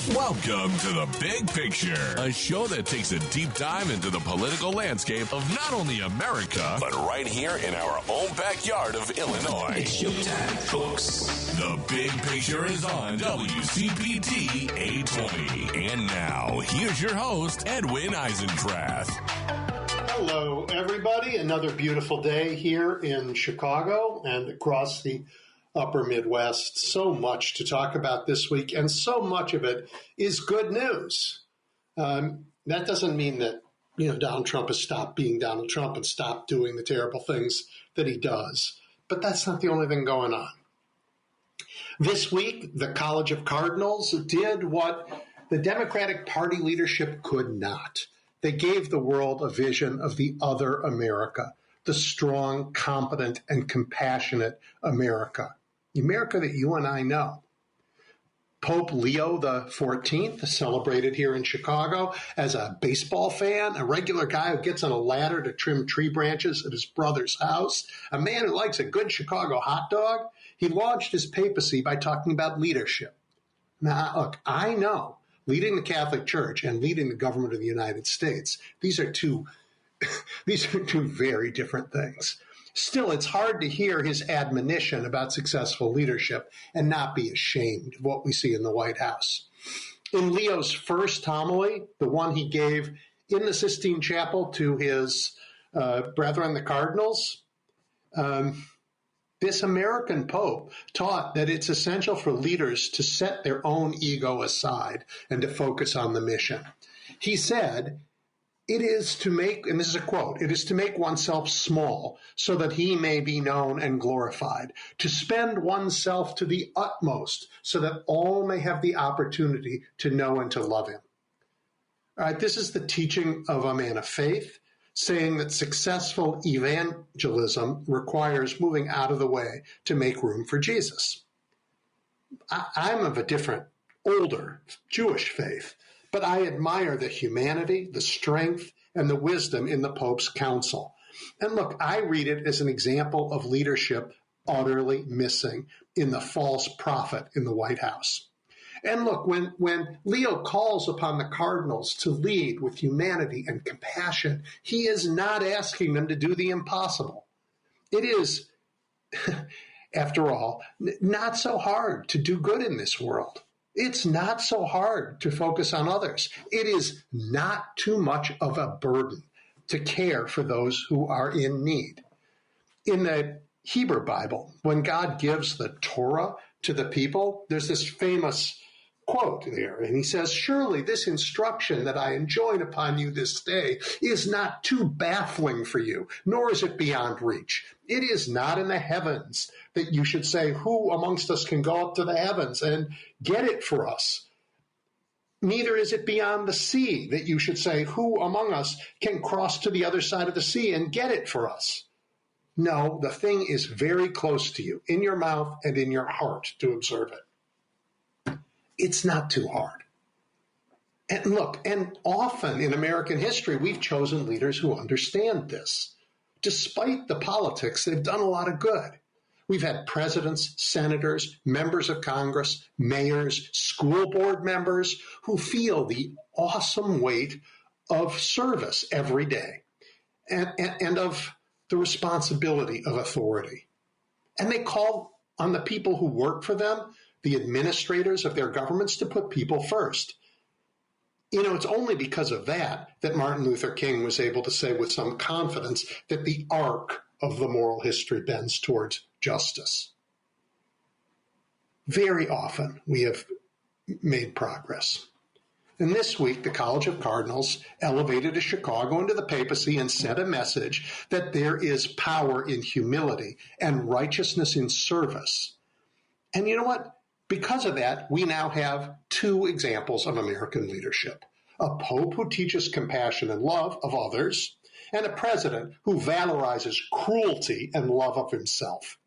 Welcome to The Big Picture, a show that takes a deep dive into the political landscape of not only America, but right here in our own backyard of Illinois. It's showtime, folks. The Big Picture is on WCPT 820. And now, here's your host, Edwin Eisendrath. Hello, everybody. Another beautiful day here in Chicago and across the upper Midwest. So much to talk about this week, and so much of it is good news. That doesn't mean that Donald Trump has stopped being Donald Trump and stopped doing the terrible things that he does. But that's not the only thing going on. This week, the College of Cardinals did what the Democratic Party leadership could not. They gave the world a vision of the other America, the strong, competent, and compassionate America. The America that you and I know. Pope Leo XIV, celebrated here in Chicago as a baseball fan, a regular guy who gets on a ladder to trim tree branches at his brother's house, a man who likes a good Chicago hot dog. He launched his papacy by talking about leadership. Now, look, I know leading the Catholic Church and leading the government of the United States, these are two very different things. Still, it's hard to hear his admonition about successful leadership and not be ashamed of what we see in the White House. In Leo's first homily, the one he gave in the Sistine Chapel to his brethren, the cardinals, this American Pope taught that it's essential for leaders to set their own ego aside and to focus on the mission. He said, "It is to make," and this is a quote, "it is to make oneself small so that he may be known and glorified, to spend oneself to the utmost so that all may have the opportunity to know and to love him." All right, this is the teaching of a man of faith, saying that successful evangelism requires moving out of the way to make room for Jesus. I'm of a different, older Jewish faith, but I admire the humanity, the strength, and the wisdom in the Pope's counsel. And look, I read it as an example of leadership utterly missing in the false prophet in the White House. And look, when Leo calls upon the cardinals to lead with humanity and compassion, he is not asking them to do the impossible. It is, after all, not so hard to do good in this world. It's not so hard to focus on others. It is not too much of a burden to care for those who are in need. In the Hebrew Bible, when God gives the Torah to the people, there's this famous quote there, and he says, "Surely this instruction that I enjoin upon you this day is not too baffling for you, nor is it beyond reach. It is not in the heavens that you should say, who amongst us can go up to the heavens and get it for us? Neither is it beyond the sea that you should say, who among us can cross to the other side of the sea and get it for us? No, the thing is very close to you, in your mouth and in your heart to observe it." It's not too hard. And look, and often in American history, we've chosen leaders who understand this. Despite the politics, they've done a lot of good. We've had presidents, senators, members of Congress, mayors, school board members who feel the awesome weight of service every day and of the responsibility of authority. And they call on the people who work for them, the administrators of their governments, to put people first. It's only because of that Martin Luther King was able to say with some confidence that the arc of the moral history bends towards justice. Very often we have made progress. And this week, the College of Cardinals elevated a Chicago into the papacy and sent a message that there is power in humility and righteousness in service. And you know what? Because of that, we now have two examples of American leadership: a pope who teaches compassion and love of others, and a president who valorizes cruelty and love of himself.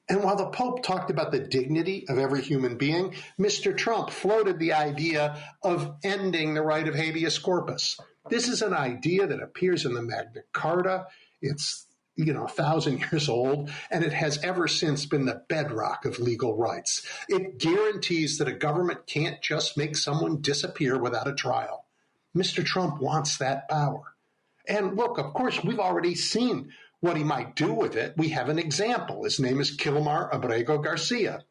And while the Pope talked about the dignity of every human being, Mr. Trump floated the idea of ending the right of habeas corpus. This is an idea that appears in the Magna Carta. It's 1,000 years old, and it has ever since been the bedrock of legal rights. It guarantees that a government can't just make someone disappear without a trial. Mr. Trump wants that power. And look, of course, we've already seen what he might do with it. We have an example. His name is Kilmar Abrego Garcia.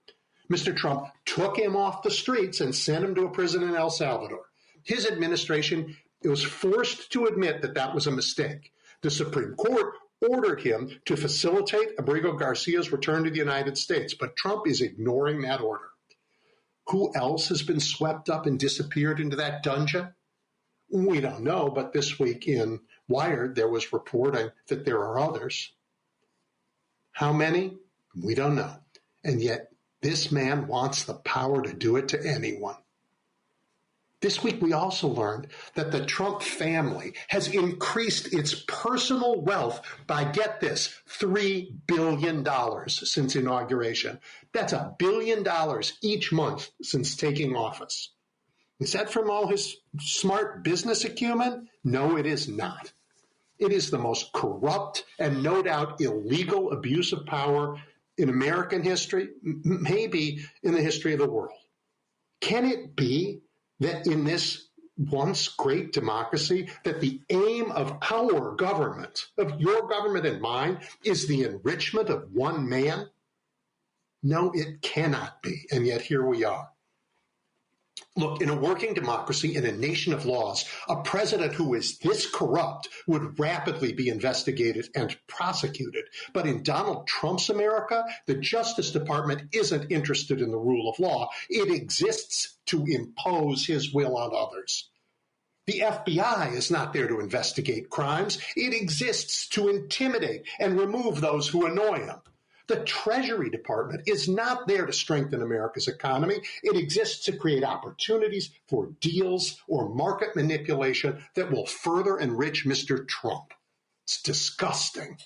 Mr. Trump took him off the streets and sent him to a prison in El Salvador. His administration was forced to admit that that was a mistake. The Supreme Court ordered him to facilitate Abrego Garcia's return to the United States, but Trump is ignoring that order. Who else has been swept up and disappeared into that dungeon? We don't know, but this week in Wired, there was reporting that there are others. How many? We don't know. And yet, this man wants the power to do it to anyone. This week, we also learned that the Trump family has increased its personal wealth by, get this, $3 billion since inauguration. That's $1 billion each month since taking office. Is that from all his smart business acumen? No, it is not. It is the most corrupt and no doubt illegal abuse of power in American history, maybe in the history of the world. Can it be that in this once great democracy, that the aim of our government, of your government and mine, is the enrichment of one man? No, it cannot be, and yet here we are. Look, in a working democracy, in a nation of laws, a president who is this corrupt would rapidly be investigated and prosecuted. But in Donald Trump's America, the Justice Department isn't interested in the rule of law. It exists to impose his will on others. The FBI is not there to investigate crimes. It exists to intimidate and remove those who annoy him. The Treasury Department is not there to strengthen America's economy. It exists to create opportunities for deals or market manipulation that will further enrich Mr. Trump. It's disgusting.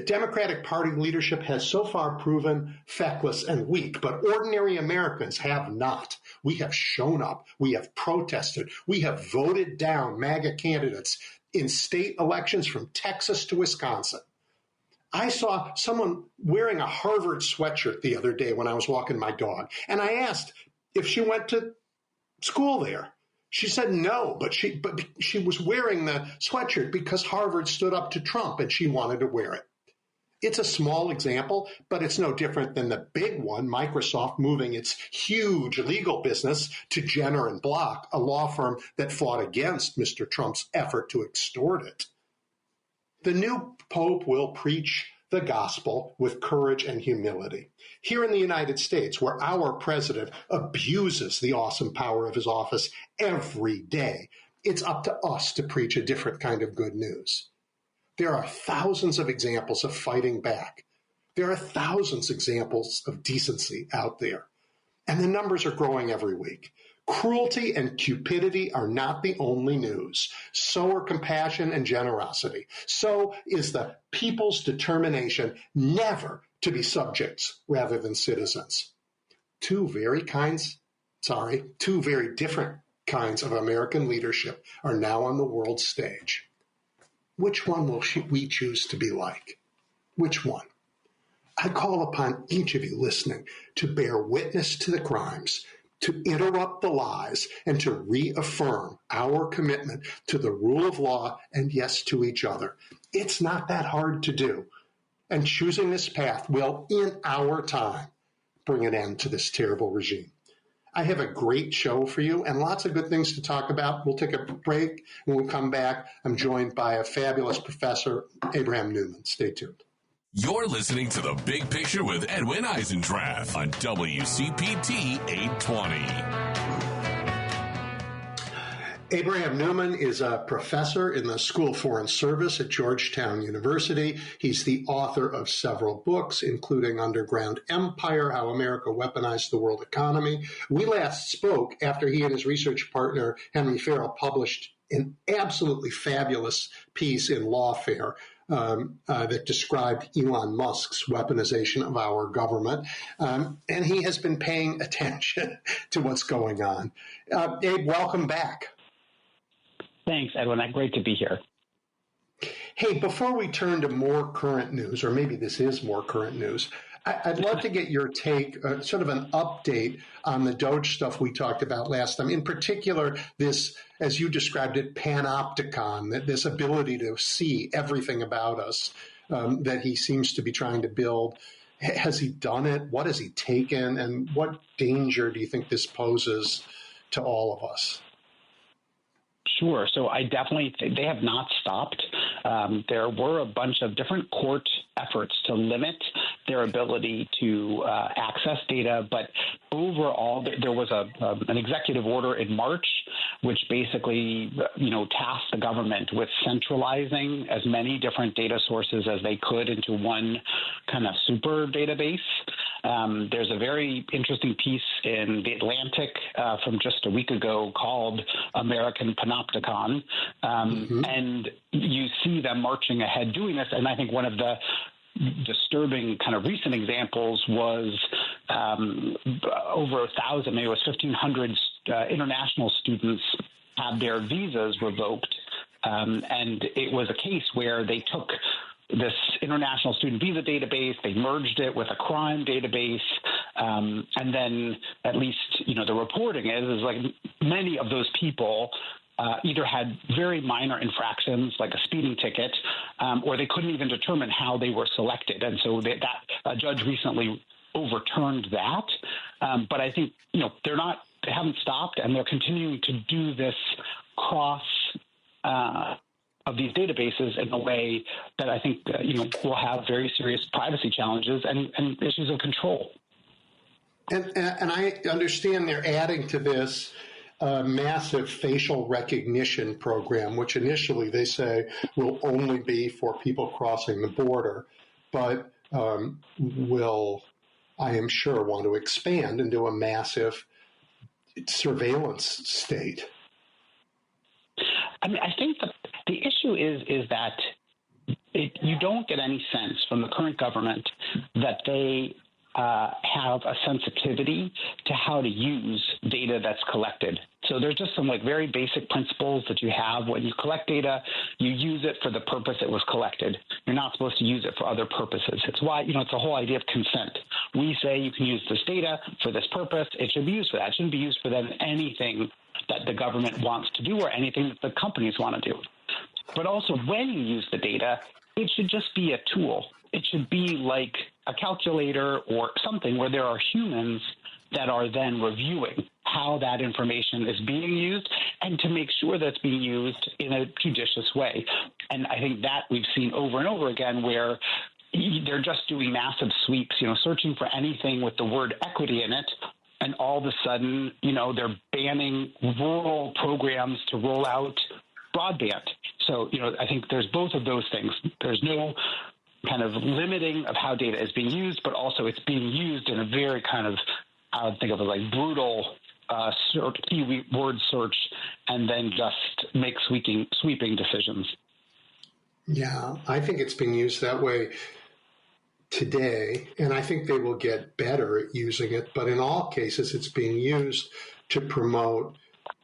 Democratic Party leadership has so far proven feckless and weak, but ordinary Americans have not. We have shown up. We have protested. We have voted down MAGA candidates in state elections from Texas to Wisconsin. I saw someone wearing a Harvard sweatshirt the other day when I was walking my dog, and I asked if she went to school there. She said no, but she was wearing the sweatshirt because Harvard stood up to Trump and she wanted to wear it. It's a small example, but it's no different than the big one, Microsoft moving its huge legal business to Jenner and Block, a law firm that fought against Mr. Trump's effort to extort it. The new Pope will preach the gospel with courage and humility. Here in the United States, where our president abuses the awesome power of his office every day, it's up to us to preach a different kind of good news. There are thousands of examples of fighting back. There are thousands of examples of decency out there. And the numbers are growing every week. Cruelty and cupidity are not the only news. So are compassion and generosity. So is the people's determination never to be subjects rather than citizens. Two very different kinds of American leadership are now on the world stage. Which one will we choose to be like? Which one? I call upon each of you listening to bear witness to the crimes, to interrupt the lies, and to reaffirm our commitment to the rule of law and, yes, to each other. It's not that hard to do. And choosing this path will, in our time, bring an end to this terrible regime. I have a great show for you and lots of good things to talk about. We'll take a break. When we come back, I'm joined by a fabulous professor, Abraham Newman. Stay tuned. You're listening to The Big Picture with Edwin Eisendrath on WCPT 820. Abraham Newman is a professor in the School of Foreign Service at Georgetown University. He's the author of several books, including Underground Empire, How America Weaponized the World Economy. We last spoke after he and his research partner, Henry Farrell, published an absolutely fabulous piece in Lawfare that described Elon Musk's weaponization of our government. And he has been paying attention to what's going on. Abe, welcome back. Thanks, Edwin. Great to be here. Hey, before we turn to more current news, or maybe this is more current news, I'd love to get your take, sort of an update on the Doge stuff we talked about last time. In particular, this, as you described it, panopticon, this ability to see everything about us that he seems to be trying to build. Has he done it? What has he taken? And what danger do you think this poses to all of us? Sure. So I definitely think they have not stopped. There were a bunch of different court efforts to limit their ability to access data, but overall, there was an executive order in March, which basically, tasked the government with centralizing as many different data sources as they could into one kind of super database. There's a very interesting piece in The Atlantic from just a week ago called American Panopticon, and you see them marching ahead doing this. And I think one of the disturbing kind of recent examples was over 1,000, maybe it was 1,500 international students had their visas revoked. And it was a case where they took this international student visa database, they merged it with a crime database, and then at least, the reporting is like many of those people either had very minor infractions like a speeding ticket, or they couldn't even determine how they were selected. And so that judge recently overturned that. But I think, they haven't stopped, and they're continuing to do this cross of these databases in a way that I think, will have very serious privacy challenges and issues of control. And I understand they're adding to this massive facial recognition program, which initially they say will only be for people crossing the border, but will, I am sure, want to expand into a massive surveillance state. I mean, I think the issue is that you don't get any sense from the current government that they have a sensitivity to how to use data that's collected. So there's just some very basic principles that you have. When you collect data, you use it for the purpose it was collected. You're not supposed to use it for other purposes. It's why, it's the whole idea of consent. We say you can use this data for this purpose. It should be used for that. It shouldn't be used for then anything that the government wants to do or anything that the companies want to do. But also when you use the data, it should just be a tool. It should be like a calculator or something where there are humans that are then reviewing how that information is being used and to make sure that it's being used in a judicious way. And I think that we've seen over and over again where they're just doing massive sweeps, searching for anything with the word equity in it. And all of a sudden, they're banning rural programs to roll out broadband. So, I think there's both of those things. There's no kind of limiting of how data is being used, but also it's being used in a very kind of, I would think of it like brutal keyword search and then just make sweeping decisions. Yeah, I think it's being used that way today, and I think they will get better at using it. But in all cases, it's being used to promote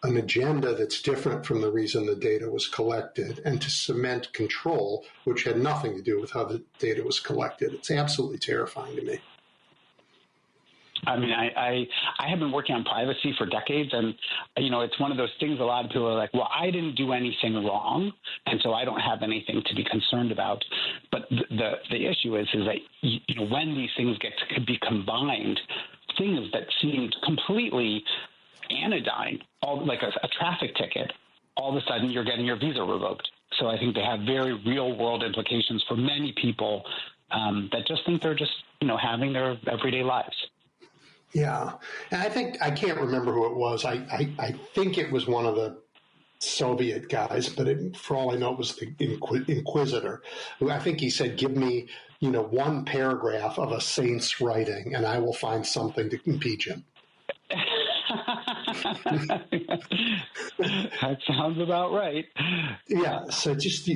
an agenda that's different from the reason the data was collected and to cement control, which had nothing to do with how the data was collected. It's absolutely terrifying to me. I mean, I have been working on privacy for decades, and, it's one of those things a lot of people are like, well, I didn't do anything wrong, and so I don't have anything to be concerned about. But the issue is that, when these things could be combined, things that seemed completely anodyne, like a traffic ticket, all of a sudden you're getting your visa revoked. So I think they have very real-world implications for many people that just think they're just, having their everyday lives. Yeah, and I can't remember who it was. I think it was one of the Soviet guys, but for all I know, it was the Inquisitor. Who I think he said, "Give me, one paragraph of a saint's writing, and I will find something to impeach him." That sounds about right. Yeah. So just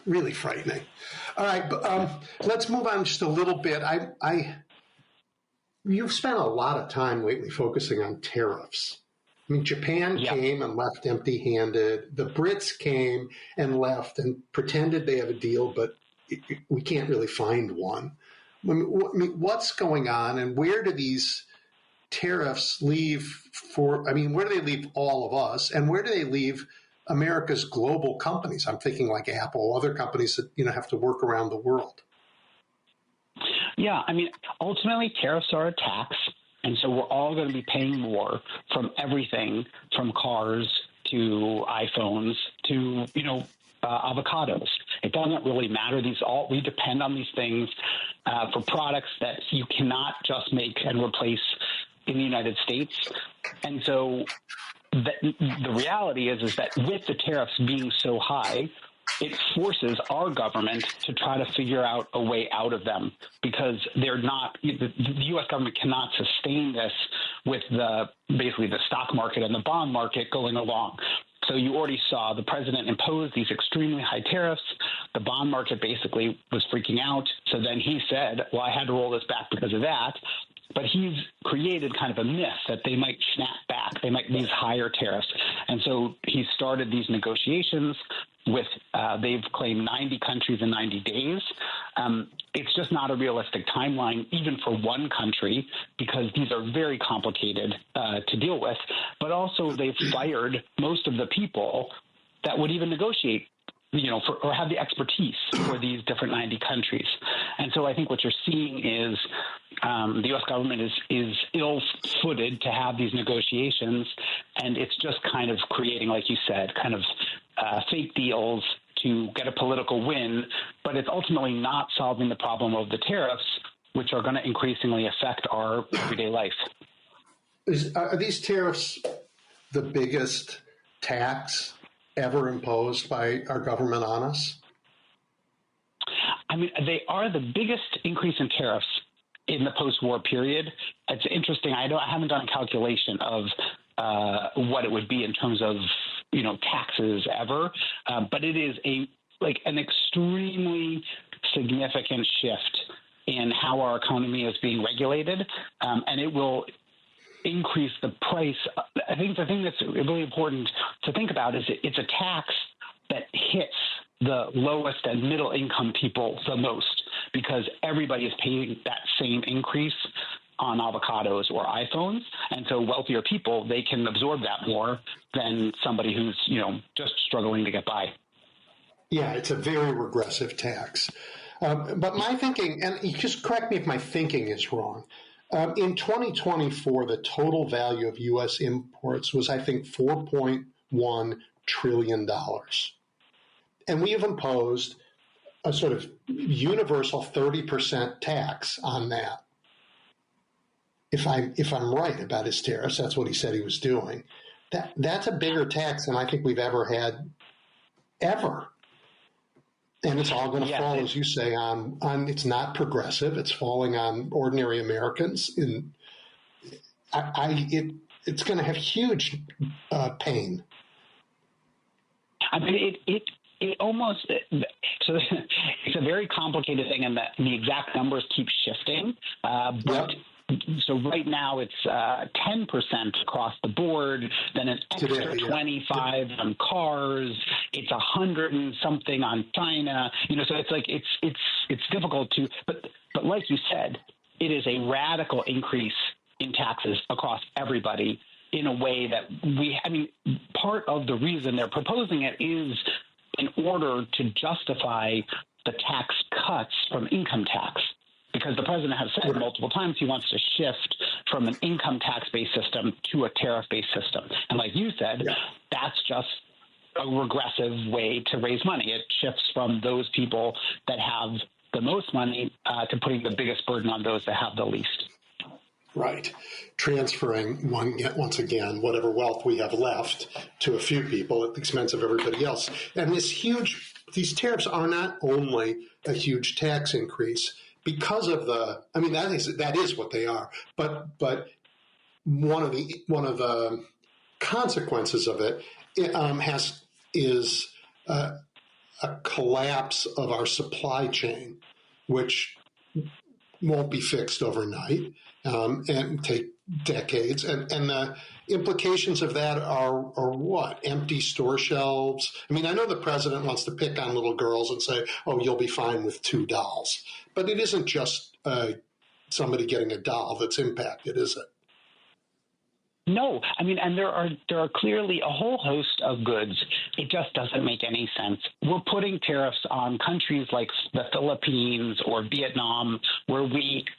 really frightening. All right, but let's move on just a little bit. You've spent a lot of time lately focusing on tariffs. I mean, Japan came and left empty-handed. The Brits came and left and pretended they have a deal, but we can't really find one. I mean, what's going on, and where do these tariffs leave where do they leave all of us, and where do they leave America's global companies? I'm thinking like Apple, other companies that, have to work around the world. Yeah, I mean, ultimately, tariffs are a tax. And so we're all going to be paying more from everything from cars to iPhones to, avocados. It doesn't really matter. We depend on these things for products that you cannot just make and replace in the United States. And so the reality is that with the tariffs being so high, it forces our government to try to figure out a way out of them, because the U.S. government cannot sustain this with basically the stock market and the bond market going along. So you already saw the president impose these extremely high tariffs. The bond market basically was freaking out. So then he said, well, I had to roll this back because of that. But he's created kind of a myth that they might snap back. They might use higher tariffs. And so he started these negotiations with, they've claimed 90 countries in 90 days. It's just not a realistic timeline, even for one country, because these are very complicated to deal with. But also they've fired most of the people that would even negotiate, or have the expertise for these different 90 countries. And so I think what you're seeing is the U.S. government is ill-footed to have these negotiations, and it's just kind of creating, like you said, kind of fake deals to get a political win, but it's ultimately not solving the problem of the tariffs, which are going to increasingly affect our everyday life. Are these tariffs the biggest tax ever imposed by our government on us? I mean, they are the biggest increase in tariffs in the post-war period. It's interesting. I haven't done a calculation of what it would be in terms of taxes ever, but it is an extremely significant shift in how our economy is being regulated, and it will increase the price. I think the thing that's really important to think about is it's a tax that hits the lowest and middle income people the most, because everybody is paying that same increase on avocados or iPhones. And so wealthier people, they can absorb that more than somebody who's, just struggling to get by. Yeah, it's a very regressive tax. But my thinking, and just correct me if my thinking is wrong, in 2024, the total value of U.S. imports was, I think, $4.1 trillion. And we have imposed a sort of universal 30% tax on that. If I'm right about his tariffs, that's what he said he was doing. That's a bigger tax than I think we've ever had, ever. And it's all going to fall, as you say, on it's not progressive. It's falling on ordinary Americans. It's going to have huge pain. I mean, it almost so it's a very complicated thing, and the exact numbers keep shifting. So right now it's 10% across the board, then an extra 25 on cars. It's 100 and something on China. So it's like it's difficult to. But like you said, it is a radical increase in taxes across everybody in a way that part of the reason they're proposing it is in order to justify the tax cuts from income tax. Because the president has said multiple times he wants to shift from an income tax-based system to a tariff-based system. And like you said, that's just a regressive way to raise money. It shifts from those people that have the most money to putting the biggest burden on those that have the least. Right. Transferring, once again, whatever wealth we have left to a few people at the expense of everybody else. And these tariffs are not only a huge tax increase, because of that is what they are. But one of the consequences of it is a collapse of our supply chain, which won't be fixed overnight and take decades. And the implications of that are what? Empty store shelves. I mean, I know the president wants to pick on little girls and say, oh, you'll be fine with 2 dolls. But it isn't just somebody getting a doll that's impacted, is it? No, I mean, and there are clearly a whole host of goods. It just doesn't make any sense. We're putting tariffs on countries like the Philippines or Vietnam, where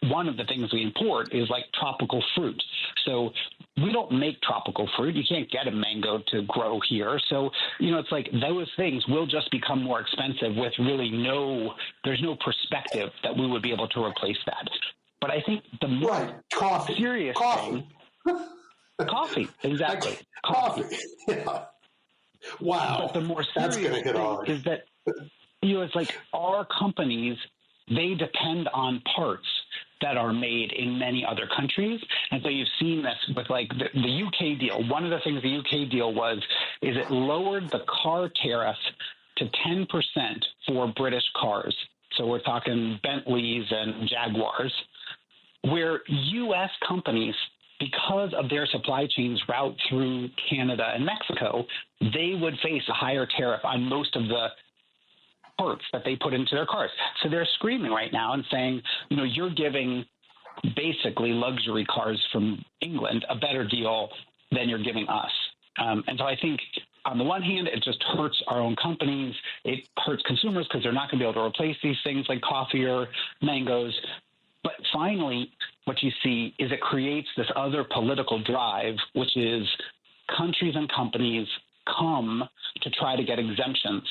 one of the things we import is like tropical fruit. So we don't make tropical fruit. You can't get a mango to grow here. So, it's like those things will just become more expensive with really there's no perspective that we would be able to replace that. But I think the more serious thing. Coffee, exactly. Coffee. Yeah. Wow. But the more serious thing is that, it's like our companies, they depend on parts that are made in many other countries. And so you've seen this with like the UK deal. One of the things the UK deal is it lowered the car tariff to 10% for British cars. So we're talking Bentleys and Jaguars, where U.S. companies, because of their supply chains route through Canada and Mexico, they would face a higher tariff on most of the parts that they put into their cars. So they're screaming right now and saying, you're giving basically luxury cars from England a better deal than you're giving us. And so I think on the one hand, it just hurts our own companies. It hurts consumers because they're not going to be able to replace these things like coffee or mangoes. But finally, what you see is it creates this other political drive, which is countries and companies come to try to get exemptions.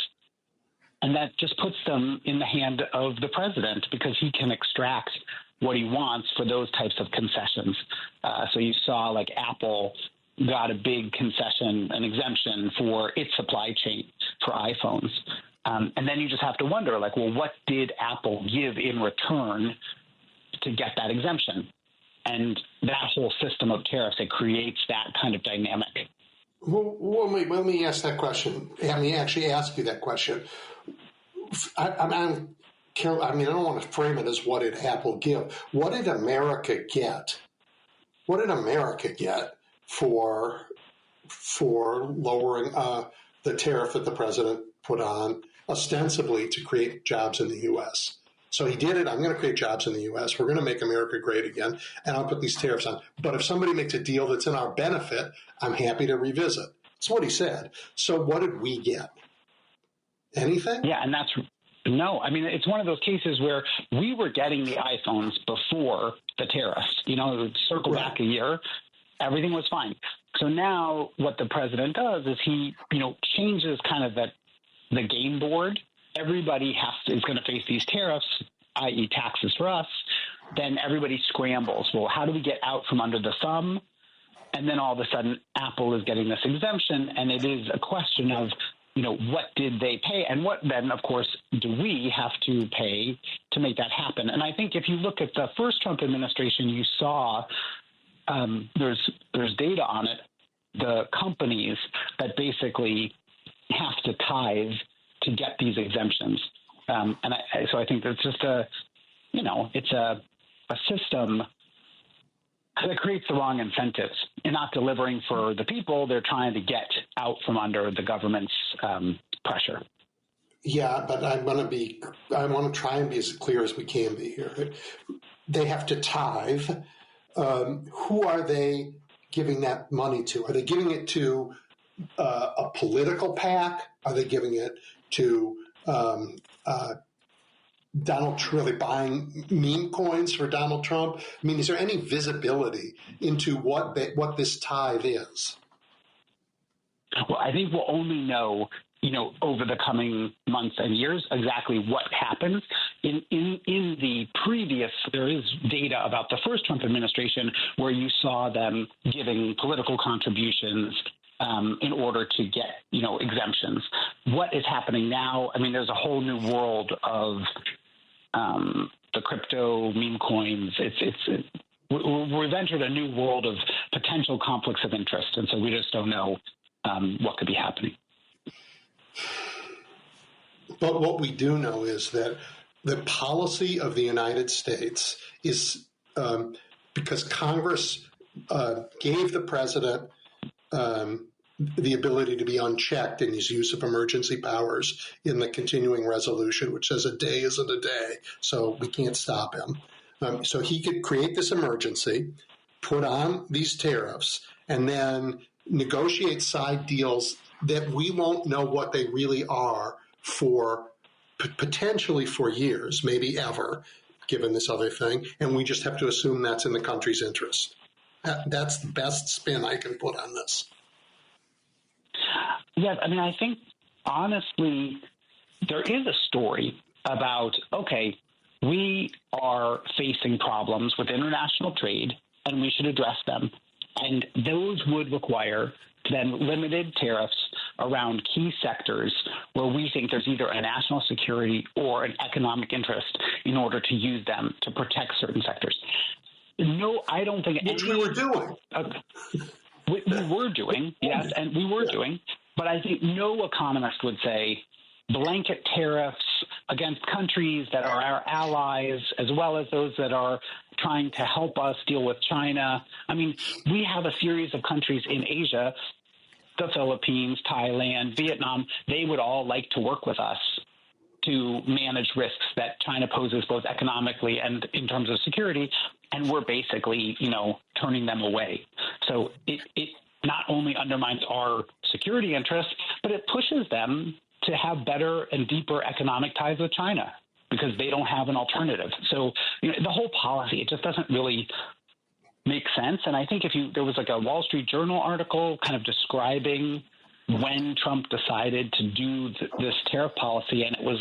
And that just puts them in the hand of the president because he can extract what he wants for those types of concessions. So you saw like Apple got a big concession, an exemption for its supply chain for iPhones. And then you just have to wonder, like, well, what did Apple give in return to get that exemption? And that whole system of tariffs, it creates that kind of dynamic. Well, let me ask that question. Let me actually ask you that question. I don't want to frame it as what did Apple give. What did America get? What did America get for lowering the tariff that the president put on ostensibly to create jobs in the U.S.? So he did it. I'm going to create jobs in the U.S. We're going to make America great again, and I'll put these tariffs on. But if somebody makes a deal that's in our benefit, I'm happy to revisit. That's what he said. So what did we get? Anything? Yeah, and no. I mean, it's one of those cases where we were getting the iPhones before the tariffs. Circle back a year, everything was fine. So now what the president does is he, changes kind of the game board. Everybody is going to face these tariffs, i.e. taxes for us. Then everybody scrambles. Well, how do we get out from under the thumb? And then all of a sudden, Apple is getting this exemption, and it is a question of, what did they pay? And what then, of course, do we have to pay to make that happen? And I think if you look at the first Trump administration, you saw there's data on it, the companies that basically have to tithe to get these exemptions. So I think that's just it's a system that creates the wrong incentives. In not delivering for the people, they're trying to get out from under the government's pressure. Yeah, but I want to try and be as clear as we can be here. They have to tithe. Who are they giving that money to? Are they giving it to a political PAC? Are they giving it to Donald Trump? Are they buying meme coins for Donald Trump? I mean, is there any visibility into what this tithe is? Well, I think we'll only know, over the coming months and years exactly what happens. In the previous, there is data about the first Trump administration where you saw them giving political contributions in order to get, exemptions. What is happening now? I mean, there's a whole new world of the crypto meme coins. We've entered a new world of potential conflicts of interest, and so we just don't know what could be happening. But what we do know is that the policy of the United States is because Congress gave the president the ability to be unchecked in his use of emergency powers in the continuing resolution, which says a day isn't a day, so we can't stop him. So he could create this emergency, put on these tariffs, and then negotiate side deals that we won't know what they really are for potentially for years, maybe ever, given this other thing, and we just have to assume that's in the country's interest. That's the best spin I can put on this. Yes, I mean, I think, honestly, there is a story about, okay, we are facing problems with international trade, and we should address them. And those would require then limited tariffs around key sectors where we think there's either a national security or an economic interest in order to use them to protect certain sectors. No, I don't think... Which we were doing. We were doing, yes, and we were doing. But I think no economist would say blanket tariffs against countries that are our allies, as well as those that are trying to help us deal with China. I mean, we have a series of countries in Asia, the Philippines, Thailand, Vietnam. They would all like to work with us to manage risks that China poses both economically and in terms of security. And we're basically, turning them away. So it not only undermines our security interests, but it pushes them to have better and deeper economic ties with China because they don't have an alternative. So the whole policy, it just doesn't really make sense. And I think there was like a Wall Street Journal article kind of describing when Trump decided to do this tariff policy, and it was,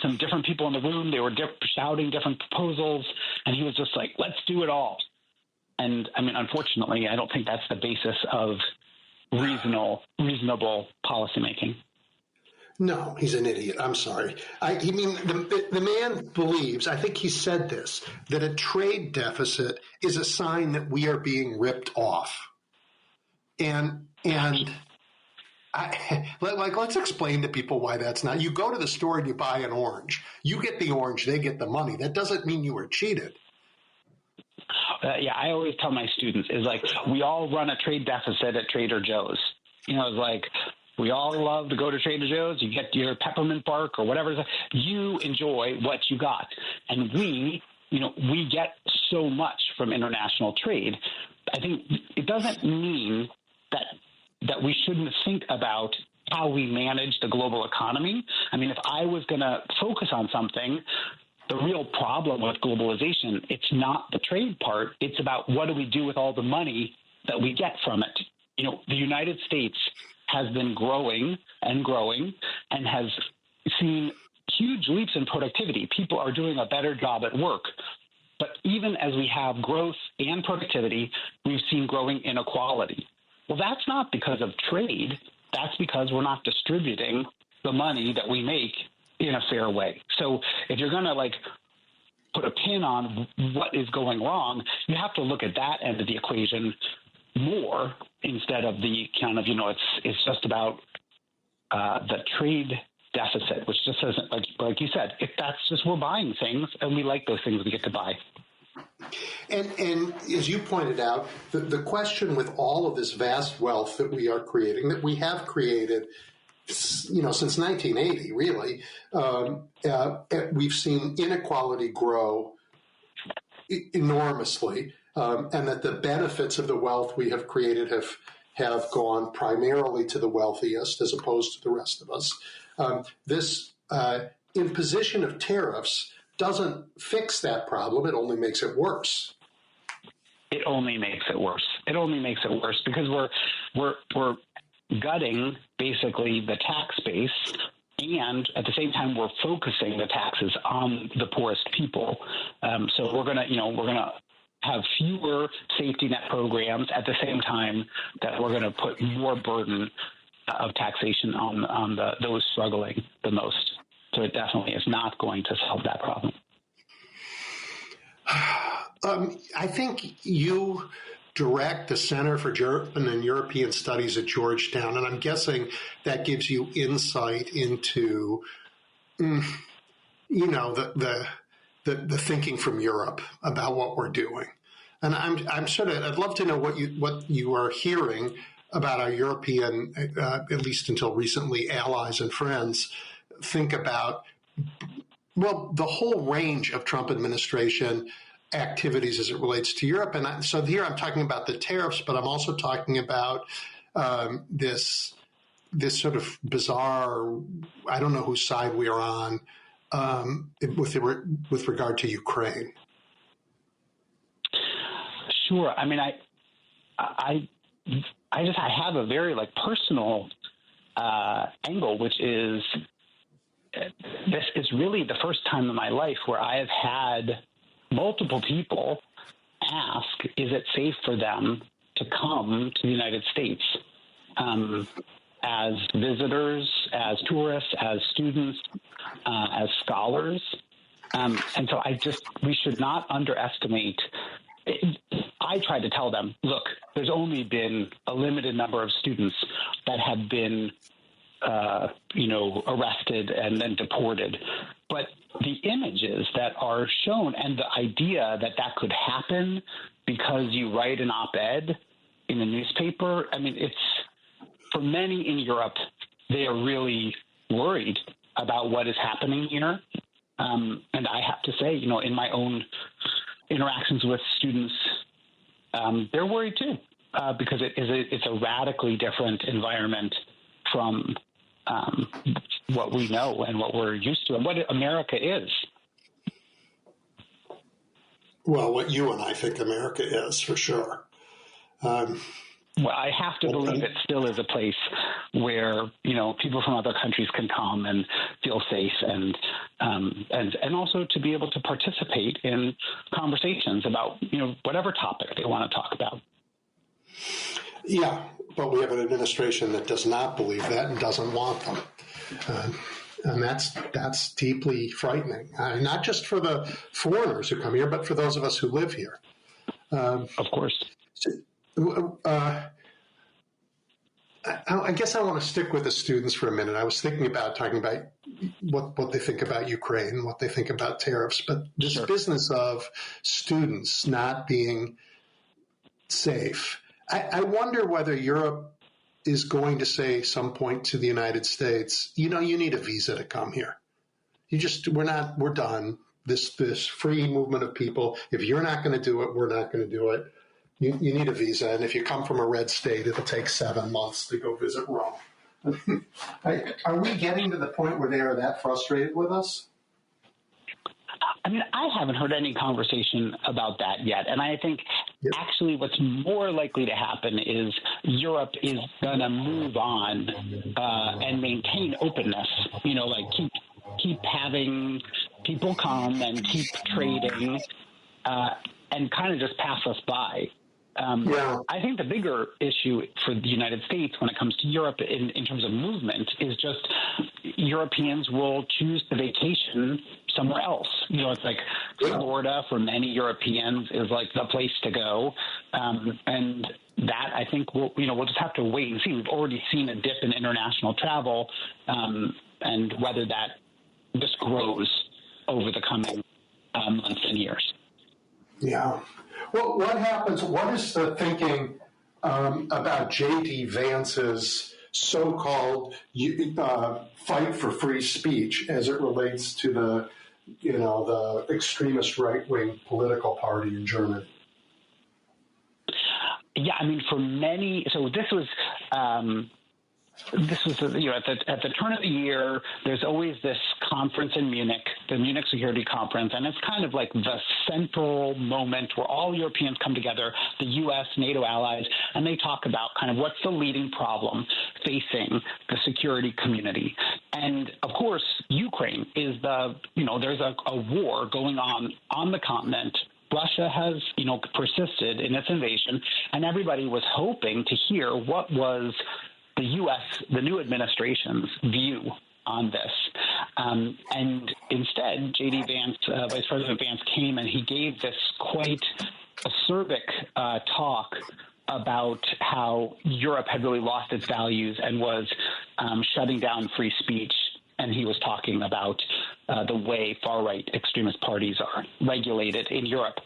some different people in the room, they were shouting different proposals, and he was just like, let's do it all. And I mean, unfortunately, I don't think that's the basis of reasonable policymaking. No, he's an idiot. I'm sorry. The man believes, I think he said this, that a trade deficit is a sign that we are being ripped off. And let's explain to people why that's not. You go to the store and you buy an orange. You get the orange, they get the money. That doesn't mean you were cheated. I always tell my students is like, we all run a trade deficit at Trader Joe's. It's like, we all love to go to Trader Joe's. You get your peppermint bark or whatever. You enjoy what you got. And we get so much from international trade. I think it doesn't mean that we shouldn't think about how we manage the global economy. I mean, if I was going to focus on something, the real problem with globalization, it's not the trade part. It's about what do we do with all the money that we get from it. The United States has been growing and has seen huge leaps in productivity. People are doing a better job at work. But even as we have growth and productivity, we've seen growing inequality. Well, that's not because of trade. That's because we're not distributing the money that we make in a fair way. So if you're going to put a pin on what is going wrong, you have to look at that end of the equation more instead of the kind of, it's just about the trade deficit, which just doesn't, like you said, if that's just we're buying things and we like those things we get to buy. And as you pointed out, the question with all of this vast wealth that we are creating, that we have created, since 1980, really, we've seen inequality grow enormously, and that the benefits of the wealth we have created have gone primarily to the wealthiest as opposed to the rest of us. This imposition of tariffs doesn't fix that problem. It only makes it worse. It only makes it worse. It only makes it worse because we're gutting basically the tax base, and at the same time we're focusing the taxes on the poorest people. So we're gonna have fewer safety net programs at the same time that we're gonna put more burden of taxation on those struggling the most. So it definitely is not going to solve that problem. I think you direct the Center for German and European Studies at Georgetown, and I'm guessing that gives you insight into the thinking from Europe about what we're doing. And I'd love to know what you are hearing about our European, at least until recently, allies and friends think about, well, the whole range of Trump administration activities as it relates to Europe. And so here I'm talking about the tariffs, but I'm also talking about this sort of bizarre, I don't know whose side we are on, with regard to Ukraine. Sure. I mean, I have a very personal angle, which is this is really the first time in my life where I have had multiple people ask, is it safe for them to come to the United States as visitors, as tourists, as students, as scholars? And so we should not underestimate. I tried to tell them, look, there's only been a limited number of students that have been, arrested and then deported. But the images that are shown and the idea that could happen because you write an op-ed in a newspaper, I mean, it's for many in Europe, they are really worried about what is happening here. And I have to say, in my own interactions with students, they're worried too, because it's a radically different environment from what we know and what we're used to and what America is. Well, what you and I think America is, for sure. Well, I have to believe it still is a place where, people from other countries can come and feel safe and also to be able to participate in conversations about, whatever topic they want to talk about. Yeah, but we have an administration that does not believe that and doesn't want them. And that's deeply frightening, not just for the foreigners who come here, but for those of us who live here. Of course. I guess I want to stick with the students for a minute. I was thinking about talking about what they think about Ukraine, what they think about tariffs, but this business of students not being safe. I wonder whether Europe is going to say some point to the United States, you need a visa to come here. We're done. This free movement of people. If you're not going to do it, we're not going to do it. You need a visa, and if you come from a red state, it'll take 7 months to go visit Rome. Are we getting to the point where they are that frustrated with us? I mean, I haven't heard any conversation about that yet. And I think actually what's more likely to happen is Europe is going to move on and maintain openness, keep having people come and keep trading and kind of just pass us by. I think the bigger issue for the United States when it comes to Europe in terms of movement is just Europeans will choose to vacation somewhere else. It's like Florida for many Europeans is like the place to go. And that I think we'll just have to wait and see. We've already seen a dip in international travel and whether that just grows over the coming months and years. Yeah. Well, what happens? What is the thinking about J.D. Vance's so-called fight for free speech as it relates to the extremist right-wing political party in Germany? Yeah, I mean, for many, so this was at the turn of the year, there's always this conference in Munich, the Munich Security Conference, and it's kind of like the central moment where all Europeans come together, the U.S., NATO allies, and they talk about kind of what's the leading problem facing the security community. And, of course, Ukraine is there's a war going on the continent. Russia has, persisted in its invasion, and everybody was hoping to hear what was the U.S., the new administration's view on this. And instead, J.D. Vance, Vice President Vance, came and he gave this quite acerbic talk about how Europe had really lost its values and was shutting down free speech and he was talking about the way far-right extremist parties are regulated in Europe.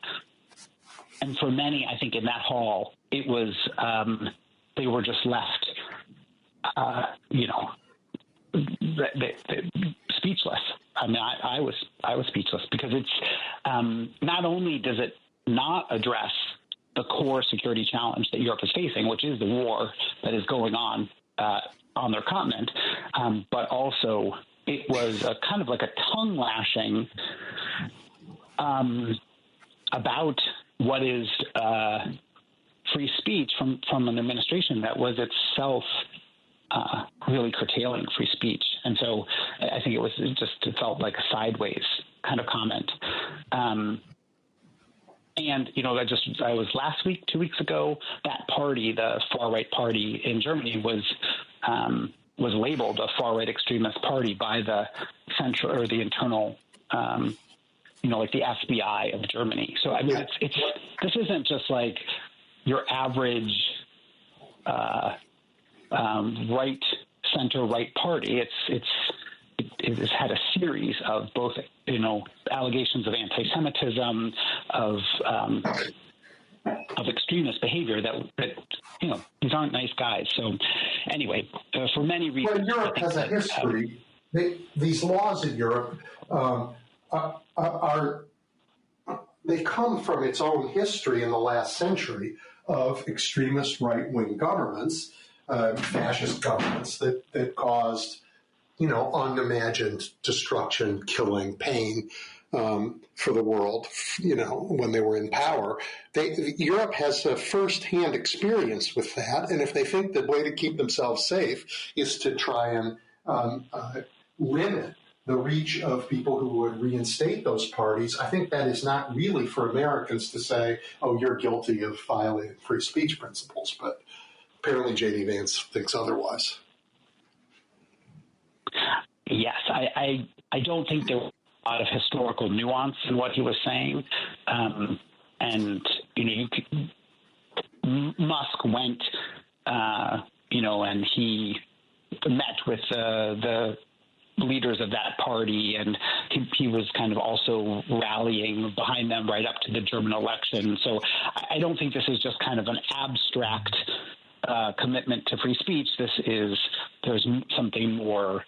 And for many, I think in that hall, it was they were just left, speechless. I mean, I was speechless because it's not only does it not address the core security challenge that Europe is facing, which is the war that is going on their continent, but also it was a kind of like a tongue lashing about what is free speech from an administration that was itself really curtailing free speech. And so I think it felt like a sideways kind of comment. And, I was last week, 2 weeks ago, that party, the far-right party in Germany was labeled a far-right extremist party by the central or the internal, like the FBI of Germany. So, I mean, this isn't just like your average right, center-right party. It has had a series of both, allegations of anti-Semitism, of extremist behavior that these aren't nice guys. So anyway, for many reasons. Well, Europe has a history. These laws in Europe they come from its own history in the last century of extremist right-wing governments, fascist governments that caused unimagined destruction, killing, pain for the world, when they were in power. Europe has a first-hand experience with that, and if they think the way to keep themselves safe is to try and limit the reach of people who would reinstate those parties, I think that is not really for Americans to say, oh, you're guilty of violating free speech principles, but apparently J.D. Vance thinks otherwise. Yes, I don't think there was a lot of historical nuance in what he was saying. Musk went, and he met with the leaders of that party, and he was kind of also rallying behind them right up to the German election. So I don't think this is just kind of an abstract commitment to free speech. There's something more.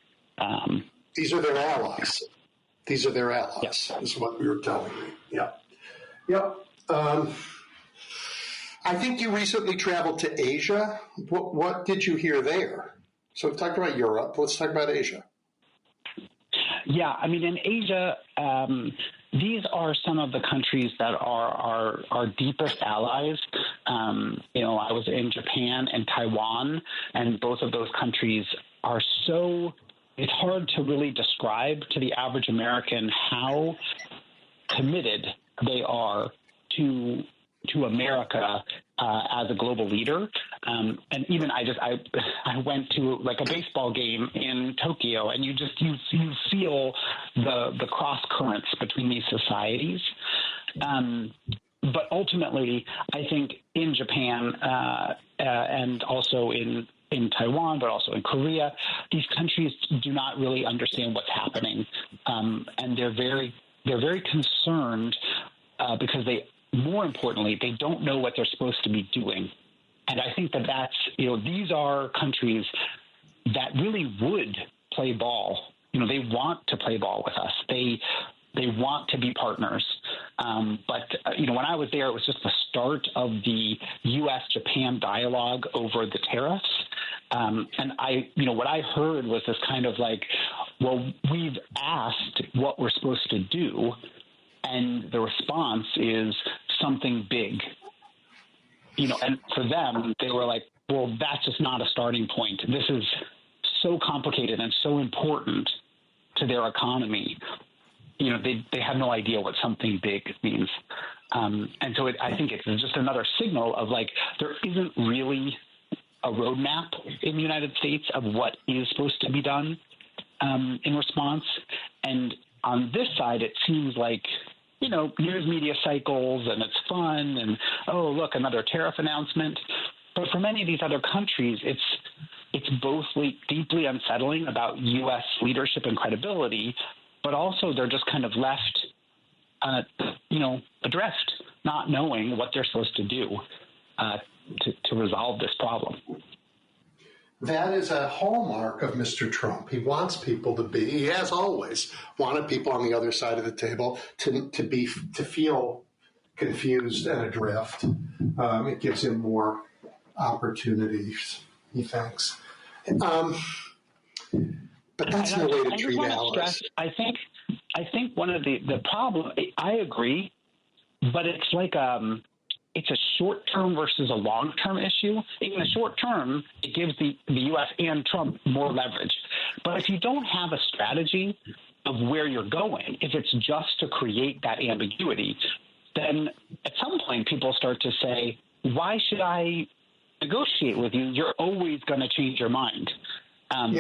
These are their allies. Is what we were telling me. Yeah. Yep. I think you recently traveled to Asia. What did you hear there? So we've talked about Europe. Let's talk about Asia. Yeah, I mean, in Asia, these are some of the countries that are our deepest allies. I was in Japan and Taiwan, and both of those countries are so. It's hard to really describe to the average American how committed they are to America as a global leader. And even I went to like a baseball game in Tokyo, and you feel the cross currents between these societies. But ultimately, I think in Japan and also in Taiwan, but also in Korea, these countries do not really understand what's happening, and they're very concerned because more importantly, they don't know what they're supposed to be doing. And I think that's these are countries that really would play ball. They want to play ball with us. They want to be partners. But when I was there, it was just the start of the U.S.-Japan dialogue over the tariffs. And what I heard was this kind of like, well, we've asked what we're supposed to do, and the response is something big. And for them, they were like, well, that's just not a starting point. This is so complicated and so important to their economy. They have no idea what something big means. And so I think it's just another signal of like, there isn't really a roadmap in the United States of what is supposed to be done in response. And on this side, it seems like, news media cycles and it's fun and, oh, look, another tariff announcement. But for many of these other countries, it's both deeply unsettling about U.S. leadership and credibility, but also they're just kind of left, adrift, not knowing what they're supposed to do to resolve this problem. That is a hallmark of Mr. Trump. He wants people to be, he has always wanted people on the other side of the table to feel confused and adrift. It gives him more opportunities, he thinks. But that's no way to treat allies. I think one of the problem, I agree, but it's like it's a short-term versus a long-term issue. In the short term, it gives the U.S. and Trump more leverage. But if you don't have a strategy of where you're going, if it's just to create that ambiguity, then at some point people start to say, why should I negotiate with you? You're always going to change your mind. And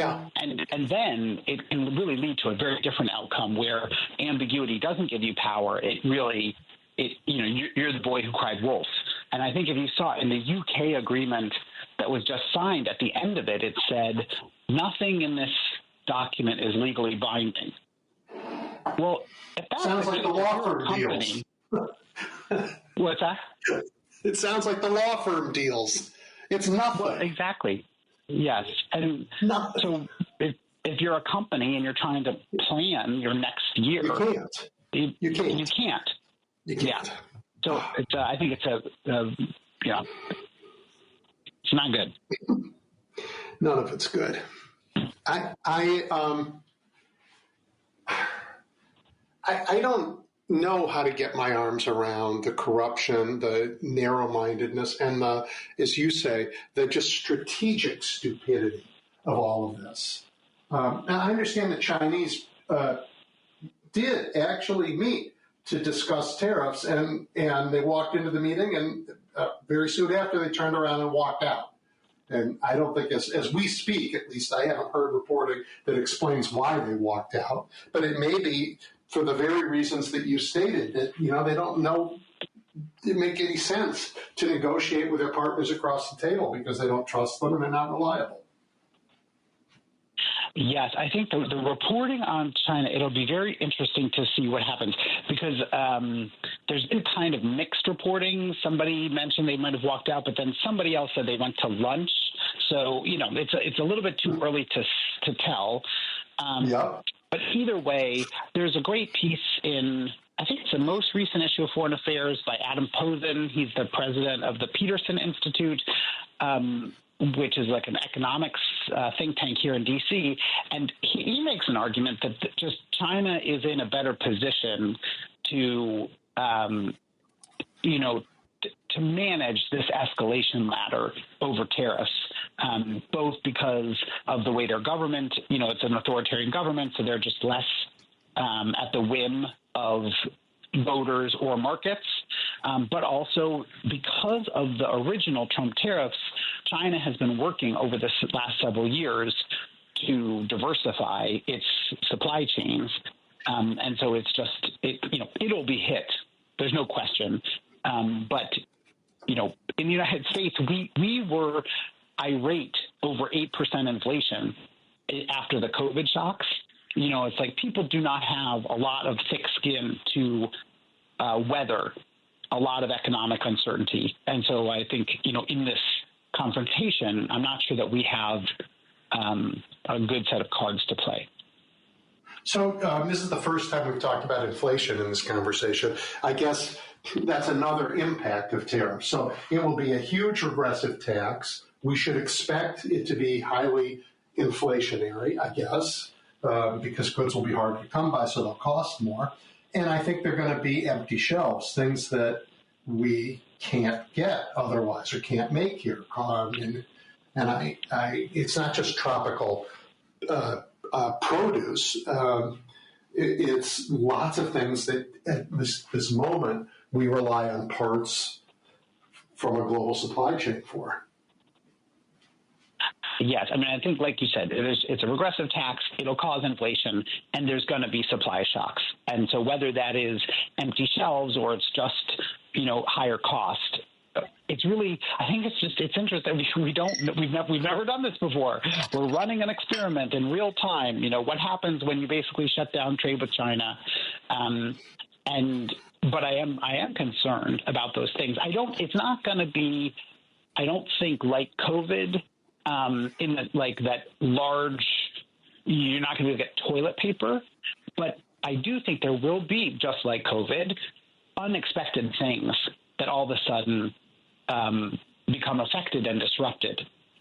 then it can really lead to a very different outcome where ambiguity doesn't give you power. It really, you're the boy who cried wolf. And I think if you saw in the UK agreement that was just signed, at the end of it, it said nothing in this document is legally binding. Well, if that sounds like the law firm deals. What's that? It sounds like the law firm deals. It's nothing. Well, exactly. Yes. And nothing. So if you're a company and you're trying to plan your next year, you can't. You can't. Yeah. So I think it's it's not good. None of it's good. I don't know how to get my arms around the corruption, the narrow-mindedness, and the, as you say, the just strategic stupidity of all of this. And I understand the Chinese did actually meet to discuss tariffs, and they walked into the meeting, and very soon after they turned around and walked out. And I don't think, as we speak, at least I haven't heard reporting that explains why they walked out. But it may be for the very reasons that you stated, that they don't know it make any sense to negotiate with their partners across the table because they don't trust them and they're not reliable. Yes, I think the reporting on China, it'll be very interesting to see what happens because there's been kind of mixed reporting. Somebody mentioned they might have walked out, but then somebody else said they went to lunch. So, it's a little bit too early to tell. But either way, there's a great piece in, I think it's the most recent issue of Foreign Affairs by Adam Posen. He's the president of the Peterson Institute, which is like an economics think tank here in D.C. And he makes an argument that just China is in a better position to, to manage this escalation ladder over tariffs, both because of the way their government, it's an authoritarian government, so they're just less at the whim of voters or markets, but also because of the original Trump tariffs, China has been working over the last several years to diversify its supply chains. And so it's just, it'll be hit. There's no question. But, in the United States, we were irate over 8% inflation after the COVID shocks. It's like people do not have a lot of thick skin to weather a lot of economic uncertainty. And so I think, in this confrontation, I'm not sure that we have a good set of cards to play. So this is the first time we've talked about inflation in this conversation. I guess that's another impact of tariffs. So it will be a huge regressive tax. We should expect it to be highly inflationary, I guess, because goods will be harder to come by, so they'll cost more. And I think they're going to be empty shelves, things that we can't get otherwise or can't make here. And it's not just tropical produce. It's lots of things that at this moment we rely on parts from a global supply chain for. Yes. I think, like you said, it's a regressive tax. It'll cause inflation, and there's going to be supply shocks. And so whether that is empty shelves or it's just, higher cost, it's really, I think it's interesting. We've never done this before. We're running an experiment in real time. What happens when you basically shut down trade with China? But I am concerned about those things. It's not going to be, I don't think, like COVID, that large, you're not going to get toilet paper, but I do think there will be, just like COVID, unexpected things that all of a sudden become affected and disrupted.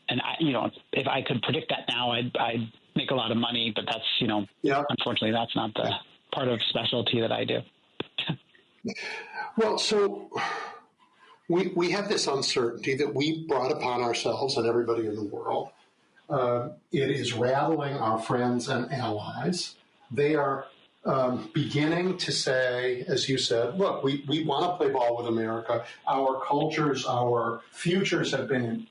And if I could predict that now, I'd make a lot of money, but that's, unfortunately, that's not the part of specialty that I do. Well, so we have this uncertainty that we brought upon ourselves and everybody in the world. It is rattling our friends and allies. They are beginning to say, as you said, look, we want to play ball with America. Our cultures, our futures have been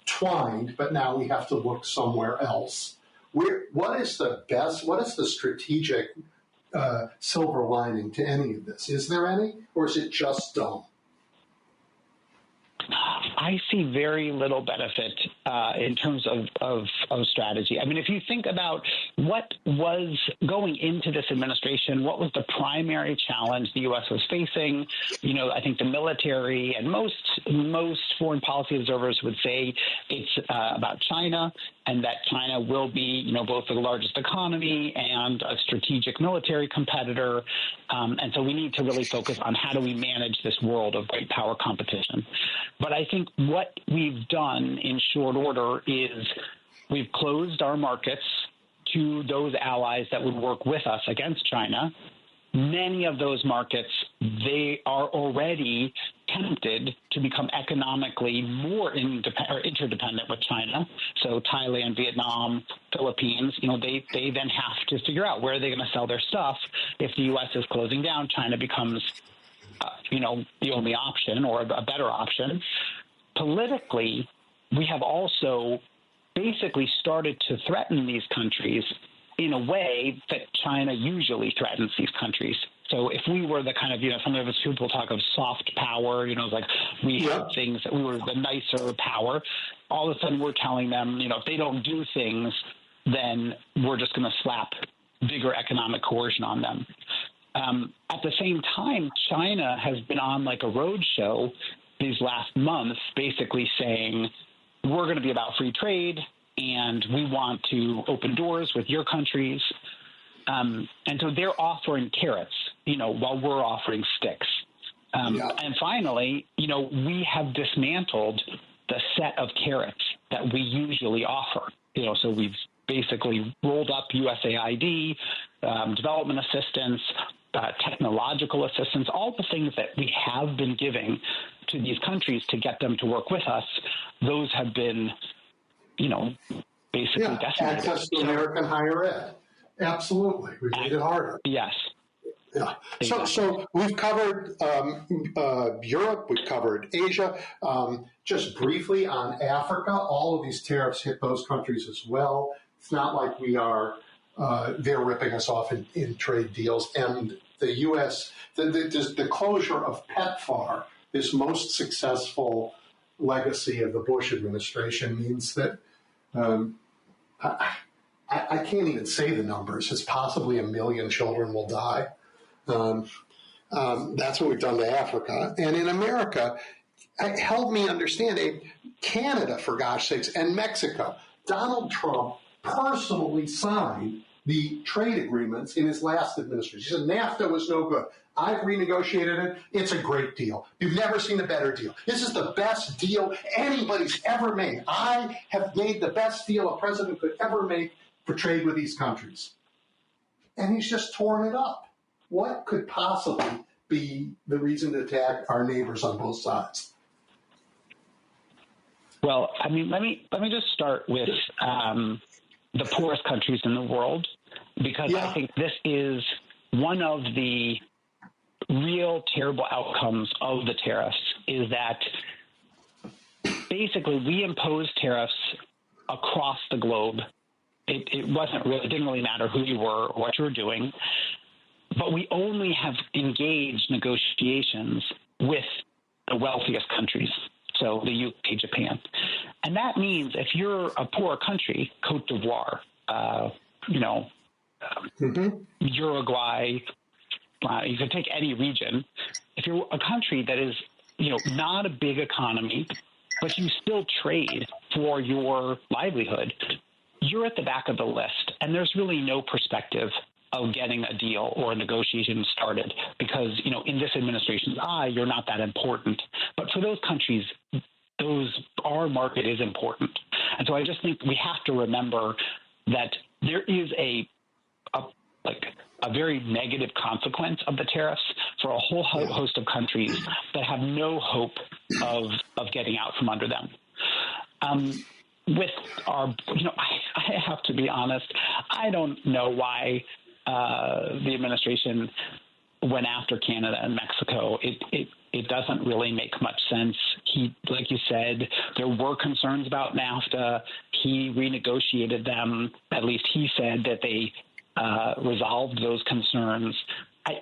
twined, but now we have to look somewhere else. What is the strategic silver lining to any of this? Is there any, or is it just dumb? I see very little benefit in terms of strategy. I mean, if you think about what was going into this administration, what was the primary challenge the U.S. was facing, I think the military and most foreign policy observers would say it's about China, and that China will be, both the largest economy and a strategic military competitor. And so we need to really focus on how do we manage this world of great power competition. But I think what we've done in short order is we've closed our markets to those allies that would work with us against China. Many of those markets, they are already tempted to become economically more interdependent with China. So Thailand, Vietnam, Philippines, they then have to figure out where they're going to sell their stuff. If the U.S. is closing down, China becomes, the only option or a better option. Politically, we have also basically started to threaten these countries in a way that China usually threatens these countries. So if we were the kind of, some of us people talk of soft power, like we had things that we were the nicer power, all of a sudden we're telling them, if they don't do things, then we're just going to slap bigger economic coercion on them. At the same time, China has been on like a roadshow these last months, basically saying, we're going to be about free trade, and we want to open doors with your countries. And so they're offering carrots, while we're offering sticks. And finally, we have dismantled the set of carrots that we usually offer. So we've basically rolled up USAID, development assistance, technological assistance, all the things that we have been giving to these countries to get them to work with us. Those have been, basically decimated. Access to American higher ed. Absolutely. We've made it harder. Yes. Yeah. Exactly. So we've covered Europe, we've covered Asia. Just briefly on Africa, all of these tariffs hit those countries as well. It's not like we are, they're ripping us off in trade deals. And the U.S., the closure of PEPFAR, this most successful legacy of the Bush administration, means that I can't even say the numbers. It's possibly 1 million children will die. That's what we've done to Africa. And in America, help me understand, Canada, for gosh sakes, and Mexico. Donald Trump personally signed the trade agreements in his last administration. He said NAFTA was no good. I've renegotiated it. It's a great deal. You've never seen a better deal. This is the best deal anybody's ever made. I have made the best deal a president could ever make for trade with these countries. And he's just torn it up. What could possibly be the reason to attack our neighbors on both sides? Well, I mean, let me just start with the poorest countries in the world, because I think this is one of the real terrible outcomes of the tariffs, is that basically we imposed tariffs across the globe. It didn't really matter who you were or what you were doing, but we only have engaged negotiations with the wealthiest countries. So the UK, Japan. And that means if you're a poor country, Cote d'Ivoire, Uruguay, you can take any region. If you're a country that is, not a big economy, but you still trade for your livelihood, you're at the back of the list. And there's really no perspective of getting a deal or a negotiation started because, in this administration's eye, you're not that important. But for those countries, our market is important. And so I just think we have to remember that there is a very negative consequence of the tariffs for a whole host of countries that have no hope of getting out from under them. With our, I have to be honest, I don't know why the administration went after Canada and Mexico. It doesn't really make much sense. Like you said, there were concerns about NAFTA. He renegotiated them. At least he said that they resolved those concerns.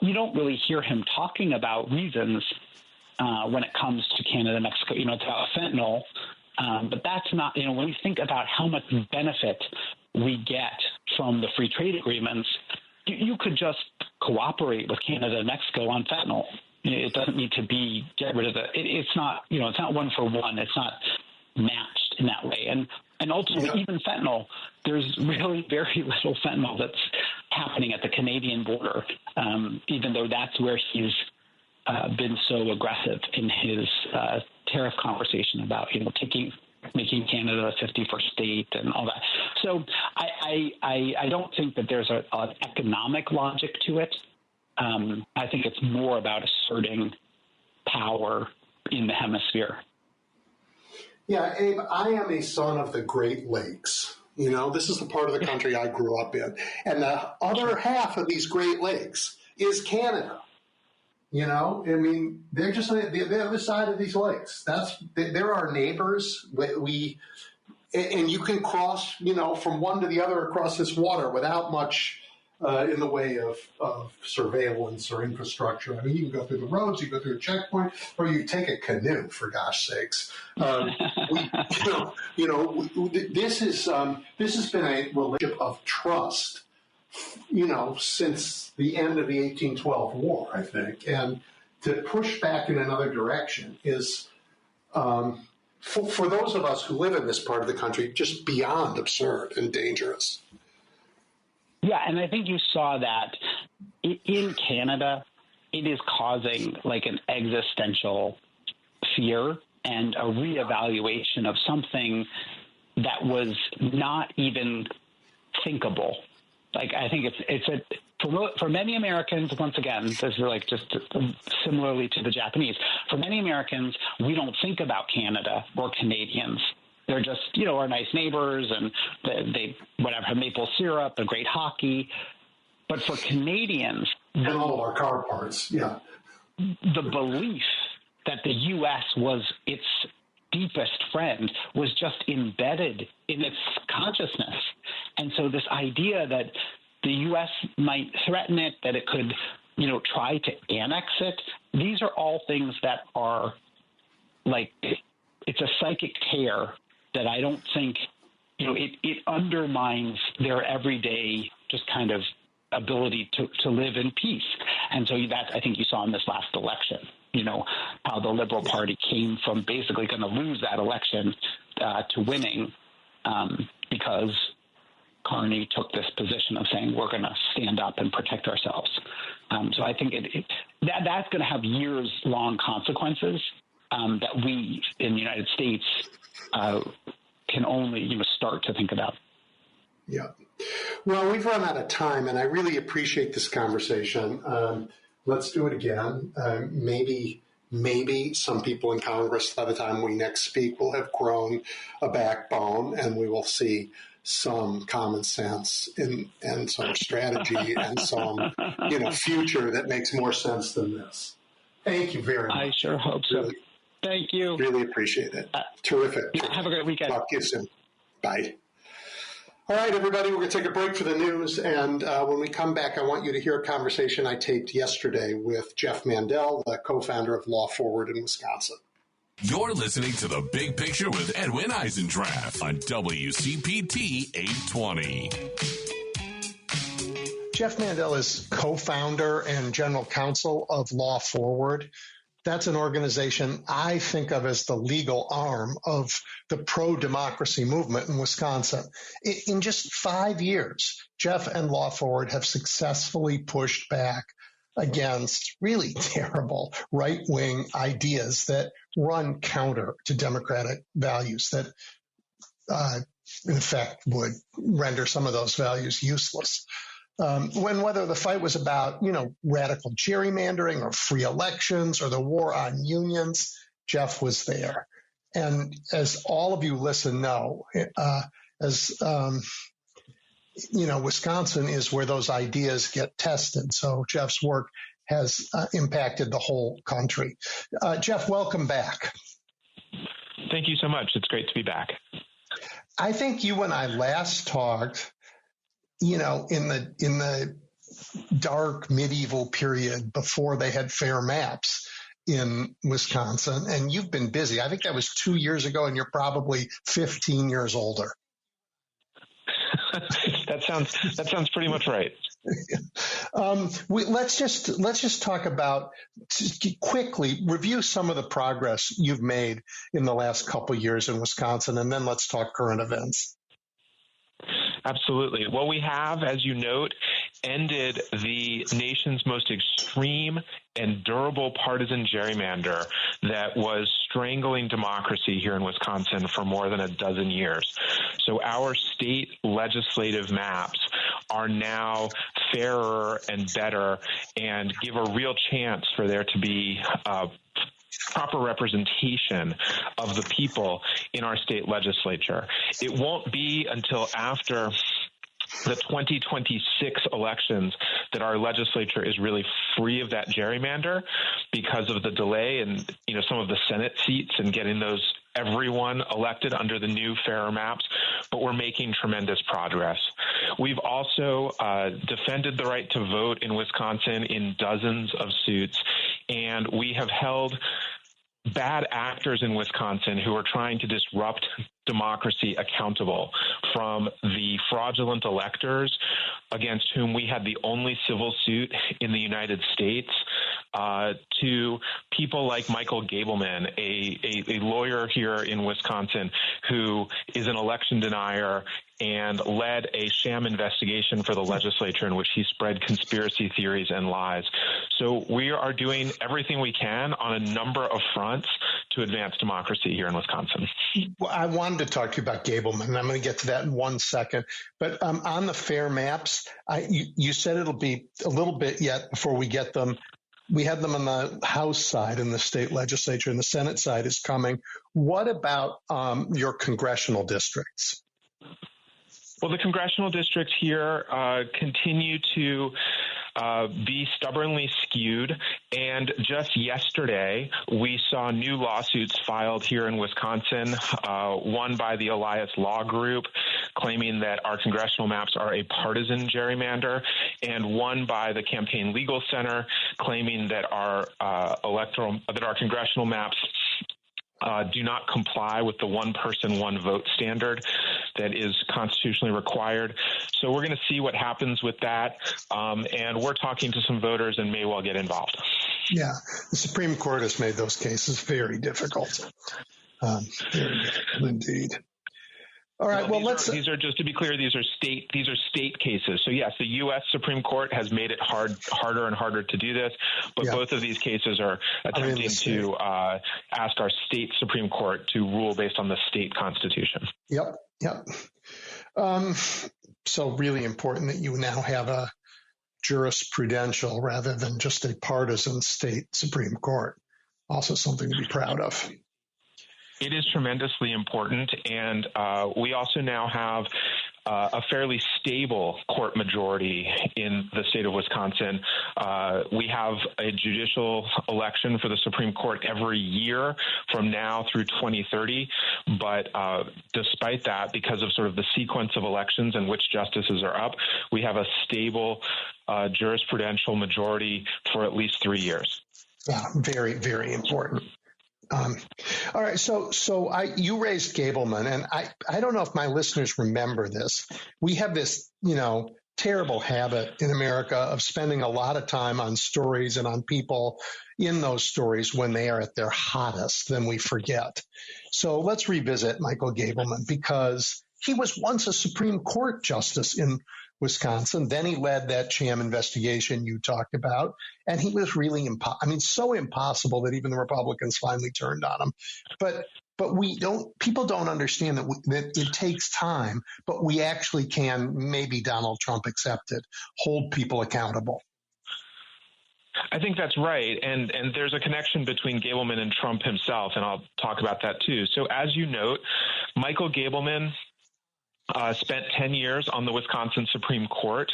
You don't really hear him talking about reasons when it comes to Canada and Mexico. It's about fentanyl. But that's not, when you think about how much benefit we get from the free trade agreements, you could just cooperate with Canada and Mexico on fentanyl. It doesn't need to be get rid of it's not, it's not one for one. It's not matched in that way. And ultimately, even fentanyl, there's really very little fentanyl that's happening at the Canadian border, even though that's where he's been so aggressive in his tariff conversation about, making Canada a 51st state and all that. So I don't think that there's an economic logic to it. I think it's more about asserting power in the hemisphere. Yeah, Abe, I am a son of the Great Lakes. This is the part of the country I grew up in. And the other half of these Great Lakes is Canada. They're just on the other side of these lakes. They're our neighbors. And you can cross, from one to the other across this water without much in the way of surveillance or infrastructure. You can go through the roads, you go through a checkpoint, or you take a canoe, for gosh sakes. This has been a relationship of trust, since the end of the 1812 war, I think. And to push back in another direction is, for those of us who live in this part of the country, just beyond absurd and dangerous. Yeah, and I think you saw that in Canada, it is causing an existential fear and a reevaluation of something that was not even thinkable. I think for many Americans, once again, this is just similarly to the Japanese, for many Americans, we don't think about Canada or Canadians. They're just, our nice neighbors and they have maple syrup and great hockey. But for Canadians, and all of our car parts, yeah. The belief that the U.S. was its deepest friend was just embedded in its consciousness. And so this idea that the U.S. might threaten it, that it could, try to annex it, these are all things that are it's a psychic tear that I don't think, it undermines their everyday just kind of ability to live in peace. And so that I think you saw in this last election, how the Liberal Party came from basically going to lose that election to winning because Carney took this position of saying we're going to stand up and protect ourselves. So I think that's going to have years-long consequences that we in the United States can only start to think about. Yeah. Well, we've run out of time, and I really appreciate this conversation. Let's do it again. Maybe some people in Congress, by the time we next speak, will have grown a backbone, and we will see some common sense and some strategy and some future that makes more sense than this. Thank you very much. I sure hope so. Really, thank you. Really appreciate it. Terrific. Have a great weekend. Talk to you soon. Bye. All right, everybody, we're going to take a break for the news. And when we come back, I want you to hear a conversation I taped yesterday with Jeff Mandel, the co-founder of Law Forward in Wisconsin. You're listening to The Big Picture with Edwin Eisendrath on WCPT 820. Jeff Mandel is co-founder and general counsel of Law Forward. That's an organization I think of as the legal arm of the pro-democracy movement in Wisconsin. In just 5 years, Jeff and Law Forward have successfully pushed back against really terrible right-wing ideas that run counter to democratic values that, in effect, would render some of those values useless. Whether the fight was about, radical gerrymandering or free elections or the war on unions, Jeff was there. And as all of you listen know, Wisconsin is where those ideas get tested. So Jeff's work has impacted the whole country. Jeff, welcome back. Thank you so much. It's great to be back. I think you and I last talked, in the dark medieval period before they had fair maps in Wisconsin, and you've been busy. I think that was 2 years ago, and you're probably 15 years older. That sounds pretty much right. Let's just talk about, quickly review some of the progress you've made in the last couple of years in Wisconsin, and then let's talk current events. Absolutely. Well, we have, as you note, ended the nation's most extreme and durable partisan gerrymander that was strangling democracy here in Wisconsin for more than a dozen years. So our state legislative maps are now fairer and better and give a real chance for there to be proper representation of the people in our state legislature. It won't be until after the 2026 elections that our legislature is really free of that gerrymander because of the delay in, some of the Senate seats and getting everyone elected under the new fairer maps, but we're making tremendous progress. We've also defended the right to vote in Wisconsin in dozens of suits, and we have held bad actors in Wisconsin who are trying to disrupt democracy accountable, from the fraudulent electors against whom we had the only civil suit in the United States, to people like Michael Gableman, a lawyer here in Wisconsin who is an election denier and led a sham investigation for the legislature in which he spread conspiracy theories and lies. So we are doing everything we can on a number of fronts to advance democracy here in Wisconsin. Well, I wanted to talk to you about Gableman, and I'm going to get to that in 1 second. But on the fair maps, you said it'll be a little bit yet before we get them. We had them on the House side in the state legislature, and the Senate side is coming. What about your congressional districts? Well, the congressional districts here continue to be stubbornly skewed. And just yesterday, we saw new lawsuits filed here in Wisconsin, one by the Elias Law Group, claiming that our congressional maps are a partisan gerrymander, and one by the Campaign Legal Center, claiming that our congressional maps do not comply with the one person, one vote standard that is constitutionally required. So we're going to see what happens with that. And we're talking to some voters and may well get involved. Yeah, the Supreme Court has made those cases very difficult. Very difficult indeed. All right. Well, these are just to be clear. These are state cases. So yes, the U.S. Supreme Court has made it harder and harder to do this. But both of these cases are attempting to ask our state Supreme Court to rule based on the state constitution. Yep. So really important that you now have a jurisprudential rather than just a partisan state Supreme Court. Also something to be proud of. It is tremendously important, and we also now have a fairly stable court majority in the state of Wisconsin. We have a judicial election for the Supreme Court every year from now through 2030. But despite that, because of sort of the sequence of elections and which justices are up, we have a stable jurisprudential majority for at least 3 years. Yeah, very, very important. All right, so you raised Gableman, and I don't know if my listeners remember this. We have this, terrible habit in America of spending a lot of time on stories and on people in those stories when they are at their hottest, then we forget. So let's revisit Michael Gableman, because he was once a Supreme Court justice in Wisconsin. Then he led that sham investigation you talked about, and he was really so impossible that even the Republicans finally turned on him. But people don't understand that it takes time, but we actually can, maybe Donald Trump accepted, hold people accountable. I think that's right. And there's a connection between Gableman and Trump himself, and I'll talk about that too. So as you note, Michael Gableman spent 10 years on the Wisconsin Supreme Court.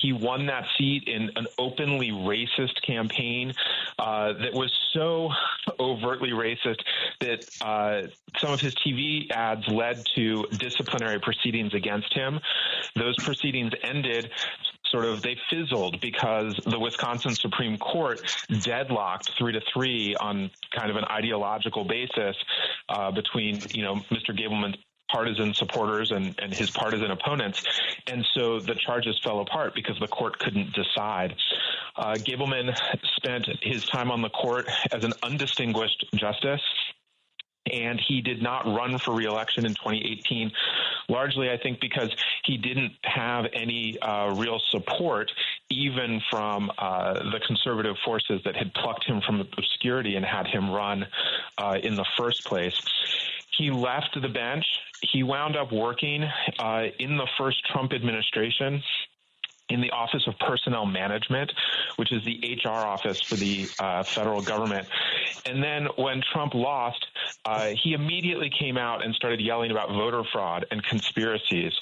He won that seat in an openly racist campaign that was so overtly racist that some of his TV ads led to disciplinary proceedings against him. Those proceedings ended they fizzled because the Wisconsin Supreme Court deadlocked 3-3 on kind of an ideological basis between, Mr. Gableman's partisan supporters and his partisan opponents. And so the charges fell apart because the court couldn't decide. Gableman spent his time on the court as an undistinguished justice, and he did not run for re-election in 2018, largely, I think, because he didn't have any real support, even from the conservative forces that had plucked him from obscurity and had him run in the first place. He left the bench. He wound up working in the first Trump administration in the Office of Personnel Management, which is the HR office for the federal government. And then when Trump lost, he immediately came out and started yelling about voter fraud and conspiracies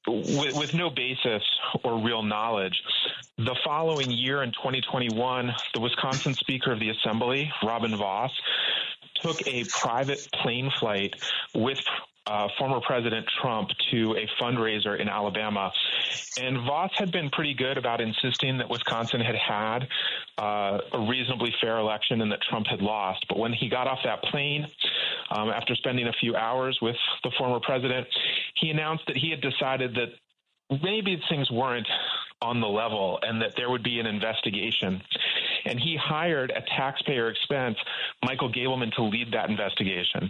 with no basis or real knowledge. The following year, in 2021, the Wisconsin Speaker of the Assembly, Robin Vos, took a private plane flight with former President Trump to a fundraiser in Alabama. And Vos had been pretty good about insisting that Wisconsin had a reasonably fair election and that Trump had lost. But when he got off that plane, after spending a few hours with the former president, he announced that he had decided that maybe things weren't on the level and that there would be an investigation. And he hired, at taxpayer expense, Michael Gableman to lead that investigation.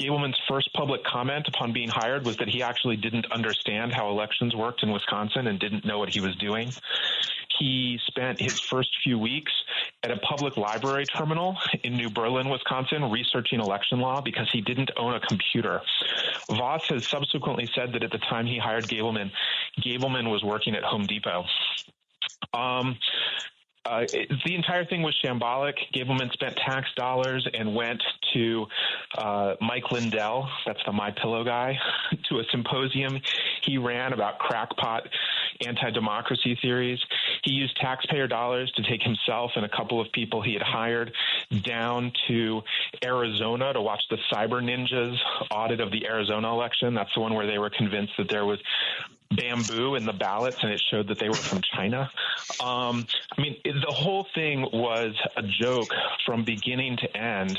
Gableman's first public comment upon being hired was that he actually didn't understand how elections worked in Wisconsin and didn't know what he was doing. He spent his first few weeks at a public library terminal in New Berlin, Wisconsin, researching election law because he didn't own a computer. Vos has subsequently said that at the time he hired Gableman, Gableman was working at Home Depot. The entire thing was shambolic. Gableman spent tax dollars and went to Mike Lindell, that's the MyPillow guy, to a symposium he ran about crackpot anti-democracy theories. He used taxpayer dollars to take himself and a couple of people he had hired down to Arizona to watch the Cyber Ninjas audit of the Arizona election. That's the one where they were convinced that there was bamboo in the ballots and it showed that they were from China. The whole thing was a joke from beginning to end.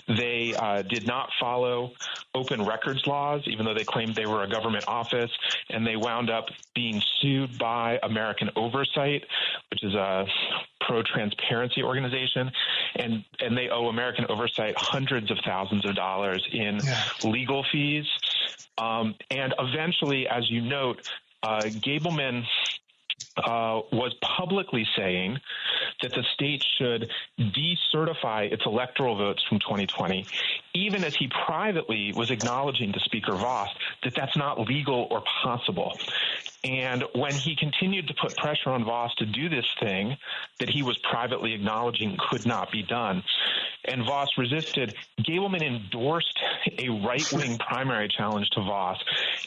They did not follow open records laws, even though they claimed they were a government office, and they wound up being sued by American Oversight, which is a pro-transparency organization, and they owe American Oversight hundreds of thousands of dollars in legal fees. And eventually, as you note, Gableman was publicly saying that the state should decertify its electoral votes from 2020, even as he privately was acknowledging to Speaker Vos that that's not legal or possible. And when he continued to put pressure on Voss to do this thing that he was privately acknowledging could not be done, and Voss resisted, Gableman endorsed a right-wing primary challenge to Voss,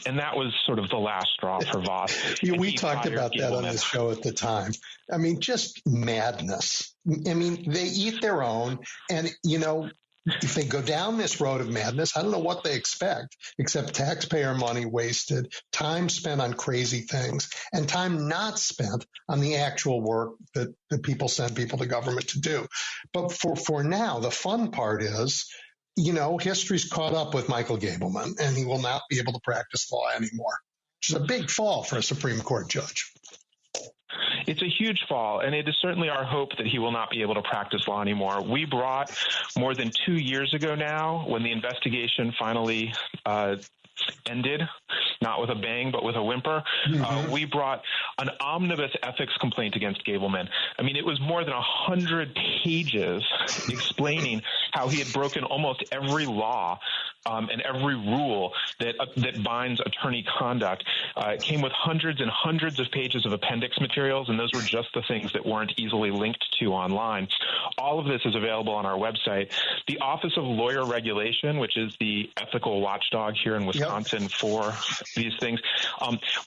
and that was sort of the last straw for Voss. We talked about that on the show at the time. I mean, just madness. I mean, they eat their own, and, if they go down this road of madness, I don't know what they expect, except taxpayer money wasted, time spent on crazy things, and time not spent on the actual work that people send people to government to do. But for now, the fun part is, history's caught up with Michael Gableman, and he will not be able to practice law anymore, which is a big fall for a Supreme Court judge. It's a huge fall, and it is certainly our hope that he will not be able to practice law anymore. We brought, more than 2 years ago now, when the investigation finally ended, not with a bang, but with a whimper, we brought an omnibus ethics complaint against Gableman. I mean, it was more than 100 pages explaining how he had broken almost every law and every rule that binds attorney conduct. It came with hundreds and hundreds of pages of appendix materials, and those were just the things that weren't easily linked to online. All of this is available on our website. The Office of Lawyer Regulation, which is the ethical watchdog here in Wisconsin for these things,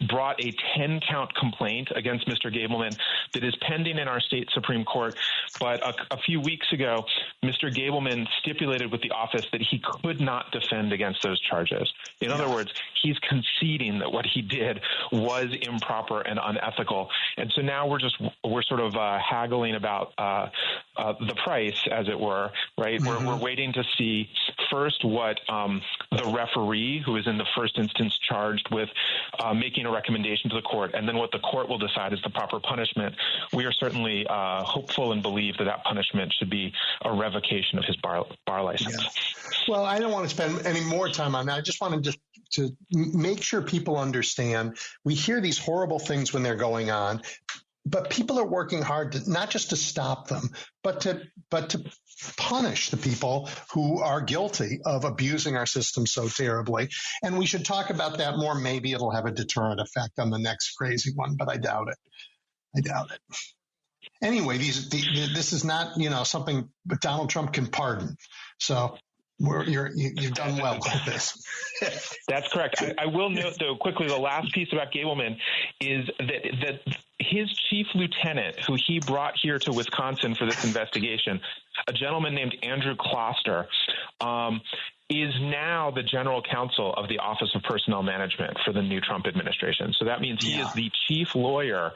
brought a 10-count complaint against Mr. Gableman that is pending in our state Supreme Court. But a few weeks ago, Mr. Gableman stipulated with the office that he could not defend against those charges. In other words, he's conceding that what he did was improper and unethical. And so now we're sort of haggling about the price, as it were, right? We're waiting to see first what the referee, who is in the first instance charged with making a recommendation to the court, and then what the court will decide is the proper punishment. We are certainly hopeful and believe that punishment should be a revocation of his bar license. Yeah. Well, I don't want to spend any more time on that. I just wanted to make sure people understand. We hear these horrible things when they're going on, but people are working hard not just to stop them, but to punish the people who are guilty of abusing our system so terribly. And we should talk about that more. Maybe it'll have a deterrent effect on the next crazy one, but I doubt it. Anyway, this is not, something Donald Trump can pardon. So you've done well with this. That's correct. I will note, though, quickly, the last piece about Gableman is that his chief lieutenant, who he brought here to Wisconsin for this investigation, a gentleman named Andrew Kloster, is now the general counsel of the Office of Personnel Management for the new Trump administration. So that means he is the chief lawyer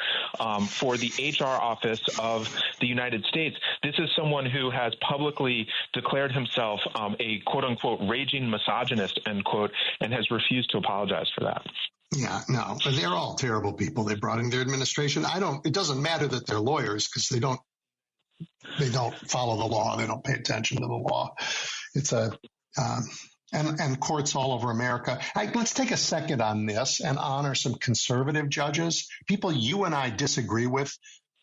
for the HR office of the United States. This is someone who has publicly declared himself a quote-unquote raging misogynist, end quote, and has refused to apologize for that. Yeah, no, they're all terrible people they brought in their administration. it doesn't matter that they're lawyers, because they don't follow the law. They don't pay attention to the law. It's and courts all over America. Let's take a second on this and honor some conservative judges, people you and I disagree with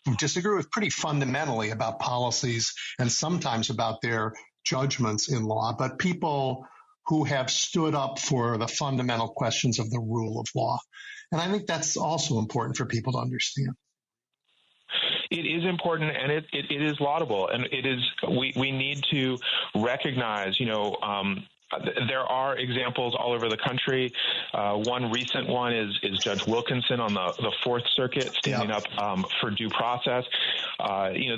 pretty fundamentally about policies and sometimes about their judgments in law, but people who have stood up for the fundamental questions of the rule of law. And I think that's also important for people to understand. It is important, and it is laudable, and it is. We need to recognize, there are examples all over the country. One recent one is Judge Wilkinson on the Fourth Circuit standing up for due process.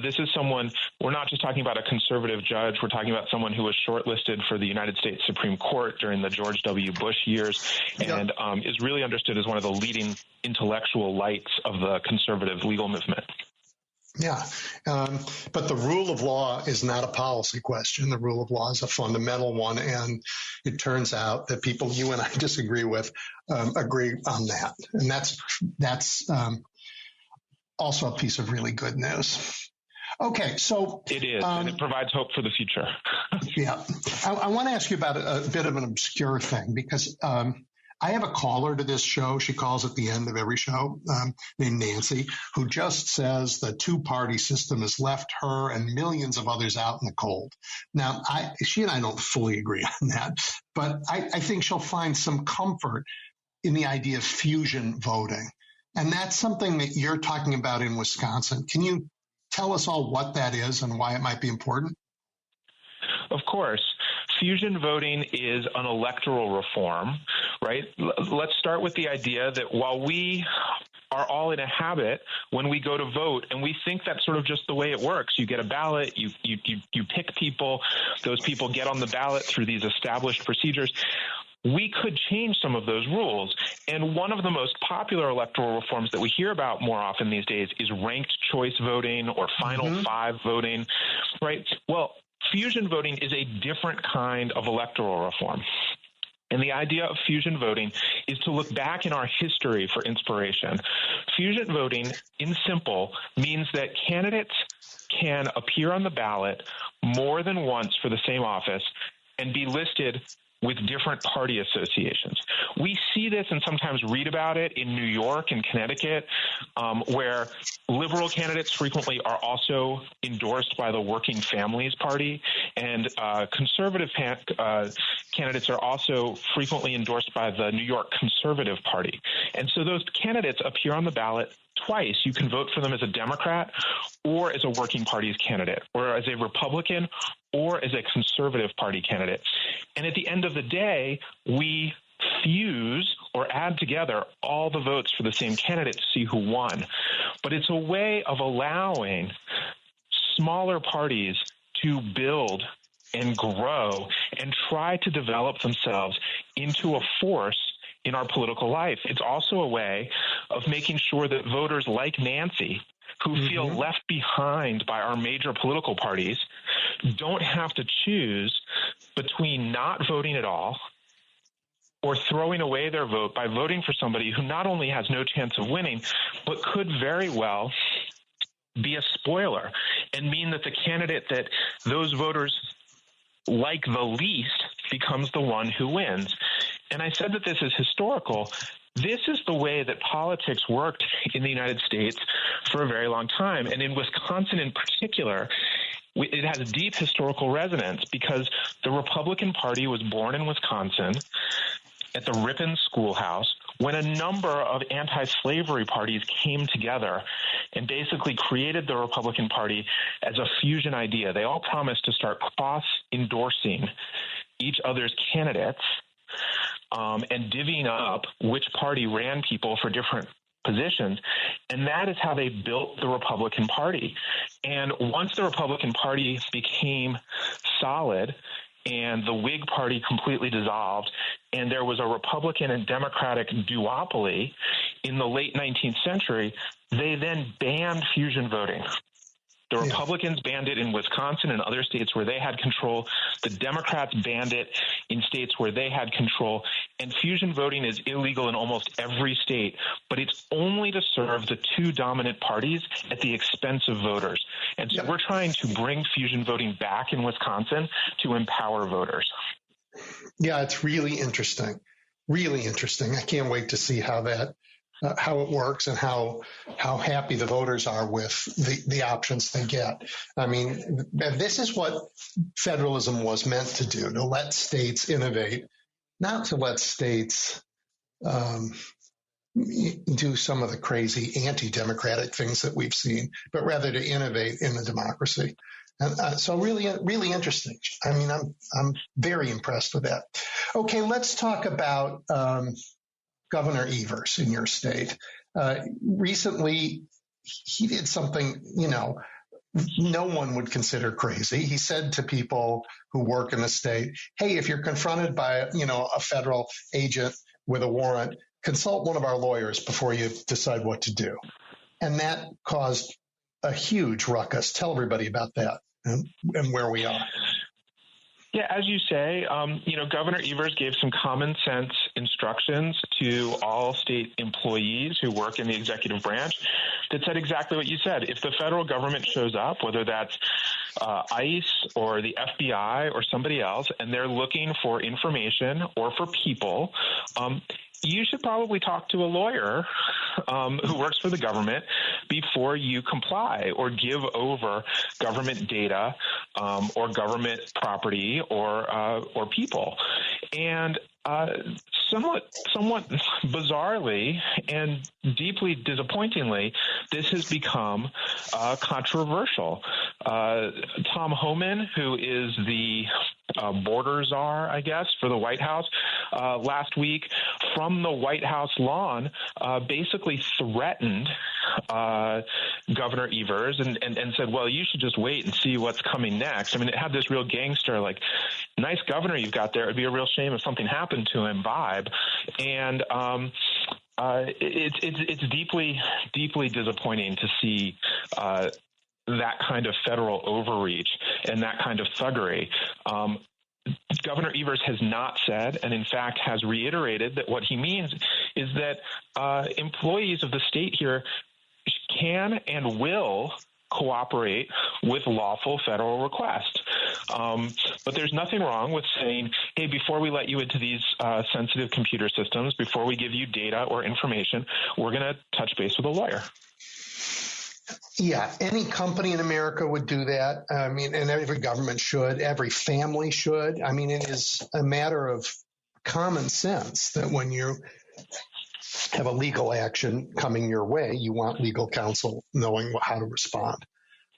This is someone, we're not just talking about a conservative judge. We're talking about someone who was shortlisted for the United States Supreme Court during the George W. Bush years and is really understood as one of the leading intellectual lights of the conservative legal movement. Yeah, but the rule of law is not a policy question. The rule of law is a fundamental one, and it turns out that people you and I disagree with agree on that, and that's also a piece of really good news. Okay, so it is, and it provides hope for the future. Yeah, I want to ask you about a bit of an obscure thing, because I have a caller to this show. She calls at the end of every show, named Nancy, who just says the two-party system has left her and millions of others out in the cold. Now, she and I don't fully agree on that, but I think she'll find some comfort in the idea of fusion voting. And that's something that you're talking about in Wisconsin. Can you tell us all what that is and why it might be important? Of course. Fusion voting is an electoral reform, right? Let's start with the idea that while we are all in a habit when we go to vote, and we think that's sort of just the way it works. You get a ballot, you pick people, those people get on the ballot through these established procedures. We could change some of those rules. And one of the most popular electoral reforms that we hear about more often these days is ranked choice voting or final five voting, right? Well, fusion voting is a different kind of electoral reform. And the idea of fusion voting is to look back in our history for inspiration. Fusion voting, in simple, means that candidates can appear on the ballot more than once for the same office and be listed with different party associations. We see this and sometimes read about it in New York and Connecticut, where liberal candidates frequently are also endorsed by the Working Families Party, and conservative candidates are also frequently endorsed by the New York Conservative Party. And so those candidates appear on the ballot twice. You can vote for them as a Democrat or as a Working Party's candidate, or as a Republican or as a Conservative Party candidate. And at the end of the day, we fuse or add together all the votes for the same candidate to see who won. But it's a way of allowing smaller parties to build and grow and try to develop themselves into a force in our political life. It's also a way of making sure that voters like Nancy, who feel left behind by our major political parties, don't have to choose between not voting at all or throwing away their vote by voting for somebody who not only has no chance of winning, but could very well be a spoiler and mean that the candidate that those voters like the least becomes the one who wins. And I said that this is historical. This is the way that politics worked in the United States for a very long time. And in Wisconsin in particular, it has deep historical resonance because the Republican Party was born in Wisconsin at the Ripon Schoolhouse when a number of anti-slavery parties came together and basically created the Republican Party as a fusion idea. They all promised to start cross-endorsing each other's candidates and divvying up which party ran people for different positions. And that is how they built the Republican Party. And once the Republican Party became solid and the Whig Party completely dissolved, and there was a Republican and Democratic duopoly in the late 19th century, they then banned fusion voting. The Republicans banned it in Wisconsin and other states where they had control. The Democrats banned it in states where they had control. And fusion voting is illegal in almost every state, but it's only to serve the two dominant parties at the expense of voters. And so we're trying to bring fusion voting back in Wisconsin to empower voters. Yeah, it's really interesting. Really interesting. I can't wait to see how it works and how happy the voters are with the options they get. I mean, this is what federalism was meant to do, to let states innovate, not to let states do some of the crazy anti-democratic things that we've seen, but rather to innovate in the democracy. And so really, really interesting. I mean, I'm very impressed with that. Okay, let's talk about Governor Evers in your state. Recently, he did something, no one would consider crazy. He said to people who work in the state, hey, if you're confronted by, a federal agent with a warrant, consult one of our lawyers before you decide what to do. And that caused a huge ruckus. Tell everybody about that and where we are. Yeah, as you say, Governor Evers gave some common sense instructions to all state employees who work in the executive branch that said exactly what you said. If the federal government shows up, whether that's ICE or the FBI or somebody else, and they're looking for information or for people, you should probably talk to a lawyer who works for the government before you comply or give over government data or government property or people. And somewhat bizarrely and deeply disappointingly, this has become controversial. Tom Homan, who is the border czar, I guess, for the White House, last week from the White House lawn basically threatened Governor Evers and said, well, you should just wait and see what's coming next. I mean, it had this real gangster, like, nice governor you've got there. It'd be a real shame if something happened to him vibe. And it's deeply, deeply disappointing to see that kind of federal overreach and that kind of thuggery. Governor Evers has not said, and in fact has reiterated, that what he means is that employees of the state here can and will cooperate with lawful federal requests. But there's nothing wrong with saying, hey, before we let you into these sensitive computer systems, before we give you data or information, we're going to touch base with a lawyer. Yeah, any company in America would do that. I mean, and every government should, every family should. I mean, it is a matter of common sense that when you have a legal action coming your way, you want legal counsel knowing how to respond.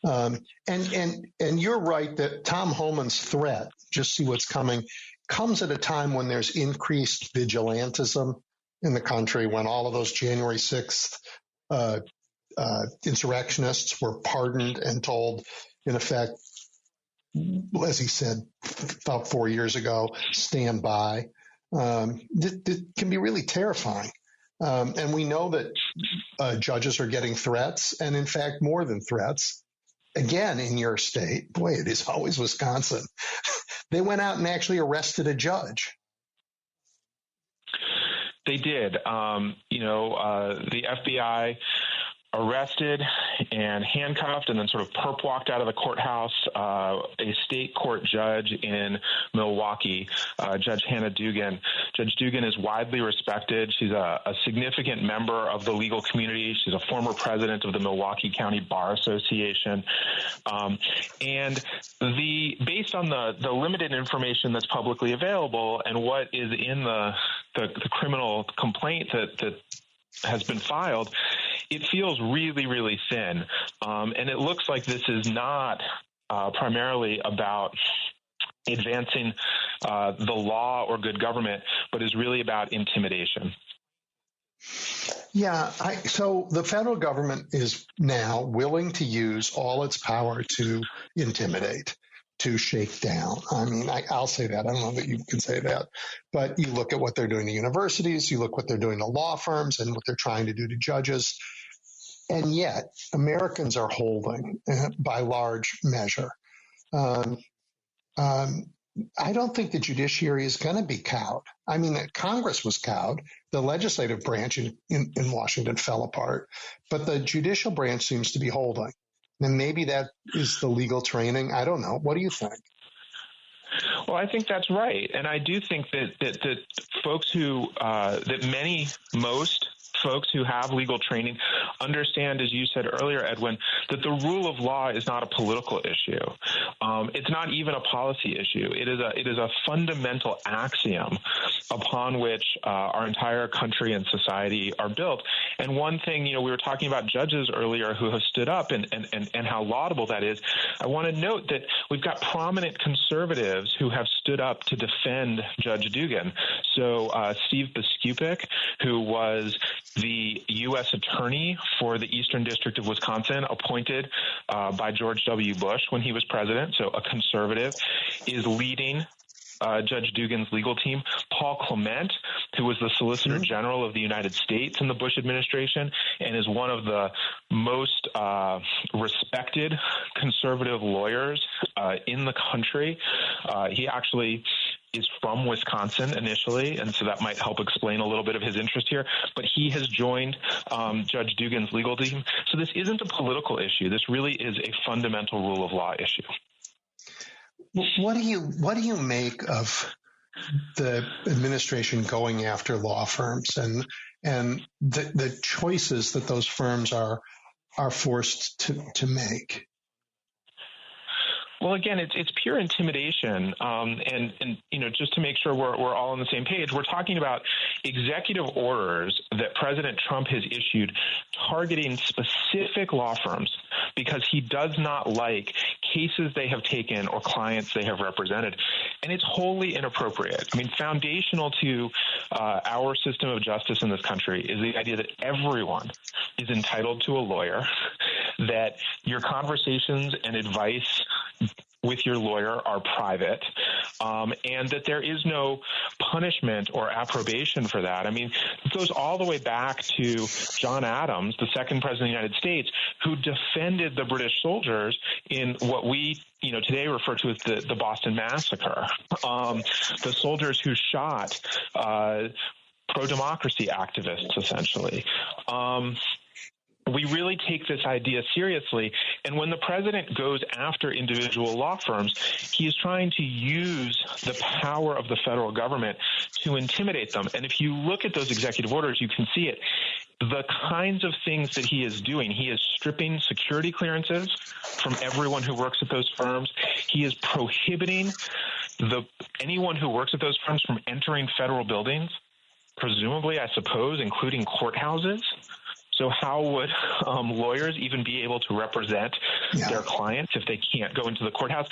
And you're right that Tom Homan's threat, just see what's coming, comes at a time when there's increased vigilantism in the country, when all of those January 6th insurrectionists were pardoned and told, in effect, as he said about 4 years ago, stand by. It can be really terrifying. And we know that judges are getting threats, and in fact, more than threats. Again, in your state, boy, it is always Wisconsin. They went out and actually arrested a judge. They did. The FBI arrested and handcuffed and then sort of perp walked out of the courthouse a state court judge in Milwaukee, Judge Hannah Dugan. Judge Dugan is widely respected. She's a significant member of the legal community. She's a former president of the Milwaukee County Bar Association. And based on the limited information that's publicly available and what is in the criminal complaint that has been filed, it feels really, really thin. And it looks like this is not primarily about advancing the law or good government, but is really about intimidation. Yeah, so the federal government is now willing to use all its power to intimidate, to shake down. I mean, I'll say that. I don't know that you can say that. But you look at what they're doing to universities, you look what they're doing to law firms and what they're trying to do to judges. And yet, Americans are holding by large measure. I don't think the judiciary is going to be cowed. I mean, Congress was cowed. The legislative branch in Washington fell apart. But the judicial branch seems to be holding. And maybe that is the legal training. I don't know. What do you think? Well, I think that's right. And I do think that folks who, most folks who have legal training understand, as you said earlier, Edwin, that the rule of law is not a political issue. It's not even a policy issue. It is a fundamental axiom upon which our entire country and society are built. And one thing, we were talking about judges earlier who have stood up and how laudable that is. I want to note that we've got prominent conservatives who have stood up to defend Judge Dugan. So Steve Biskupik, who was the U.S. attorney for the Eastern District of Wisconsin, appointed by George W. Bush when he was president, so a conservative, is leading Judge Dugan's legal team. Paul Clement, who was the Solicitor General of the United States in the Bush administration and is one of the most respected conservative lawyers in the country. He actually is from Wisconsin initially, and so that might help explain a little bit of his interest here. But he has joined Judge Dugan's legal team. So this isn't a political issue. This really is a fundamental rule of law issue. What do you make of the administration going after law firms and the choices that those firms are forced to make? Well, again, it's pure intimidation, and just to make sure we're all on the same page, we're talking about executive orders that President Trump has issued targeting specific law firms because he does not like cases they have taken or clients they have represented, and it's wholly inappropriate. I mean, foundational to our system of justice in this country is the idea that everyone is entitled to a lawyer, that your conversations and advice with your lawyer are private, and that there is no punishment or approbation for that. I mean, it goes all the way back to John Adams, the second president of the United States, who defended the British soldiers in what we today refer to as the Boston Massacre. The soldiers who shot pro-democracy activists, essentially. We really take this idea seriously. And when the president goes after individual law firms, he is trying to use the power of the federal government to intimidate them. And if you look at those executive orders, you can see it. The kinds of things that he is doing, he is stripping security clearances from everyone who works at those firms. He is prohibiting anyone who works at those firms from entering federal buildings, presumably, I suppose, including courthouses. So how would lawyers even be able to represent their clients if they can't go into the courthouse?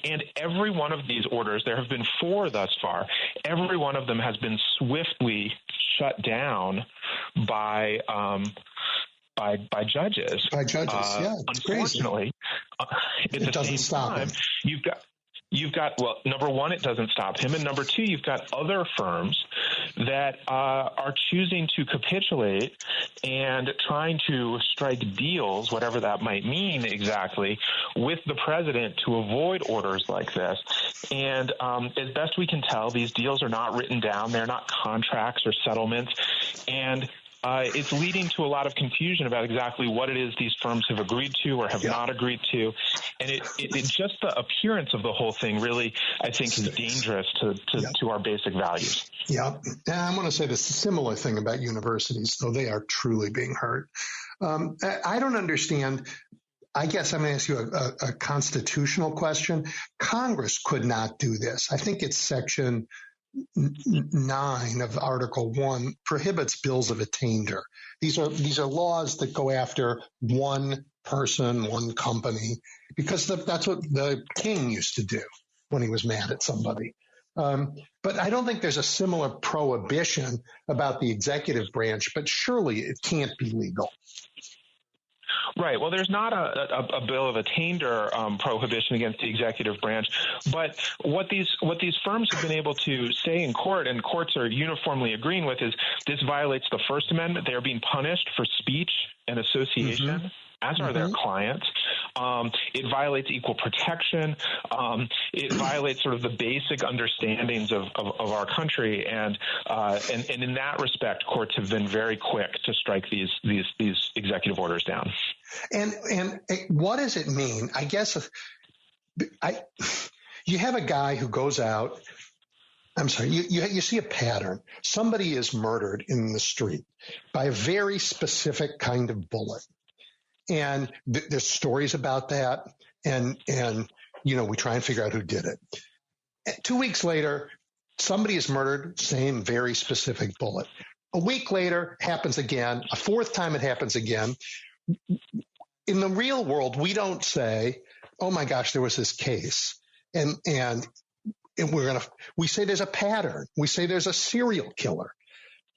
And every one of these orders, there have been 4 thus far, every one of them has been swiftly shut down by judges. By judges, it's unfortunately, crazy. It doesn't stop him. You've got, well, number one, it doesn't stop him. And number two, you've got other firms that are choosing to capitulate and trying to strike deals, whatever that might mean exactly, with the president to avoid orders like this. And as best we can tell, these deals are not written down. They're not contracts or settlements. And it's leading to a lot of confusion about exactly what it is these firms have agreed to or have not agreed to. And it just the appearance of the whole thing really, I think, is dangerous to our basic values. Yeah. And I'm going to say the similar thing about universities, though they are truly being hurt. I don't understand. I guess I'm going to ask you a constitutional question. Congress could not do this. I think it's Section 9 of Article 1 prohibits bills of attainder. These are laws that go after one person, one company, because that's what the king used to do when he was mad at somebody. But I don't think there's a similar prohibition about the executive branch, but surely it can't be legal. Right. Well, there's not a bill of attainder prohibition against the executive branch, but what these firms have been able to say in court, and courts are uniformly agreeing with, is this violates the First Amendment. They are being punished for speech and association, as are their clients. It violates equal protection. It violates sort of the basic understandings of our country, and in that respect, courts have been very quick to strike these executive orders down. And what does it mean? I guess you have a guy who goes out. I'm sorry, you see a pattern. Somebody is murdered in the street by a very specific kind of bullet. And there's stories about that. And we try and figure out who did it. 2 weeks later, somebody is murdered, same very specific bullet. A week later, happens again. A fourth time it happens again. In the real world, we don't say, oh my gosh, there was this case. And we say there's a pattern. We say there's a serial killer.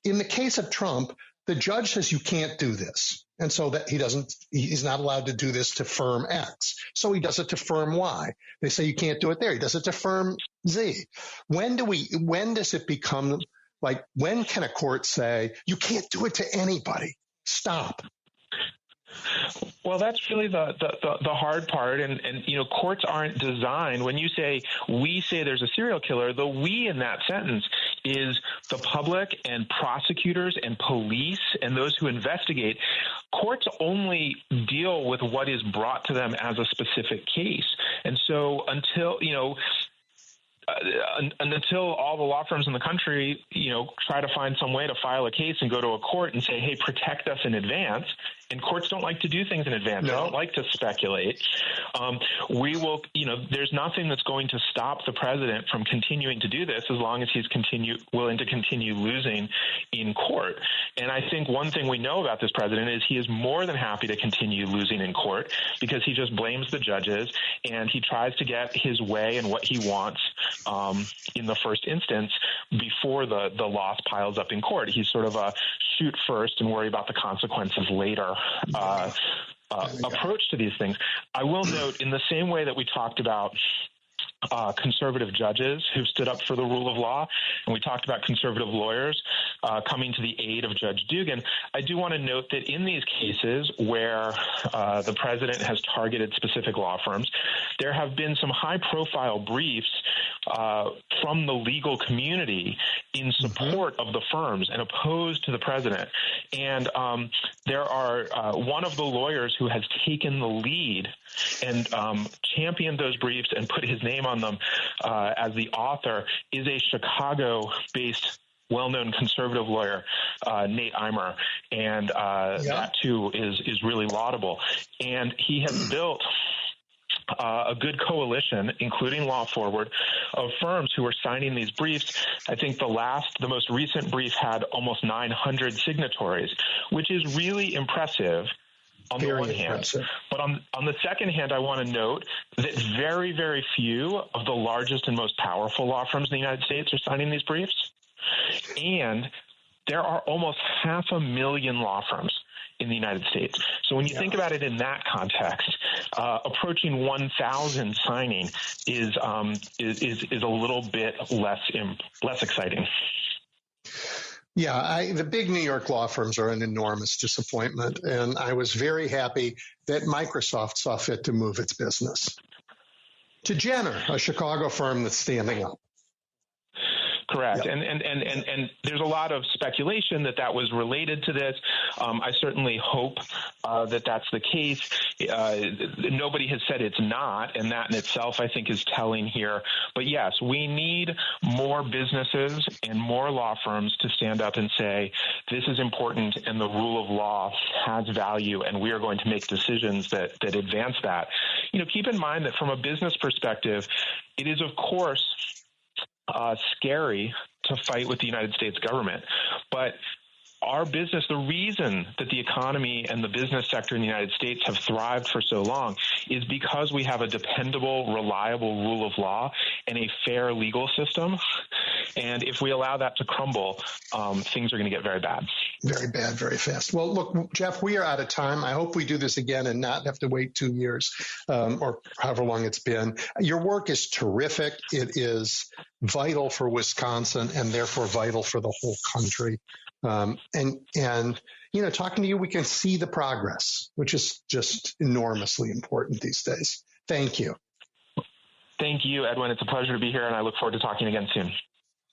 In the case of Trump, the judge says you can't do this. And so that he's not allowed to do this to firm X. So he does it to firm Y. They say you can't do it there. He does it to firm Z. When does it become like, when can a court say you can't do it to anybody? Stop. Well, that's really the hard part, and courts aren't designed. When you say we say there's a serial killer, the we in that sentence is the public and prosecutors and police and those who investigate. Courts only deal with what is brought to them as a specific case, and so until all the law firms in the country, try to find some way to file a case and go to a court and say, hey, protect us in advance, and courts don't like to do things in advance. They don't like to speculate. We will, there's nothing that's going to stop the president from continuing to do this as long as he's willing to continue losing in court. And I think one thing we know about this president is he is more than happy to continue losing in court because he just blames the judges and he tries to get his way and what he wants in the first instance before the loss piles up in court. He's sort of a shoot first and worry about the consequences later approach to these things. I will note, in the same way that we talked about conservative judges who stood up for the rule of law, and we talked about conservative lawyers coming to the aid of Judge Dugan, I do want to note that in these cases where the president has targeted specific law firms, there have been some high-profile briefs from the legal community in support of the firms and opposed to the president. And there are one of the lawyers who has taken the lead and championed those briefs and put his name on them as the author is a Chicago-based well-known conservative lawyer, Nate Eimer, and that too is really laudable. And he has built a good coalition, including Law Forward, of firms who are signing these briefs. I think the most recent brief had almost 900 signatories, which is really impressive on the one hand. But on the second hand, I want to note that very, very few of the largest and most powerful law firms in the United States are signing these briefs. And there are almost 500,000 law firms in the United States. So when you think about it in that context, approaching 1,000 signing is a little bit less exciting. Yeah, the big New York law firms are an enormous disappointment, and I was very happy that Microsoft saw fit to move its business to Jenner, a Chicago firm that's standing up. Correct. Yep. And there's a lot of speculation that was related to this. I certainly hope that that's the case. Nobody has said it's not, and that in itself I think is telling here. But yes, we need more businesses and more law firms to stand up and say, this is important and the rule of law has value, and we are going to make decisions that advance that. Keep in mind that from a business perspective, it is, of course, scary to fight with the United States government. But our business, the reason that the economy and the business sector in the United States have thrived for so long is because we have a dependable, reliable rule of law and a fair legal system. And if we allow that to crumble, things are going to get very bad. Very bad, very fast. Well, look, Jeff, we are out of time. I hope we do this again and not have to wait 2 years or however long it's been. Your work is terrific. It is vital for Wisconsin and therefore vital for the whole country. And talking to you, we can see the progress, which is just enormously important these days. Thank you. Thank you, Edwin. It's a pleasure to be here, and I look forward to talking again soon.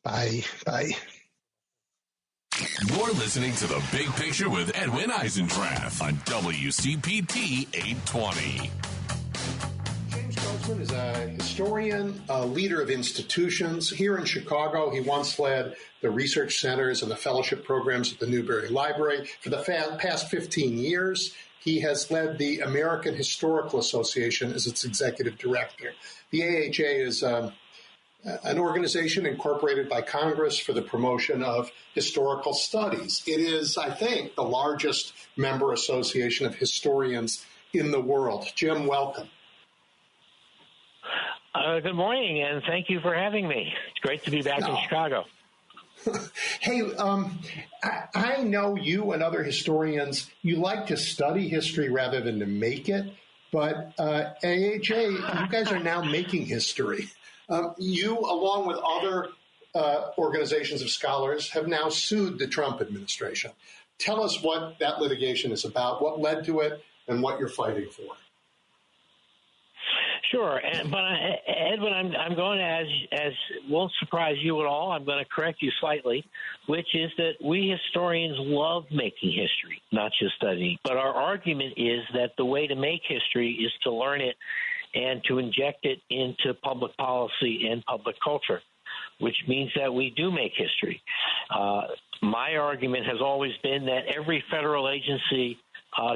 Bye. Bye. You're listening to The Big Picture with Edwin Eisendrath on WCPT 820. James Grossman is a historian, a leader of institutions. Here in Chicago, he once led the research centers and the fellowship programs at the Newberry Library. For the past 15 years, he has led the American Historical Association as its executive director. The AHA is an organization incorporated by Congress for the promotion of historical studies. It is, I think, the largest member association of historians in the world. Jim, welcome. Good morning, and thank you for having me. It's great to be back in Chicago. Hey, I know you and other historians, you like to study history rather than to make it, but AHA, you guys are now making history. You, along with other organizations of scholars, have now sued the Trump administration. Tell us what that litigation is about, what led to it, and what you're fighting for. Sure, but Edwin, I'm going to, as won't surprise you at all, I'm going to correct you slightly, which is that we historians love making history, not just studying. But our argument is that the way to make history is to learn it and to inject it into public policy and public culture, which means that we do make history. My argument has always been that every federal agency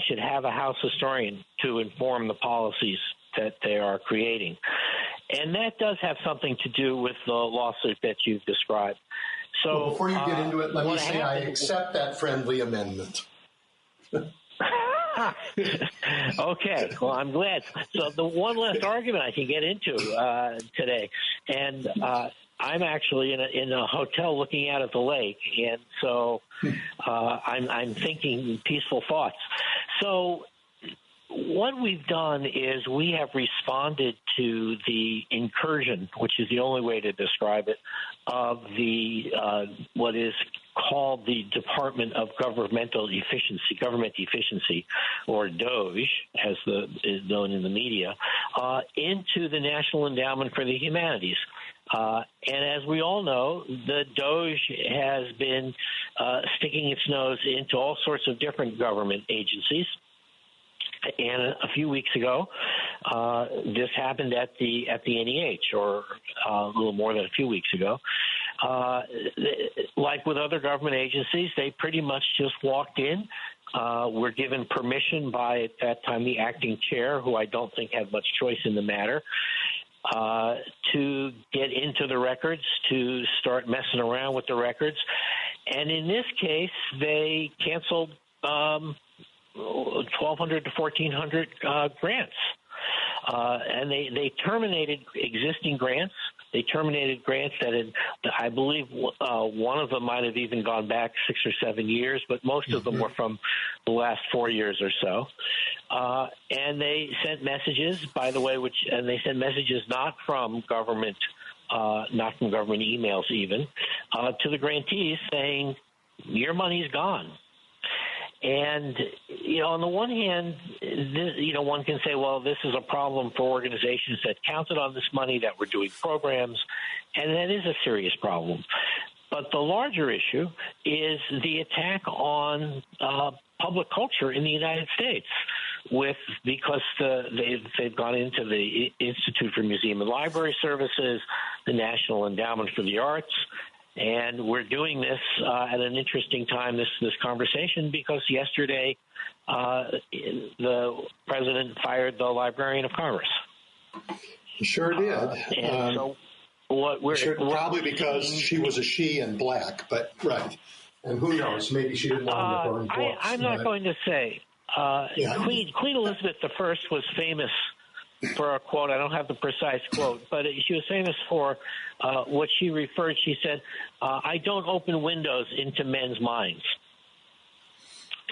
should have a House historian to inform the policies that they are creating. And that does have something to do with the lawsuit that you've described. So well, before you get into it, let me say I accept that friendly amendment. Okay, well, I'm glad. So the one last argument I can get into today, and I'm actually in a hotel looking out at the lake, and so I'm thinking peaceful thoughts. So what we've done is we have responded to the incursion, which is the only way to describe it, of the what is called the Department of Government Efficiency, or DOGE, as is known in the media, into the National Endowment for the Humanities. And as we all know, the DOGE has been sticking its nose into all sorts of different government agencies. And a few weeks ago, this happened at the NEH, or a little more than a few weeks ago. Like with other government agencies, they pretty much just walked in, were given permission by, at that time, the acting chair, who I don't think had much choice in the matter, to get into the records, to start messing around with the records. And in this case, they canceled 1,200 to 1,400 grants. And they terminated existing grants. They terminated grants that had, I believe, one of them might have even gone back 6 or 7 years, but most of them were from the last 4 years or so. And they sent messages, by the way, and they sent messages not from government emails even, to the grantees saying, your money's gone. And, on the one hand, one can say, well, this is a problem for organizations that counted on this money, that were doing programs, and that is a serious problem. But the larger issue is the attack on public culture in the United States, because they've gone into the Institute for Museum and Library Services, the National Endowment for the Arts. And we're doing this at an interesting time, this conversation, because yesterday the president fired the Librarian of Congress. He sure did. And so probably because she was a she and black, but right. And who knows? Maybe she didn't want to burn books. I'm not going to say. Queen Elizabeth I was famous for a quote. I don't have the precise quote, but she was famous for what she referred. She said, I don't open windows into men's minds.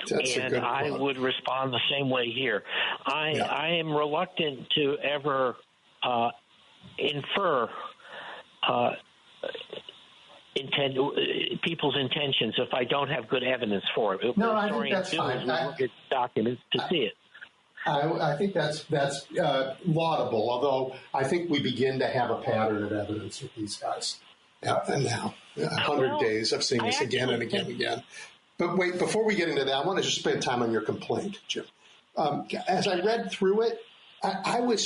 That's and I would respond the same way here. I am reluctant to ever infer people's intentions if I don't have good evidence for it. No, I think that's fine. Look at documents to see it. I think that's laudable, although I think we begin to have a pattern of evidence with these guys. And now, 100 days of seeing this again and again and again. But wait, before we get into that, I want to just spend time on your complaint, Jim. As I read through it, I was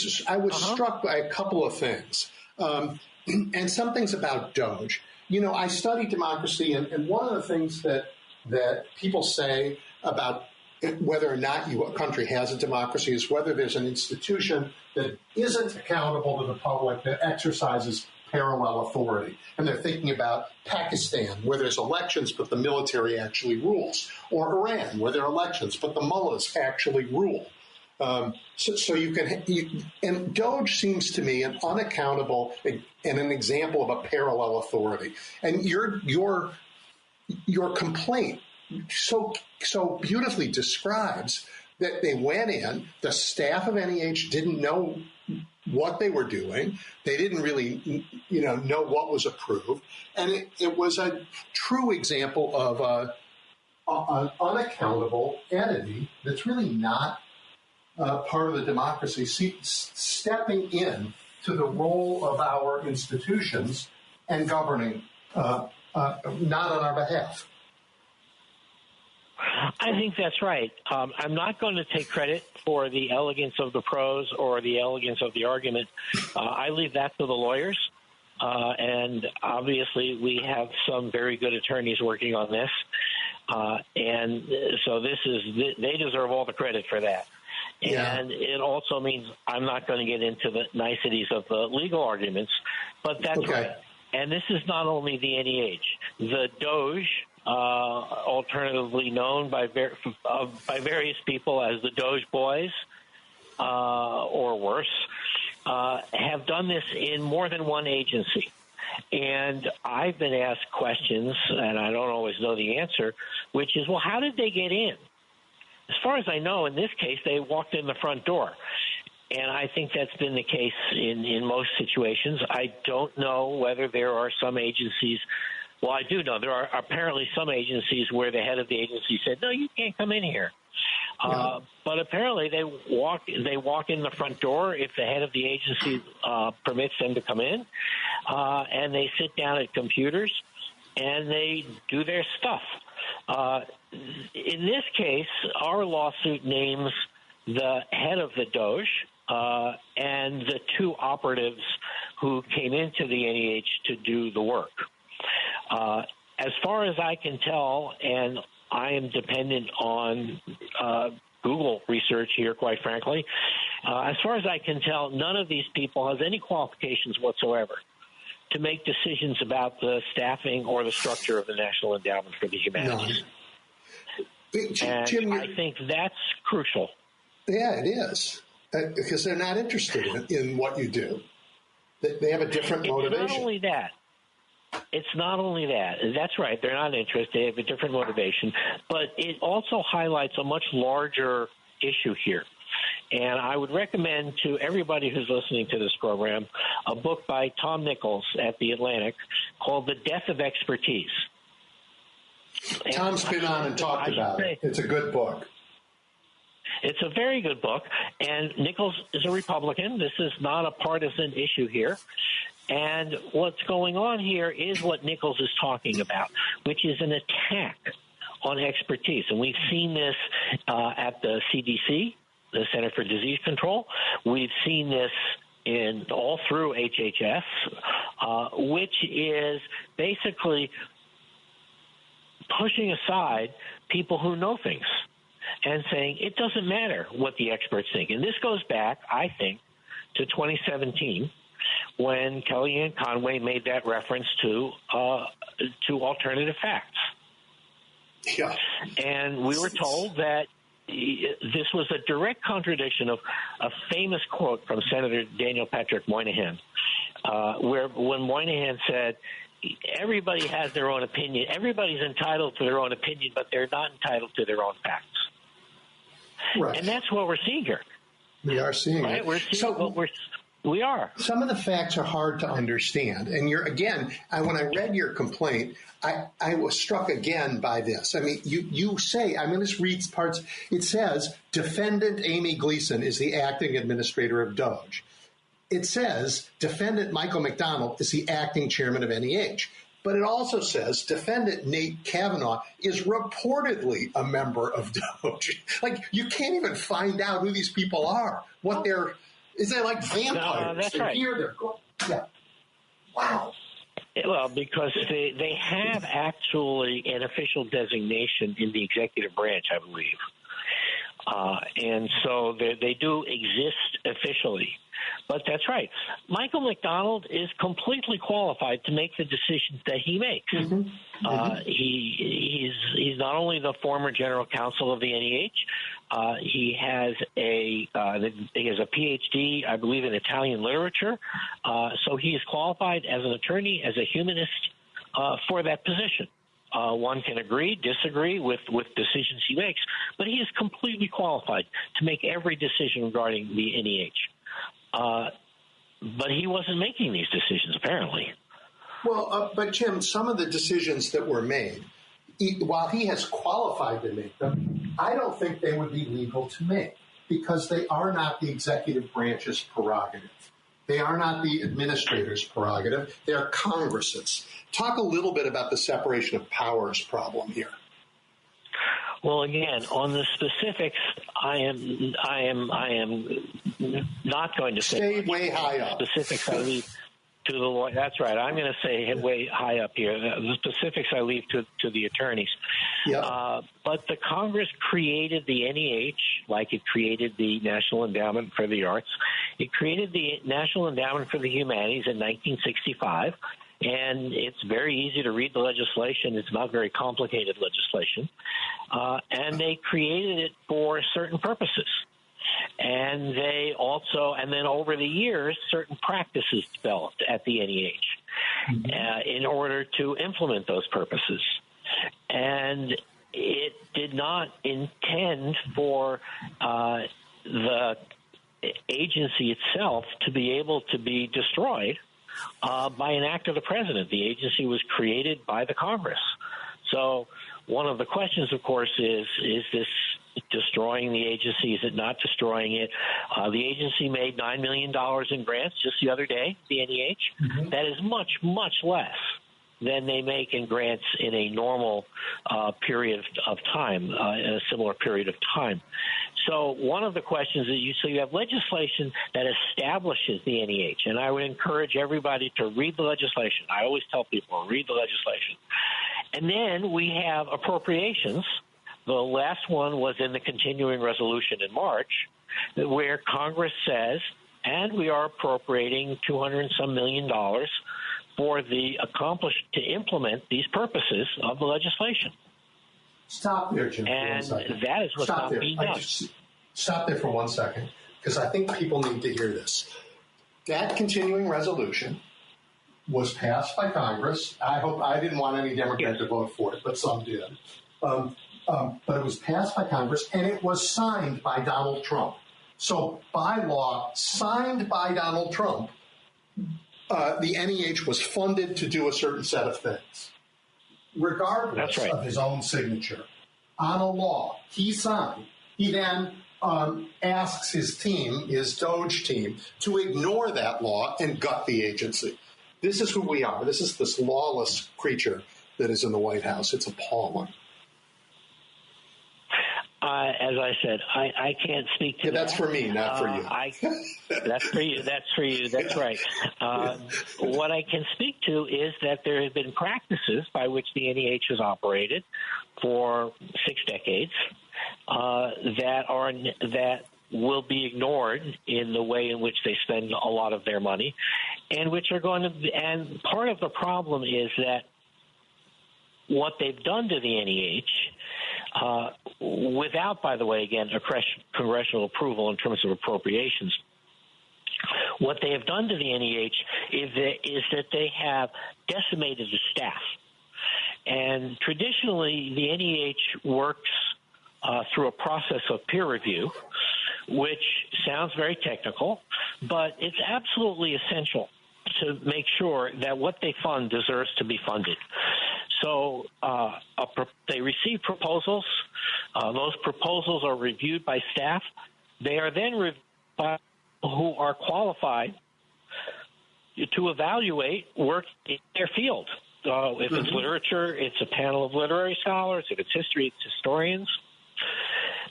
struck by a couple of things, and some things about DOGE. I study democracy, and one of the things that people say about whether or not a country has a democracy is whether there's an institution that isn't accountable to the public, that exercises parallel authority. And they're thinking about Pakistan, where there's elections, but the military actually rules, or Iran, where there are elections, but the mullahs actually rule. So you can, and DOGE seems to me an unaccountable and an example of a parallel authority. And your complaint so beautifully describes that they went in, the staff of NEH didn't know what they were doing. They didn't really, know what was approved. And it was a true example of an unaccountable entity that's really not part of the democracy, stepping in to the role of our institutions and governing, not on our behalf. I think that's right. I'm not going to take credit for the elegance of the prose or the elegance of the argument. I leave that to the lawyers. And obviously we have some very good attorneys working on this. And so they deserve all the credit for that. Yeah. And it also means I'm not going to get into the niceties of the legal arguments, but that's right. And this is not only the NEH. The Doge, alternatively known by various people as the Doge Boys, or worse, have done this in more than one agency. And I've been asked questions, and I don't always know the answer, which is, well, how did they get in? As far as I know, in this case, they walked in the front door. And I think that's been the case in most situations. I don't know whether there are some agencies. Well, I do know there are apparently some agencies where the head of the agency said, no, you can't come in here. But apparently they walk in the front door if the head of the agency permits them to come in, and they sit down at computers and they do their stuff. In this case, our lawsuit names the head of the Doge and the two operatives who came into the NEH to do the work. As far as I can tell, and I am dependent on Google research here, quite frankly, as far as I can tell, none of these people has any qualifications whatsoever to make decisions about the staffing or the structure of the National Endowment for the Humanities. And Jim, I think that's crucial. Yeah, it is, because they're not interested in what you do. They have a different motivation. It's not only that. It's not only that. That's right. They're not interested. They have a different motivation. But it also highlights a much larger issue here. And I would recommend to everybody who's listening to this program a book by Tom Nichols at The Atlantic called The Death of Expertise. Tom's been on and talked about it. It's a good book. It's a very good book, and Nichols is a Republican. This is not a partisan issue here. And what's going on here is what Nichols is talking about, which is an attack on expertise. And we've seen this at the CDC, the Center for Disease Control. We've seen this all through HHS, which is basically pushing aside people who know things and saying it doesn't matter what the experts think. And this goes back, I think, to 2017 when Kellyanne Conway made that reference to alternative facts. Yeah. And we were told that this was a direct contradiction of a famous quote from Senator Daniel Patrick Moynihan, where when Moynihan said, everybody has their own opinion. Everybody's entitled to their own opinion, but they're not entitled to their own facts. Right. And that's what we're seeing here. We are seeing right? it. We're seeing we are. Some of the facts are hard to understand. And when I read your complaint, I was struck again by this. I mean, you say, I'm going to read parts. It says, Defendant Amy Gleason is the acting administrator of Doge. It says, Defendant Michael McDonald is the acting chairman of NEH. But it also says, Defendant Nate Kavanaugh is reportedly a member of Doge. Like, you can't even find out who these people are, what they're... Is they like vampires? That's right. Yeah. Wow. Well, because they have actually an official designation in the executive branch, I believe. And so they do exist officially. But that's right. Michael McDonald is completely qualified to make the decisions that he makes. Mm-hmm. He's not only the former general counsel of the NEH, he has a PhD, I believe, in Italian literature. So he is qualified as an attorney, as a humanist for that position. One can agree, disagree with decisions he makes, but he is completely qualified to make every decision regarding the NEH. But he wasn't making these decisions, apparently. Well, but Jim, some of the decisions that were made, while he has qualified to make them, I don't think they would be legal to make because they are not the executive branch's prerogative. They are not the administrator's prerogative. They are Congress's. Talk a little bit about the separation of powers problem here. Well, again, on the specifics, I am not going to stay way high up. Specifics I leave to the lawyer. That's right. I'm going to say way high up here. The specifics I leave to the attorneys. But the Congress created the NEH like it created the National Endowment for the Arts. It created the National Endowment for the Humanities in 1965. And it's very easy to read the legislation. It's not very complicated legislation. And they created it for certain purposes. And then over the years, certain practices developed at the NEH in order to implement those purposes. And it did not intend for the agency itself to be able to be destroyed by an act of the president. The agency was created by the Congress. So one of the questions, of course, is this destroying the agency? Is it not destroying it? The agency made $9 million in grants just the other day, the NEH. That is much, much less than they make in grants in a normal period of time, in a similar period of time. So one of the questions is you have legislation that establishes the NEH, and I would encourage everybody to read the legislation. I always tell people, read the legislation. And then we have appropriations. The last one was in the continuing resolution in March, where Congress says, and we are appropriating $200 and some million for to implement these purposes of the legislation. Stop there, Jim, and for 1 second. That is what's not being done. Stop there for 1 second, because I think people need to hear this. That continuing resolution was passed by Congress. I didn't want any Democrat to vote for it, but some did. But it was passed by Congress, and it was signed by Donald Trump. So by law, signed by Donald Trump, the NEH was funded to do a certain set of things, regardless of his own signature. On a law he signed, he then asks his team, his Doge team, to ignore that law and gut the agency. This is who we are. This is this lawless creature that is in the White House. It's appalling. As I said, I can't speak to that. That's for me, not for you. That's for you. That's for you. That's right. What I can speak to is that there have been practices by which the NEH has operated for 6 decades that will be ignored in the way in which they spend a lot of their money, and which are going to. And part of the problem is that what they've done to the NEH. Without, by the way, again, congressional approval in terms of appropriations, what they have done to the NEH is that they have decimated the staff. And traditionally, the NEH works through a process of peer review, which sounds very technical, but it's absolutely essential to make sure that what they fund deserves to be funded. So they receive proposals. Those proposals are reviewed by staff. They are then reviewed by people who are qualified to evaluate work in their field. If it's literature, it's a panel of literary scholars. If it's history, it's historians,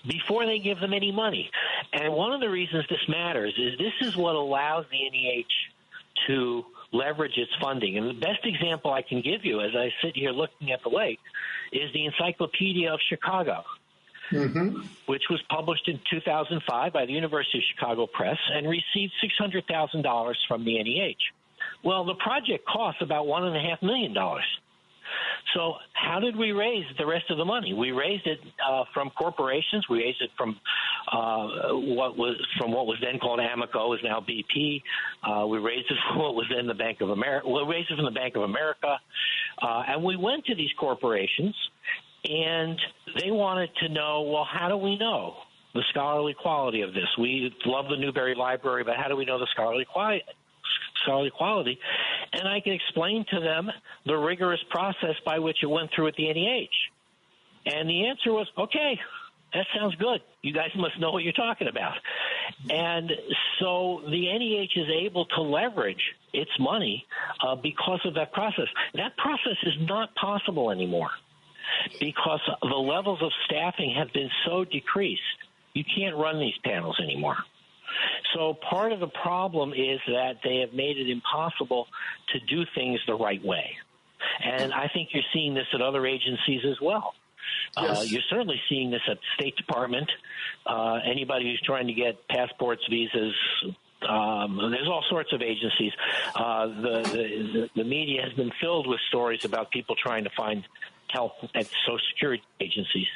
before they give them any money. And one of the reasons this matters is this is what allows the NEH to leverage its funding. And the best example I can give you as I sit here looking at the lake is the Encyclopedia of Chicago, which was published in 2005 by the University of Chicago Press and received $600,000 from the NEH. Well, the project costs about $1.5 million. So how did we raise the rest of the money? We raised it from corporations. We raised it from what was then called Amoco, is now BP. We raised it from what was then the Bank of America. We raised it from the Bank of America, and we went to these corporations, and they wanted to know, well, how do we know the scholarly quality of this? We love the Newberry Library, but how do we know the scholarly quality? And I can explain to them the rigorous process by which it went through at the NEH. And the answer was, okay, that sounds good. You guys must know what you're talking about. And so the NEH is able to leverage its money because of that process. That process is not possible anymore because the levels of staffing have been so decreased. You can't run these panels anymore. So part of the problem is that they have made it impossible to do things the right way. And I think you're seeing this at other agencies as well. Yes. You're certainly seeing this at the State Department. Anybody who's trying to get passports, visas, there's all sorts of agencies. The media has been filled with stories about people trying to find help at Social Security agencies.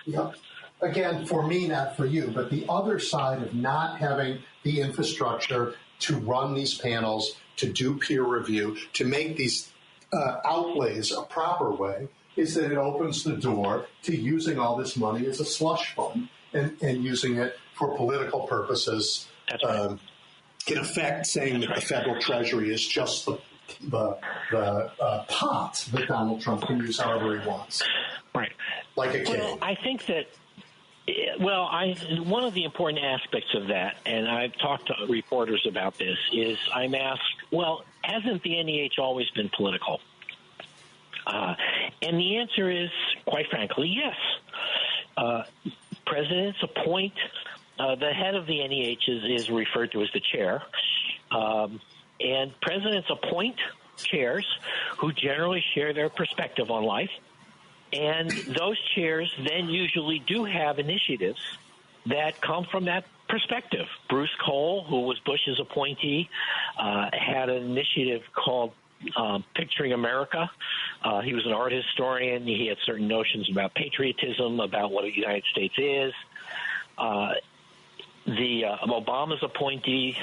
Yeah. Again, for me, not for you, but the other side of not having the infrastructure to run these panels, to do peer review, to make these outlays a proper way, is that it opens the door to using all this money as a slush fund and using it for political purposes. That's right. In effect, saying that the federal treasury is just the pot that Donald Trump can use however he wants. Right. Like a king. Well, I think that, one of the important aspects of that, and I've talked to reporters about this, is I'm asked, well, hasn't the NEH always been political? And the answer is, quite frankly, yes. Presidents appoint, the head of the NEH is referred to as the chair, and presidents appoint chairs who generally share their perspective on life. And those chairs then usually do have initiatives that come from that perspective. Bruce Cole, who was Bush's appointee, had an initiative called Picturing America. He was an art historian. He had certain notions about patriotism, about what the United States is. Obama's appointee,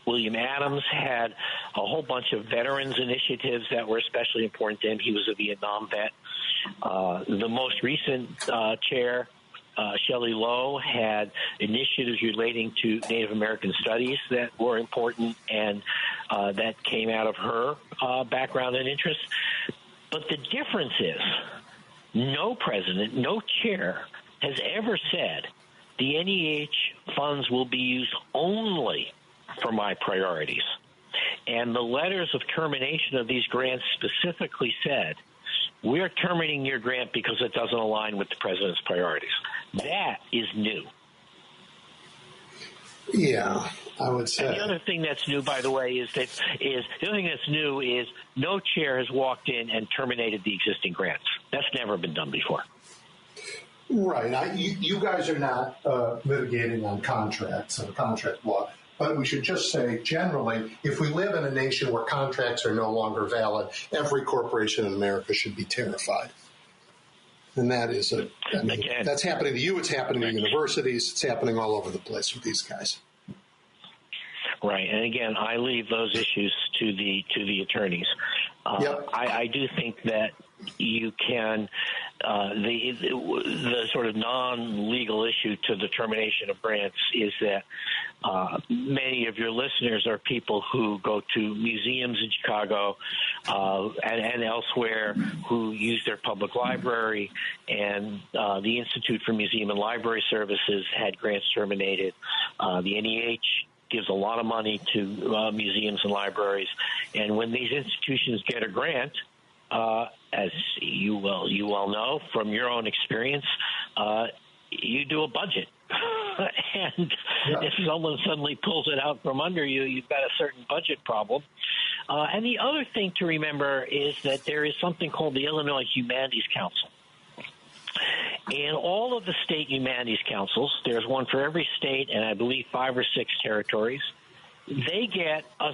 William Adams, had a whole bunch of veterans initiatives that were especially important to him. He was a Vietnam vet. The most recent chair, Shelley Lowe, had initiatives relating to Native American studies that were important, and that came out of her background and interest. But the difference is no president, no chair has ever said the NEH funds will be used only for my priorities. And the letters of termination of these grants specifically said, we're terminating your grant because it doesn't align with the president's priorities. That is new. Yeah, I would say. And the other thing that's new, by the way, is no chair has walked in and terminated the existing grants. That's never been done before. Right. You guys are not litigating on contracts and contract law, but we should just say generally, if we live in a nation where contracts are no longer valid, every corporation in America should be terrified. And that is that's happening to you. It's happening to universities. It's happening all over the place with these guys. Right. And again, I leave those issues to the attorneys. Yep. I do think that you can the sort of non-legal issue to the termination of grants is that many of your listeners are people who go to museums in Chicago and elsewhere, who use their public library, and the Institute for Museum and Library Services had grants terminated. The NEH gives a lot of money to museums and libraries, and when these institutions get a grant, as you well know from your own experience, you do a budget. And if someone suddenly pulls it out from under you, you've got a certain budget problem. And the other thing to remember is that there is something called the Illinois Humanities Council. And all of the state humanities councils, there's one for every state and I believe 5 or 6 territories, they get a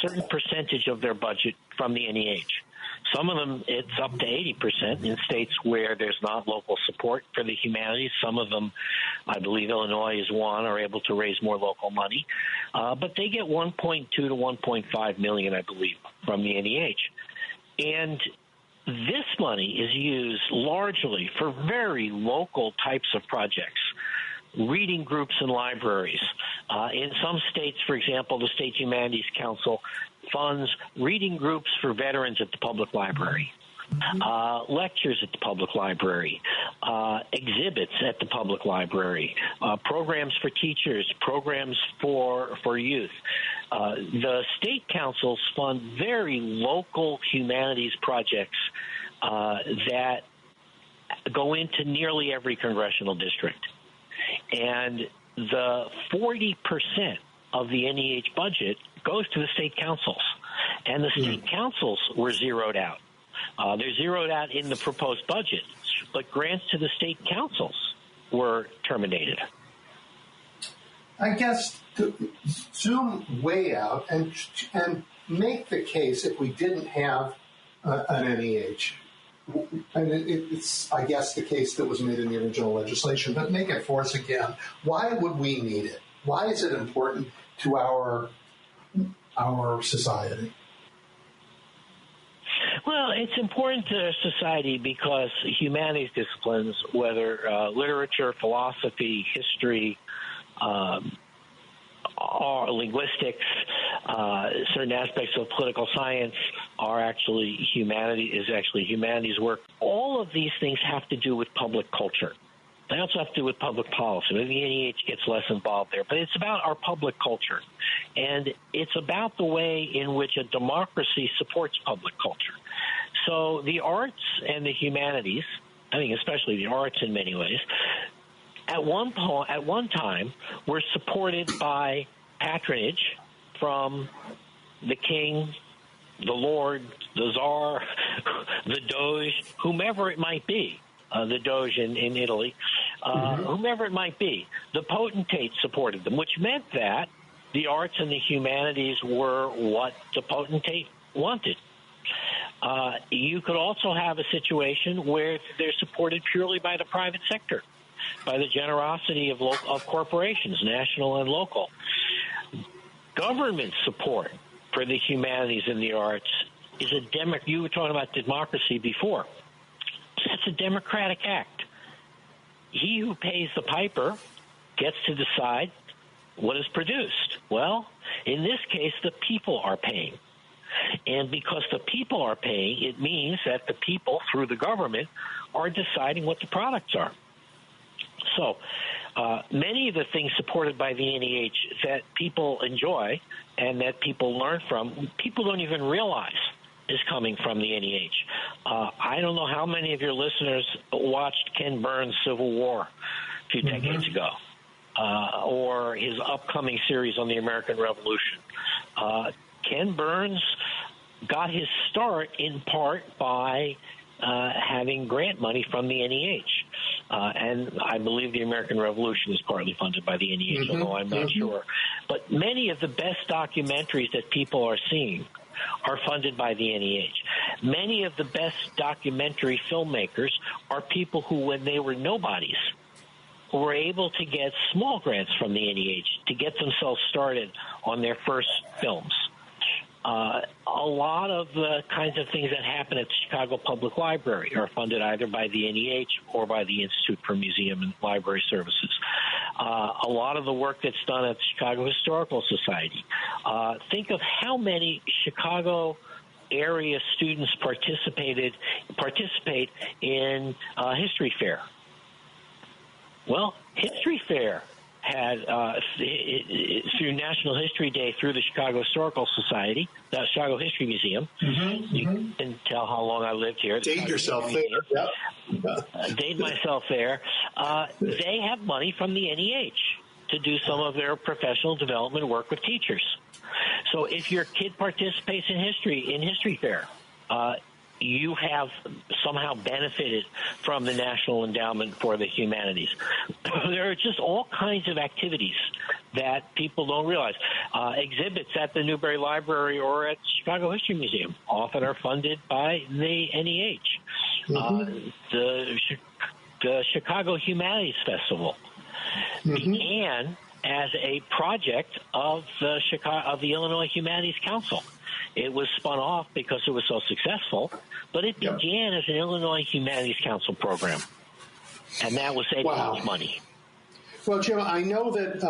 certain percentage of their budget from the NEH. Some of them, it's up to 80% in states where there's not local support for the humanities. Some of them, I believe Illinois is one, are able to raise more local money. But they get $1.2 to $1.5 million, I believe, from the NEH. And this money is used largely for very local types of projects. Reading groups and libraries. In some states, for example, the State Humanities Council funds reading groups for veterans at the public library, lectures at the public library, exhibits at the public library, programs for teachers, programs for youth. The state councils fund very local humanities projects that go into nearly every congressional district. And the 40% of the NEH budget goes to the state councils. And the state councils were zeroed out. They're zeroed out in the proposed budget, but grants to the state councils were terminated. I guess to zoom way out and make the case if we didn't have an NEH, and it's, I guess, the case that was made in the original legislation, but make it for us again. Why would we need it? Why is it important to our society? Well, it's important to society because humanities disciplines, whether literature, philosophy, history, or linguistics, certain aspects of political science are actually humanities work. All of these things have to do with public culture. They also have to do with public policy. The NEH gets less involved there, but it's about our public culture. And it's about the way in which a democracy supports public culture. So the arts and the humanities, I think especially the arts in many ways, at one time were supported by patronage from the king, the lord, the czar, the doge, whomever it might be. The Doge in Italy, whomever it might be, the potentate supported them, which meant that the arts and the humanities were what the potentate wanted. You could also have a situation where they're supported purely by the private sector, by the generosity of corporations, national and local. Government support for the humanities and the arts is you were talking about democracy before. That's a democratic act. He who pays the piper gets to decide what is produced. Well, in this case, the people are paying. And because the people are paying, it means that the people, through the government, are deciding what the products are. So many of the things supported by the NEH that people enjoy and that people learn from, people don't even realize is coming from the NEH. I don't know how many of your listeners watched Ken Burns' Civil War a few decades ago, or his upcoming series on the American Revolution. Ken Burns got his start in part by having grant money from the NEH. And I believe the American Revolution is partly funded by the NEH, although I'm not sure. But many of the best documentaries that people are seeing are funded by the NEH. Many of the best documentary filmmakers are people who, when they were nobodies, were able to get small grants from the NEH to get themselves started on their first films. A lot of the kinds of things that happen at the Chicago Public Library are funded either by the NEH or by the Institute for Museum and Library Services. A lot of the work that's done at the Chicago Historical Society. Think of how many Chicago area students participate in History Fair. Well, History Fair had, through National History Day, through the Chicago Historical Society, the Chicago History Museum. You can tell how long I lived here. Date yourself there. Yep. Date myself there. They have money from the NEH to do some of their professional development work with teachers. So if your kid participates in History Fair, you have somehow benefited from the National Endowment for the Humanities. There are just all kinds of activities that people don't realize. Exhibits at the Newberry Library or at the Chicago History Museum often are funded by the NEH. The Chicago Humanities Festival began as a project of the Illinois Humanities Council. It was spun off because it was so successful, but it began as an Illinois Humanities Council program, and that was Edwin's money. Well, Jim, I know that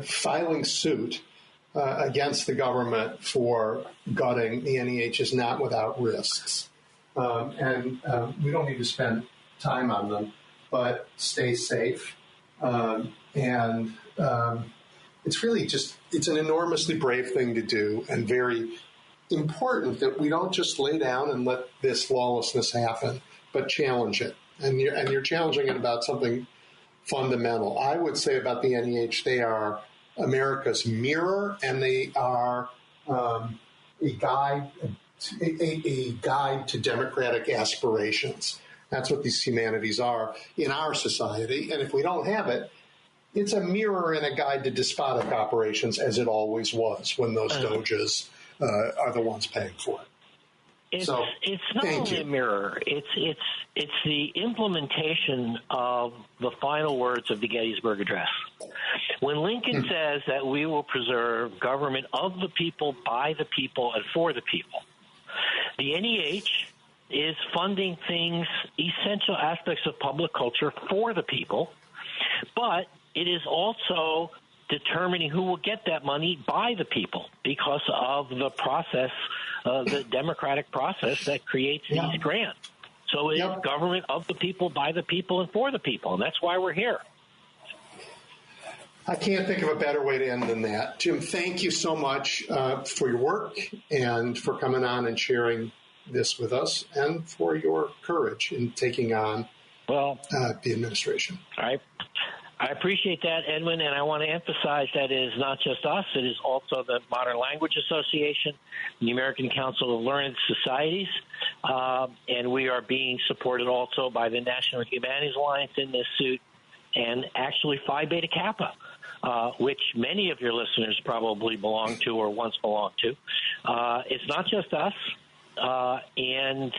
filing suit against the government for gutting the NEH is not without risks, and we don't need to spend time on them, but stay safe, and it's really it's an enormously brave thing to do and very important that we don't just lay down and let this lawlessness happen, but challenge it. And you're challenging it about something fundamental. I would say about the NEH, they are America's mirror, and they are a guide a guide to democratic aspirations. That's what these humanities are in our society. And if we don't have it, it's a mirror and a guide to despotic operations, as it always was when those doges are the ones paying for it. It's not only a mirror. It's the implementation of the final words of the Gettysburg Address. When Lincoln says that we will preserve government of the people, by the people, and for the people, the NEH is funding things, essential aspects of public culture for the people, but it is also determining who will get that money by the people because of the process, the democratic process that creates these grants. So it's government of the people, by the people, and for the people, and that's why we're here. I can't think of a better way to end than that. Jim, thank you so much for your work and for coming on and sharing this with us, and for your courage in taking on the administration. I appreciate that, Edwin, and I want to emphasize that it is not just us. It is also the Modern Language Association, the American Council of Learned Societies, and we are being supported also by the National Humanities Alliance in this suit, and actually Phi Beta Kappa, which many of your listeners probably belong to or once belonged to. It's not just us, and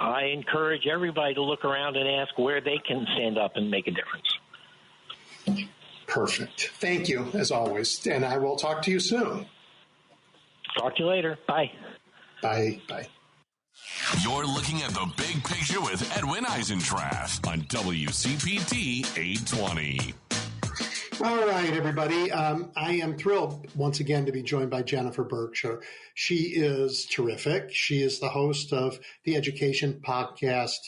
I encourage everybody to look around and ask where they can stand up and make a difference. Perfect. Thank you, as always. And I will talk to you soon. Talk to you later. Bye. Bye. Bye. You're looking at the big picture with Edwin Eisendrath on WCPT 820. All right, everybody. I am thrilled once again to be joined by Jennifer Berkshire. She is terrific. She is the host of the education podcast,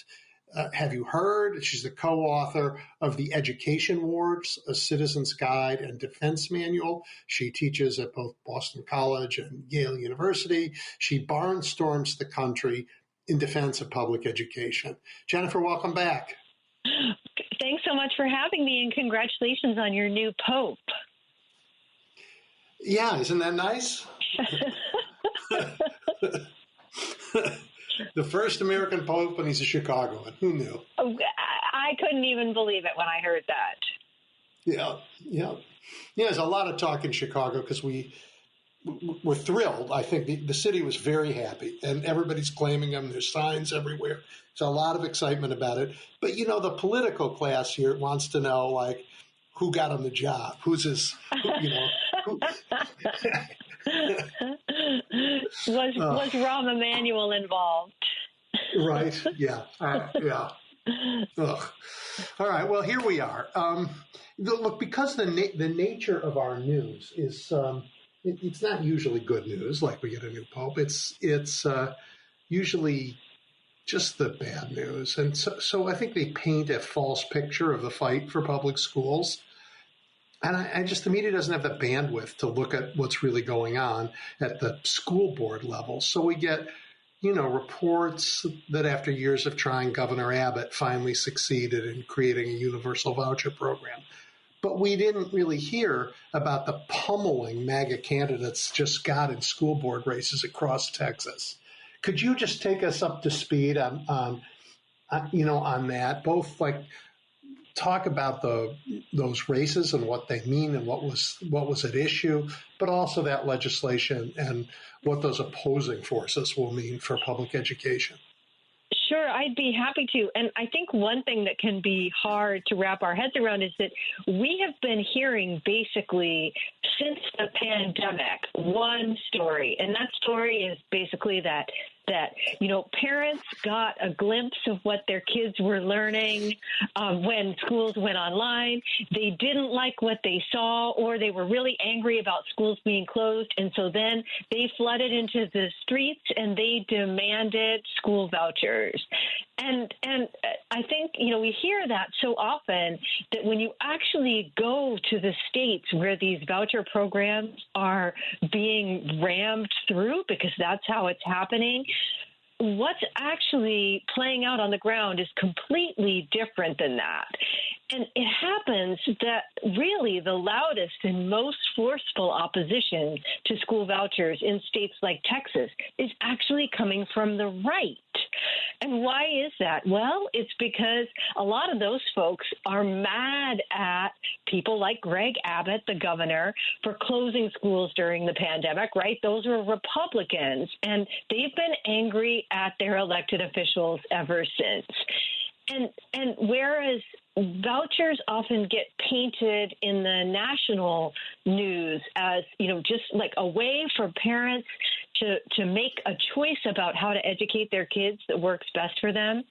Have You Heard? She's the co-author of the Education Wars, A Citizen's Guide and Defense Manual. She teaches at both Boston College and Yale University. She barnstorms the country in defense of public education. Jennifer, welcome back. Thanks so much for having me, and congratulations on your new pope. Yeah, isn't that nice? The first American pope, and he's a Chicagoan. Who knew? I couldn't even believe it when I heard that. Yeah. There's a lot of talk in Chicago because we're thrilled. I think the city was very happy, and everybody's claiming them. There's signs everywhere. There's a lot of excitement about it. But, the political class here wants to know, like, who got him the job? Who's his, who? Was Rahm Emanuel involved? Right, yeah. Ugh. All right, well, here we are. Look, because the nature of our news is it's not usually good news, like we get a new pope. It's usually just the bad news. And so I think they paint a false picture of the fight for public schools. And the media doesn't have the bandwidth to look at what's really going on at the school board level. So we get, reports that after years of trying, Governor Abbott finally succeeded in creating a universal voucher program. But we didn't really hear about the pummeling MAGA candidates just got in school board races across Texas. Could you just take us up to speed on that? Both talk about those races and what they mean and what was at issue, but also that legislation and what those opposing forces will mean for public education. Sure, I'd be happy to. And I think one thing that can be hard to wrap our heads around is that we have been hearing basically since the pandemic one story, and that story is basically that parents got a glimpse of what their kids were learning when schools went online. They didn't like what they saw, or they were really angry about schools being closed. And so then they flooded into the streets and they demanded school vouchers. And I think, we hear that so often that when you actually go to the states where these voucher programs are being rammed through, because that's how it's happening, what's actually playing out on the ground is completely different than that. And it happens that really the loudest and most forceful opposition to school vouchers in states like Texas is actually coming from the right. And why is that? Well, it's because a lot of those folks are mad at people like Greg Abbott, the governor, for closing schools during the pandemic, right? Those were Republicans, and they've been angry at their elected officials ever since. And whereas vouchers often get painted in the national news as, just like a way for parents to make a choice about how to educate their kids that works best for them,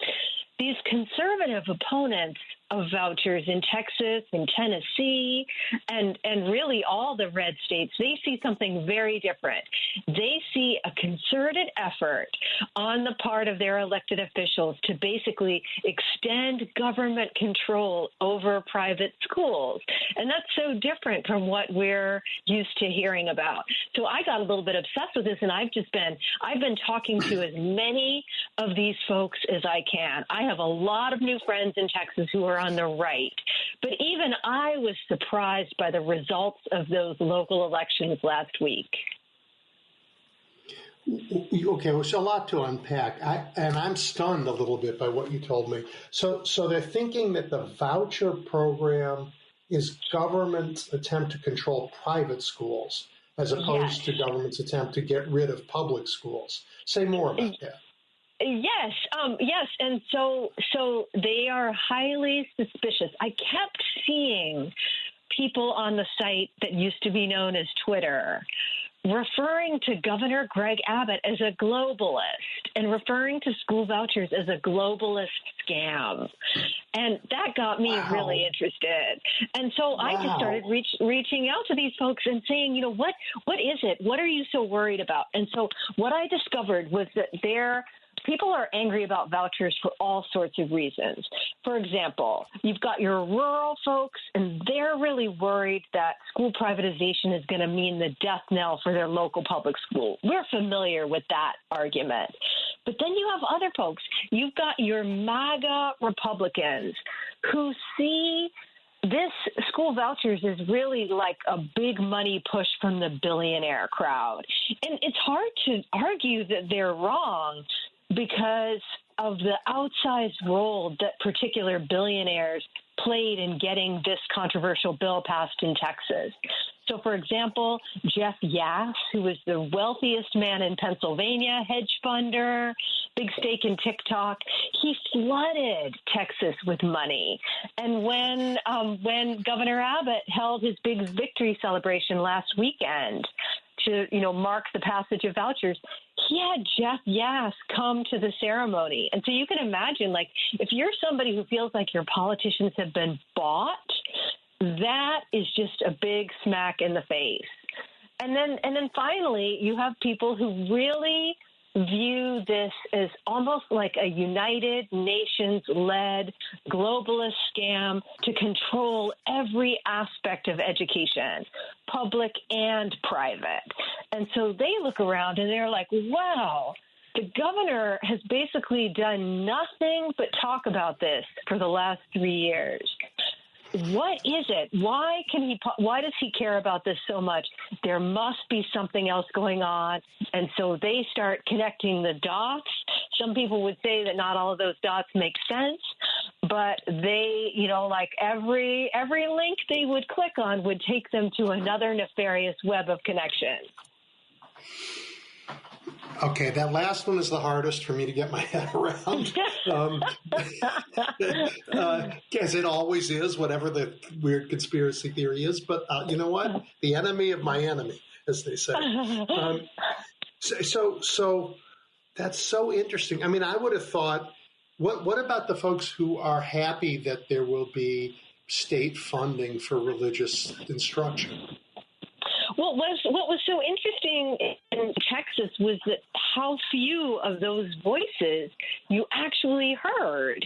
these conservative opponents of vouchers in Texas and Tennessee and really all the red states, they see something very different. They see a concerted effort on the part of their elected officials to basically extend government control over private schools. And that's so different from what we're used to hearing about. So I got a little bit obsessed with this, and I've been talking to as many of these folks as I can. I have a lot of new friends in Texas who are on the right. But even I was surprised by the results of those local elections last week. Okay, well, it's a lot to unpack, and I'm stunned a little bit by what you told me. So they're thinking that the voucher program is government's attempt to control private schools as opposed to government's attempt to get rid of public schools. Say more about that. Yes, and so they are highly suspicious. I kept seeing people on the site that used to be known as Twitter referring to Governor Greg Abbott as a globalist and referring to school vouchers as a globalist scam. And that got me really interested. And so I just started reaching out to these folks and saying, what is it? What are you so worried about? And so what I discovered was that people are angry about vouchers for all sorts of reasons. For example, you've got your rural folks, and they're really worried that school privatization is going to mean the death knell for their local public school. We're familiar with that argument. But then you have other folks. You've got your MAGA Republicans who see this school vouchers is really like a big money push from the billionaire crowd. And it's hard to argue that they're wrong, because of the outsized role that particular billionaires played in getting this controversial bill passed in Texas. So, for example, Jeff Yass, who was the wealthiest man in Pennsylvania, hedge funder, big stake in TikTok, he flooded Texas with money. And when Governor Abbott held his big victory celebration last weekend to, mark the passage of vouchers, he had Jeff Yass come to the ceremony. And so you can imagine, if you're somebody who feels like your politicians have been bought, that is just a big smack in the face. And then finally, you have people who really view this as almost like a United Nations-led globalist scam to control every aspect of education, public and private. And so they look around and they're like, wow, the governor has basically done nothing but talk about this for the last 3 years. What is it? Why does he care about this so much? There must be something else going on. And so they start connecting the dots. Some people would say that not all of those dots make sense, but they, like every link they would click on would take them to another nefarious web of connections. Okay, that last one is the hardest for me to get my head around, as it always is, whatever the weird conspiracy theory is. But you know what? The enemy of my enemy, as they say. So that's so interesting. I mean, I would have thought, what about the folks who are happy that there will be state funding for religious instruction? What was so interesting in Texas was that how few of those voices you actually heard.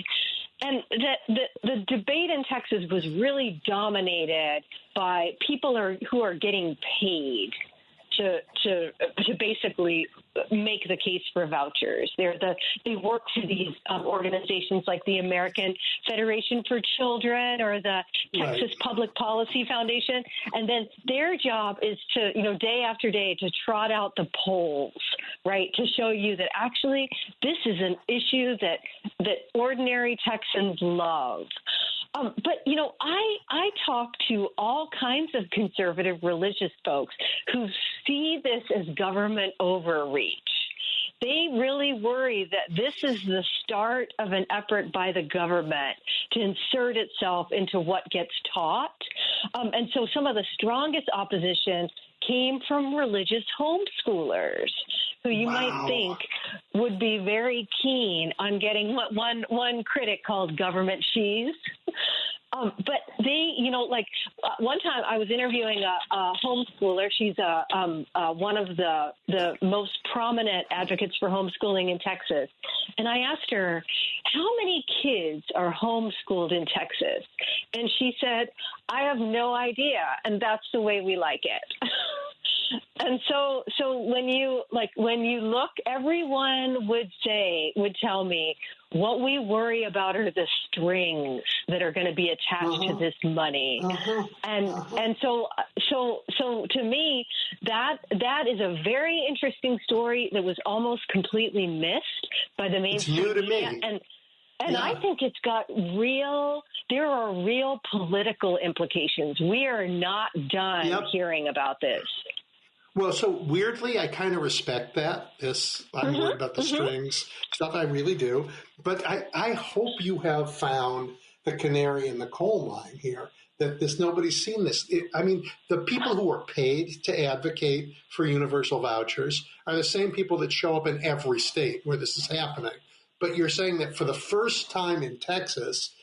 And that the debate in Texas was really dominated by people who are getting paid to basically make the case for vouchers. They work for these organizations like the American Federation for Children or the Texas Public Policy Foundation, and then their job is to, day after day, to trot out the polls, right, to show you that actually this is an issue that ordinary Texans love. But, I talk to all kinds of conservative religious folks who see this as government overreach. They really worry that this is the start of an effort by the government to insert itself into what gets taught. And so some of the strongest opposition came from religious homeschoolers who you might think would be very keen on getting what one critic called government cheese. But they, one time I was interviewing a homeschooler. She's one of the most prominent advocates for homeschooling in Texas. And I asked her, how many kids are homeschooled in Texas? And she said, I have no idea. And that's the way we like it. And so when you look, everyone would tell me what we worry about are the strings that are going to be attached to this money. And so to me, that is a very interesting story that was almost completely missed by the mainstream media. It's new to me. And I think it's got there are real political implications. We are not done hearing about this. Well, so weirdly, I kind of respect that. I'm worried about the strings stuff. I really do. But I hope you have found the canary in the coal mine here, that nobody's seen this. The people who are paid to advocate for universal vouchers are the same people that show up in every state where this is happening. But you're saying that for the first time in Texas,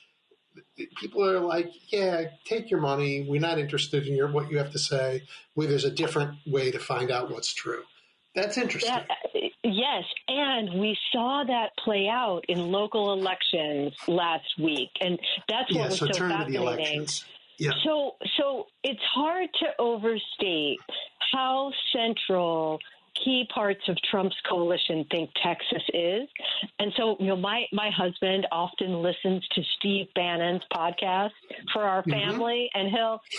people are like, yeah, take your money. We're not interested in what you have to say. There's a different way to find out what's true. That's interesting. Yes, and we saw that play out in local elections last week, and that's what was so fascinating. Yeah. So it's hard to overstate how central key parts of Trump's coalition think Texas is. And so, my husband often listens to Steve Bannon's podcast for our family, and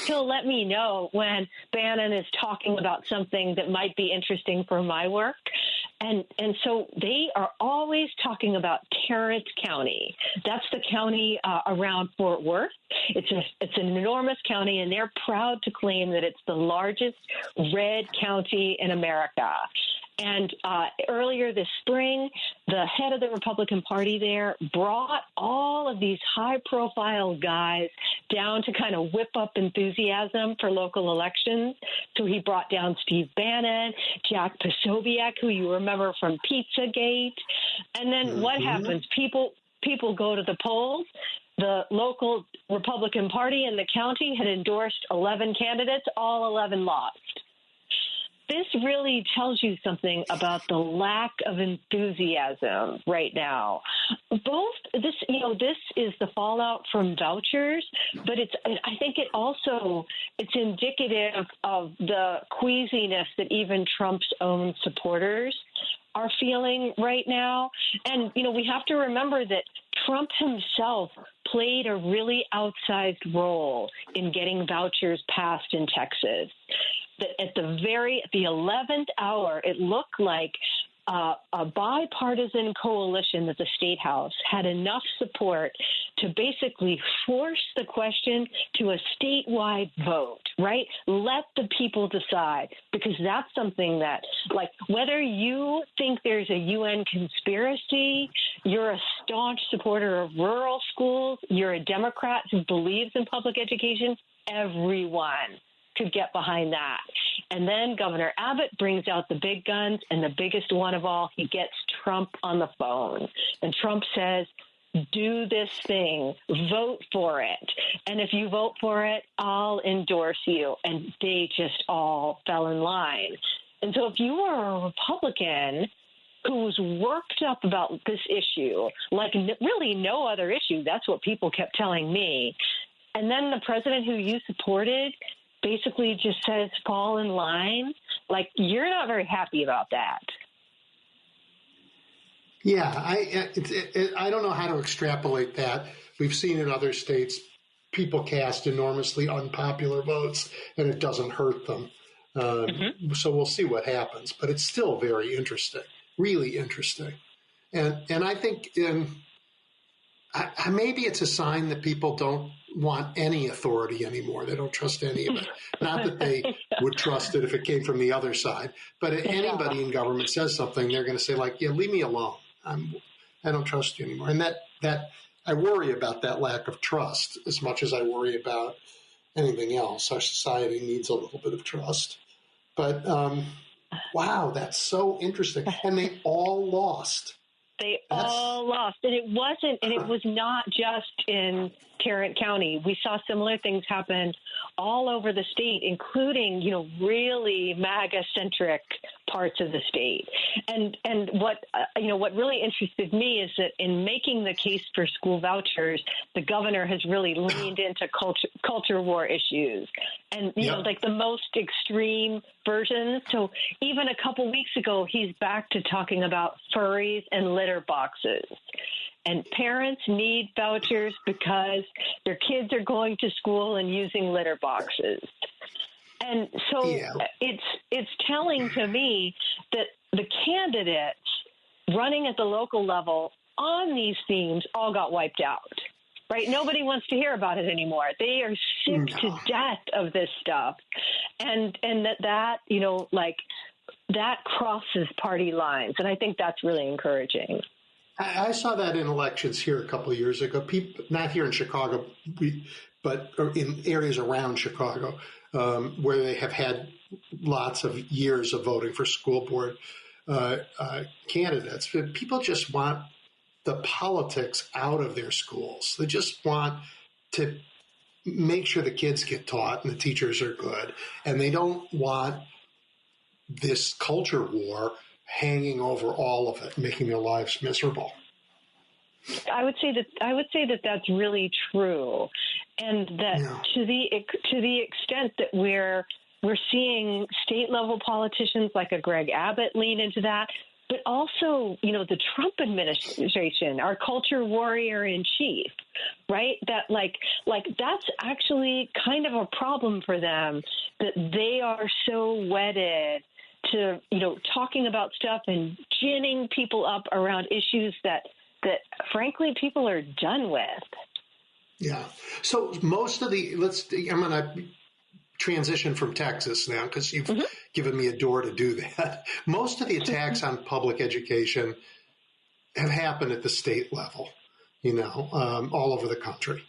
he'll let me know when Bannon is talking about something that might be interesting for my work. And so they are always talking about Tarrant County. That's the county around Fort Worth. It's an enormous county, and they're proud to claim that it's the largest red county in America. And earlier this spring, the head of the Republican Party there brought all of these high-profile guys down to kind of whip up enthusiasm for local elections. So he brought down Steve Bannon, Jack Posobiec, who you remember from Pizzagate. And then what happens? People go to the polls. The local Republican Party in the county had endorsed 11 candidates. All 11 lost. This really tells you something about the lack of enthusiasm right now. This is the fallout from vouchers, but I think it's indicative of the queasiness that even Trump's own supporters are feeling right now. And, we have to remember that Trump himself played a really outsized role in getting vouchers passed in Texas. At the 11th hour, it looked like a bipartisan coalition at the State House had enough support to basically force the question to a statewide vote, right? Let the people decide, because that's something that, whether you think there's a UN conspiracy, you're a staunch supporter of rural schools, you're a Democrat who believes in public education, everyone could get behind that. And then Governor Abbott brings out the big guns, and the biggest one of all, he gets Trump on the phone. And Trump says, do this thing, vote for it. And if you vote for it, I'll endorse you. And they just all fell in line. And so if you are a Republican who's worked up about this issue, like really no other issue, that's what people kept telling me, and then the president who you supported basically just says fall in line, like, you're not very happy about that. Yeah, I don't know how to extrapolate that. We've seen in other states people cast enormously unpopular votes, and it doesn't hurt them. So we'll see what happens. But it's still very interesting, really interesting. And I think maybe it's a sign that people don't want any authority anymore. They don't trust any of it. Not that they would trust it if it came from the other side. But if anybody in government says something, they're going to say, like, yeah, leave me alone. I don't trust you anymore. And that I worry about that lack of trust as much as I worry about anything else. Our society needs a little bit of trust. But, wow, that's so interesting. And they all lost. All lost. And it was not just in Tarrant County. We saw similar things happen all over the state, including, really MAGA-centric parts of the state. And what really interested me is that in making the case for school vouchers, the governor has really leaned into culture war issues and, like the most extreme versions. So even a couple weeks ago, he's back to talking about furries and litter boxes. And parents need vouchers because their kids are going to school and using litter boxes. And so it's telling to me that the candidates running at the local level on these themes all got wiped out, right? Nobody wants to hear about it anymore. They are sick to death of this stuff. And that crosses party lines. And I think that's really encouraging. I saw that in elections here a couple of years ago. People, not here in Chicago, but in areas around Chicago, where they have had lots of years of voting for school board candidates. People just want the politics out of their schools. They just want to make sure the kids get taught and the teachers are good. And they don't want this culture war hanging over all of it, making their lives miserable. I would say that that's really true, and that to the extent that we're seeing state level politicians like a Greg Abbott lean into that, but also the Trump administration, our culture warrior in chief, right? That like that's actually kind of a problem for them, that they are so wedded to, talking about stuff and ginning people up around issues that frankly people are done with. Yeah. So most of I'm going to transition from Texas now because you've given me a door to do that. Most of the attacks on public education have happened at the state level, all over the country.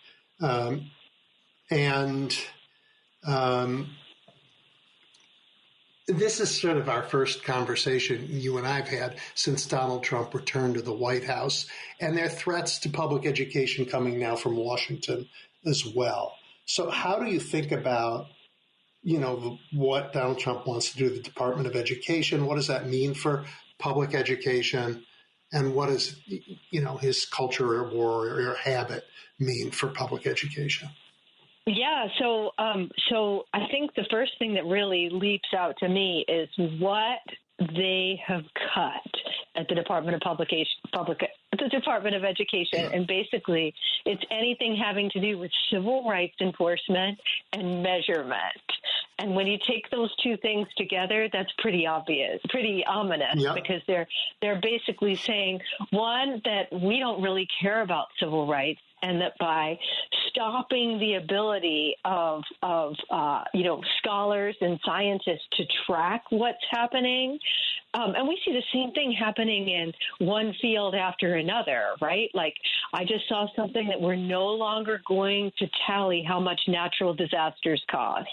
This is sort of our first conversation you and I've had since Donald Trump returned to the White House, and there are threats to public education coming now from Washington as well. So how do you think about, what Donald Trump wants to do with the Department of Education? What does that mean for public education? And what does, his culture war or habit mean for public education? Yeah, so I think the first thing that really leaps out to me is what they have cut at the Department of Education, and basically it's anything having to do with civil rights enforcement and measurement. And when you take those two things together, that's pretty obvious, pretty ominous, because they're basically saying, one, that we don't really care about civil rights, and that by stopping the ability of scholars and scientists to track what's happening, and we see the same thing happening in one field after another, right? Like I just saw something that we're no longer going to tally how much natural disasters cost.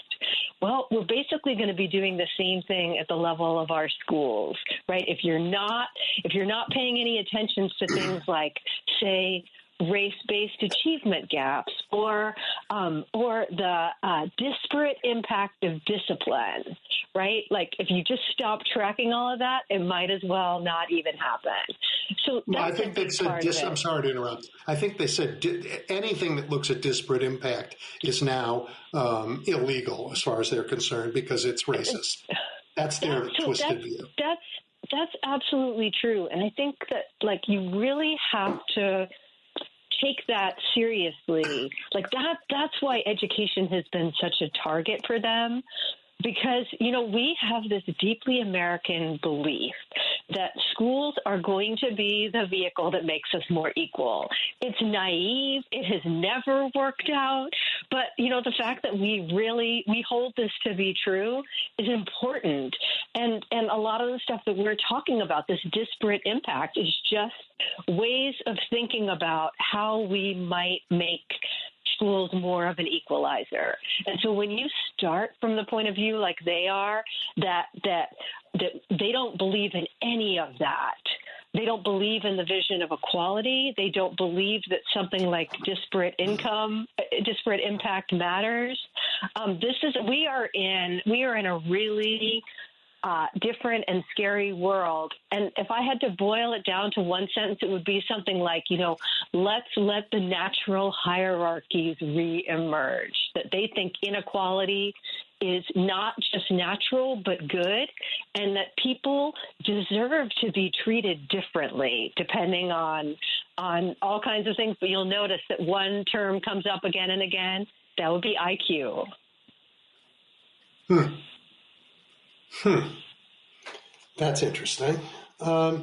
Well, we're basically going to be doing the same thing at the level of our schools, right? If you're not paying any attention to things like, say, race-based achievement gaps or the disparate impact of discipline, right? Like if you just stop tracking all of that, it might as well not even happen. So I think they said, I'm sorry to interrupt. I think they said anything that looks at disparate impact is now illegal as far as they're concerned because it's racist. That's their twisted view. That's absolutely true. And I think that, like, you really have to take that seriously. Like, that's why education has been such a target for them. Because, we have this deeply American belief that schools are going to be the vehicle that makes us more equal. It's naive. It has never worked out. But, the fact that we hold this to be true is important. And a lot of the stuff that we're talking about, this disparate impact, is just ways of thinking about how we might make schools more of an equalizer. And so when you start from the point of view like they are, that they don't believe in any of that. They don't believe in the vision of equality. They don't believe that something like disparate impact matters. We are in a really different and scary world. And if I had to boil it down to one sentence, it would be something like, let's let the natural hierarchies reemerge, that they think inequality is not just natural but good, and that people deserve to be treated differently depending on all kinds of things. But you'll notice that one term comes up again and again. That would be IQ. That's interesting. I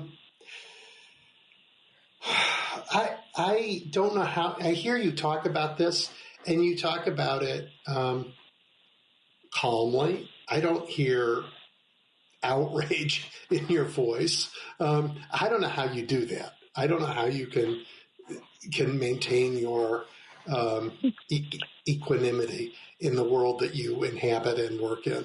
don't know how. I hear you talk about this, and you talk about it calmly. I don't hear outrage in your voice. I don't know how you do that. I don't know how you can maintain your equanimity in the world that you inhabit and work in.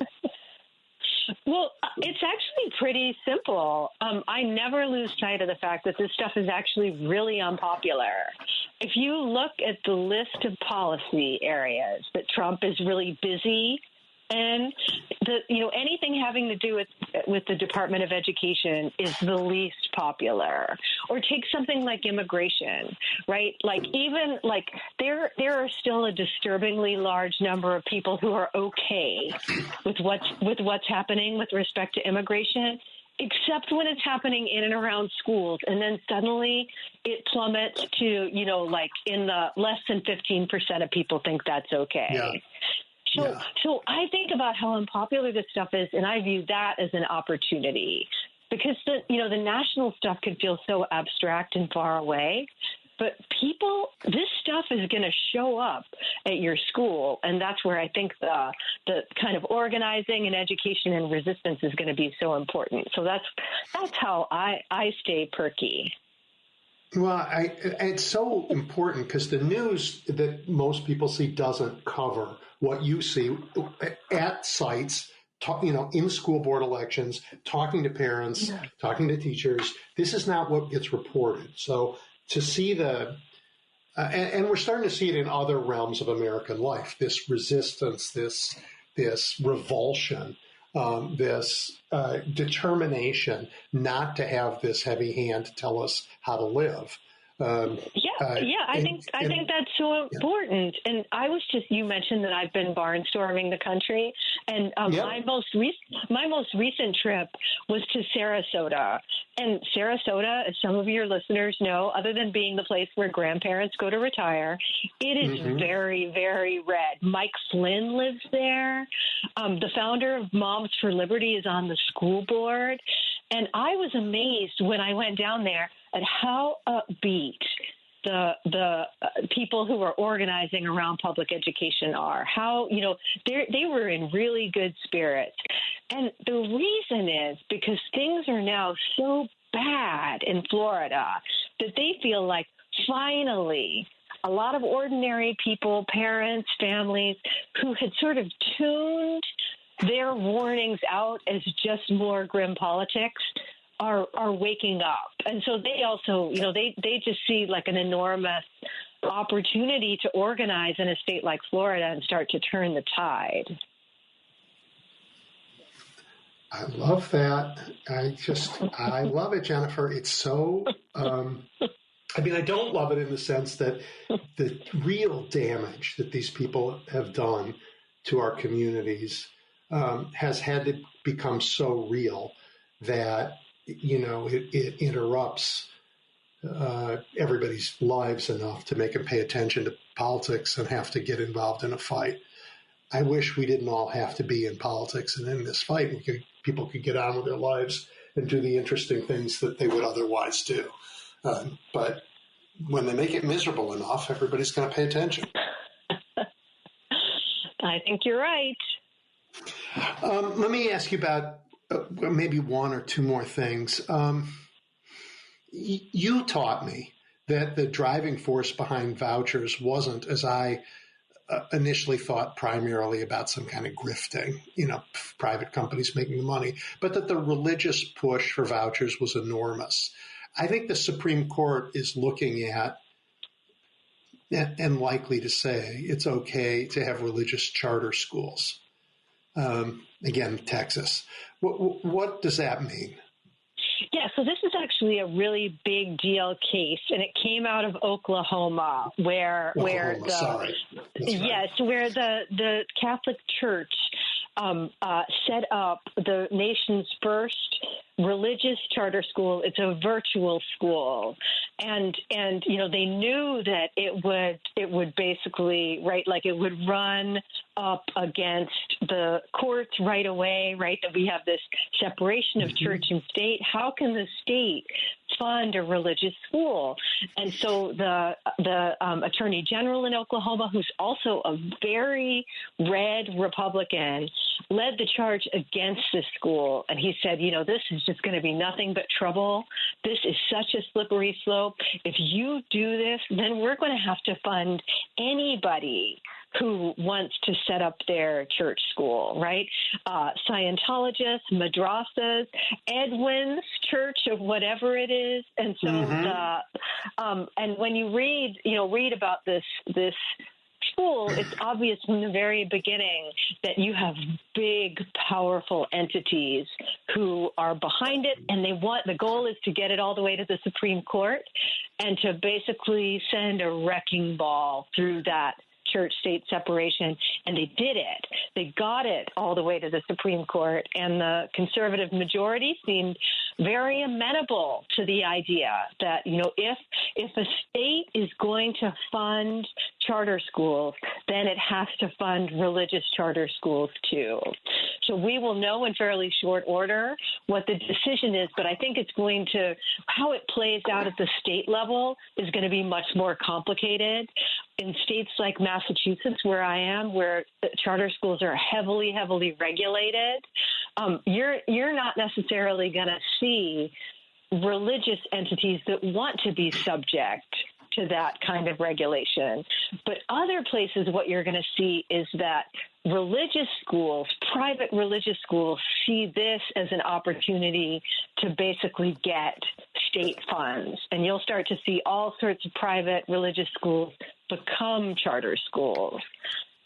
Well, it's actually pretty simple. I never lose sight of the fact that this stuff is actually really unpopular. If you look at the list of policy areas that Trump is really busy in, anything having to do with the Department of Education is the least popular. Or take something like immigration, right? There are still a disturbingly large number of people who are okay with what's happening with respect to immigration, except when it's happening in and around schools. And then suddenly it plummets to, in the less than 15% of people think that's okay. Yeah. So I think about how unpopular this stuff is, and I view that as an opportunity, because the national stuff can feel so abstract and far away. But this stuff is going to show up at your school, and that's where I think the kind of organizing and education and resistance is going to be so important. So that's how I stay perky. Well, it's so important because the news that most people see doesn't cover what you see at sites, in school board elections, talking to parents, talking to teachers. This is not what gets reported. So to see and we're starting to see it in other realms of American life, this resistance, this revulsion, this determination not to have this heavy hand tell us how to live. I think that's so important. And you mentioned that I've been barnstorming the country, and my most recent trip was to Sarasota. And Sarasota, as some of your listeners know, other than being the place where grandparents go to retire, it is very, very red. Mike Flynn lives there. The founder of Moms for Liberty is on the school board. And I was amazed when I went down there at how upbeat the people who are organizing around public education are. How, they were in really good spirits. And the reason is because things are now so bad in Florida that they feel like finally a lot of ordinary people, parents, families who had sort of tuned their warnings out as just more grim politics are waking up. And so they also, they just see like an enormous opportunity to organize in a state like Florida and start to turn the tide. I love that. I love it, Jennifer. It's so, I don't love it in the sense that the real damage that these people have done to our communities has had to becomes so real that, it interrupts everybody's lives enough to make them pay attention to politics and have to get involved in a fight. I wish we didn't all have to be in politics and in this fight. People could get on with their lives and do the interesting things that they would otherwise do. But when they make it miserable enough, everybody's going to pay attention. I think you're right. Let me ask you about maybe one or two more things. You taught me that the driving force behind vouchers wasn't, as I initially thought, primarily about some kind of grifting, private companies making the money, but that the religious push for vouchers was enormous. I think the Supreme Court is looking at and likely to say it's okay to have religious charter schools. Again, Texas. What does that mean? Yeah, so this is actually a really big deal case, and it came out of Oklahoma, where the Catholic Church set up the nation's first religious charter school. It's a virtual school, and they knew that it would basically, right, like it would run up against the courts right away, right, that we have this separation of church and state. How can the state fund a religious school? And so the Attorney General in Oklahoma, who's also a very red Republican, led the charge against this school. And he said, this is just going to be nothing but trouble. This is such a slippery slope. If you do this, then we're going to have to fund anybody who wants to set up their church school, right? Scientologists, madrasas, Edwin's church of whatever it is. And so and when you read about this school, it's obvious from the very beginning that you have big, powerful entities who are behind it, and the goal is to get it all the way to the Supreme Court and to basically send a wrecking ball through that church-state separation, and they did it. They got it all the way to the Supreme Court, and the conservative majority seemed very amenable to the idea that, if a state is going to fund charter schools, then it has to fund religious charter schools too. So we will know in fairly short order what the decision is, but I think how it plays out at the state level is going to be much more complicated. In states like Massachusetts, where I am, where charter schools are heavily, heavily regulated, you're not necessarily going to see religious entities that want to be subject to that kind of regulation. But other places, what you're going to see is that religious schools, private religious schools, see this as an opportunity to basically get state funds. And you'll start to see all sorts of private religious schools become charter schools.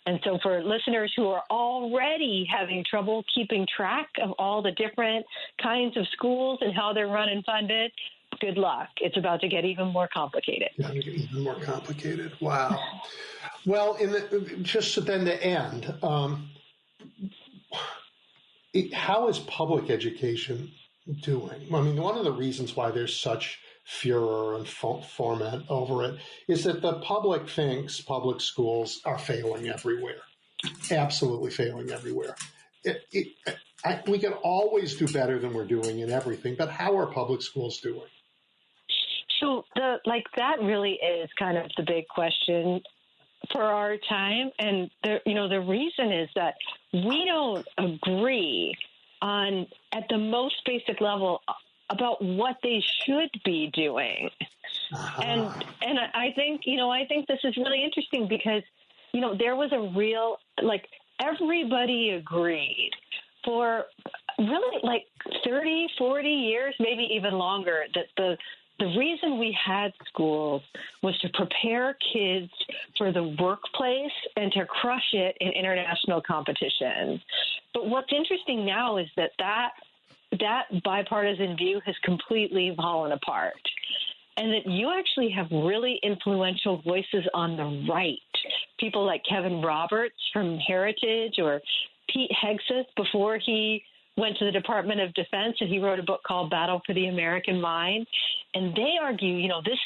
And so for listeners who are already having trouble keeping track of all the different kinds of schools and how they're run and funded, good luck. It's about to get even more complicated. Even more complicated. Wow. Well, just then to end, how is public education doing? I mean, one of the reasons why there's such furor and foment over it is that the public thinks public schools are failing everywhere, absolutely failing everywhere. We can always do better than we're doing in everything, but how are public schools doing? So that really is kind of the big question for our time. And the reason is that we don't agree on, at the most basic level, about what they should be doing. And I think this is really interesting because, there was a real, everybody agreed for really 30, 40 years, maybe even longer, that the reason we had schools was to prepare kids for the workplace and to crush it in international competition. But what's interesting now is that bipartisan view has completely fallen apart, and that you actually have really influential voices on the right, people like Kevin Roberts from Heritage or Pete Hegseth before he went to the Department of Defense, and he wrote a book called Battle for the American Mind. And they argue, this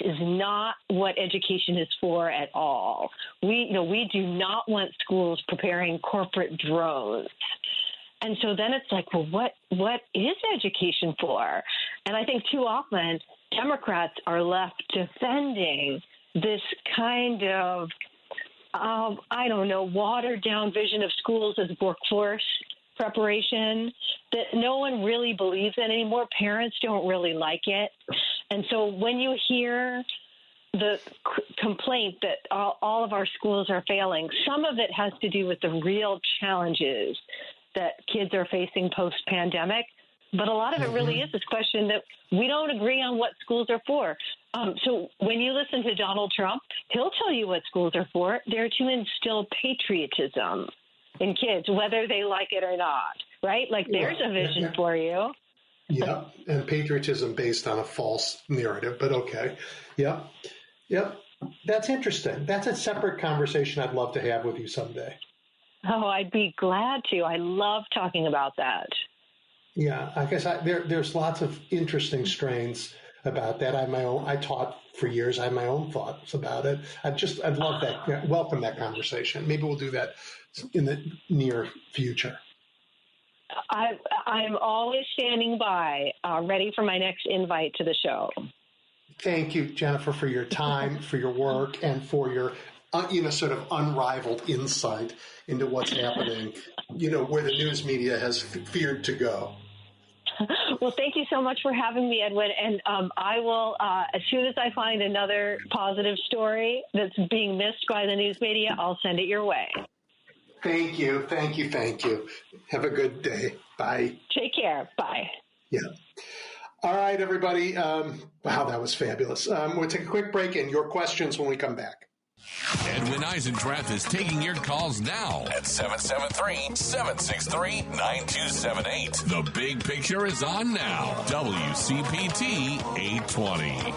is not what education is for at all. We do not want schools preparing corporate drones. And so then it's like, well, what is education for? And I think too often Democrats are left defending this kind of, watered down vision of schools as workforce preparation that no one really believes in anymore. Parents don't really like it. And so when you hear the complaint that all of our schools are failing, some of it has to do with the real challenges that kids are facing post-pandemic. But a lot of it really is this question that we don't agree on what schools are for. So when you listen to Donald Trump, he'll tell you what schools are for. They're to instill patriotism in kids, whether they like it or not, right? Like there's a vision for you. Yeah, and patriotism based on a false narrative, but okay. Yep. That's interesting. That's a separate conversation I'd love to have with you someday. Oh, I'd be glad to. I love talking about that. Yeah, I guess there's lots of interesting strains about that. I taught for years. I have my own thoughts about it. I'd love that. Welcome that conversation. Maybe we'll do that in the near future. I'm always standing by, ready for my next invite to the show. Thank you, Jennifer, for your time, for your work, and for your sort of unrivaled insight into what's happening, where the news media has feared to go. Well, thank you so much for having me, Edwin. And I will, as soon as I find another positive story that's being missed by the news media, I'll send it your way. Thank you. Have a good day. Bye. Take care. Bye. Yeah. All right, everybody. Wow, that was fabulous. We'll take a quick break and your questions when we come back. Edwin Eisendrath is taking your calls now at 773-763-9278. The Big Picture is on now. WCPT 820.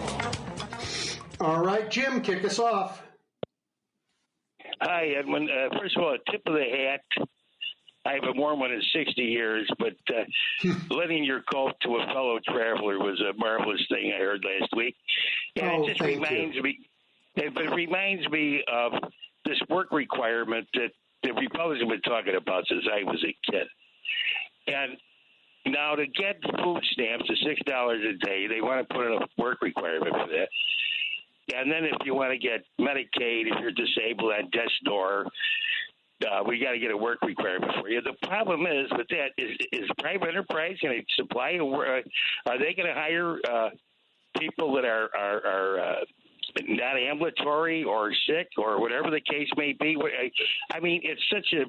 All right, Jim, kick us off. Hi, Edwin. First of all, a tip of the hat. I haven't worn one in 60 years, but lending your coat to a fellow traveler was a marvelous thing I heard last week. And it just reminds me of this work requirement that the Republicans have been talking about since I was a kid. And now to get food stamps to $6 a day, they want to put in a work requirement for that. And then if you want to get Medicaid, if you're disabled on death's door, we got to get a work requirement for you. The problem is with that is private enterprise going to supply? Are they going to hire people that are not ambulatory or sick or whatever the case may be? I mean, it's such a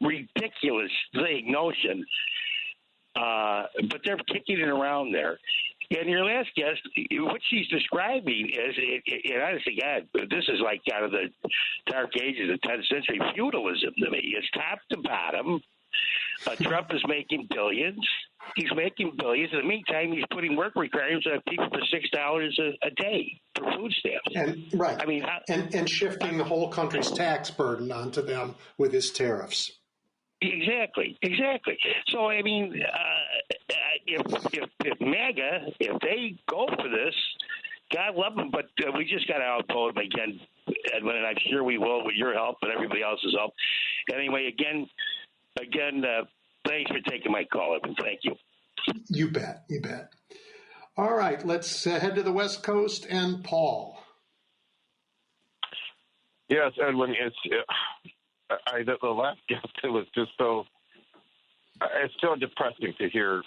ridiculous notion, but they're kicking it around there. And your last guest, what she's describing is, and honestly, God, this is like out of the dark ages of the 10th century feudalism to me. It's top to bottom. Trump is making billions. He's making billions. In the meantime, he's putting work requirements on people for $6 a day for food stamps. And right. I mean, and shifting the whole country's tax burden onto them with his tariffs. Exactly. So, I mean, if MAGA, if they go for this, God love them, but we just got to outvote them again, Edwin, and I'm sure we will with your help and everybody else's help. Anyway, again, thanks for taking my call, Edwin. Thank you. You bet. All right, let's head to the West Coast and Paul. Yes, Edwin, the last guest, it was just so, it's so depressing to hear.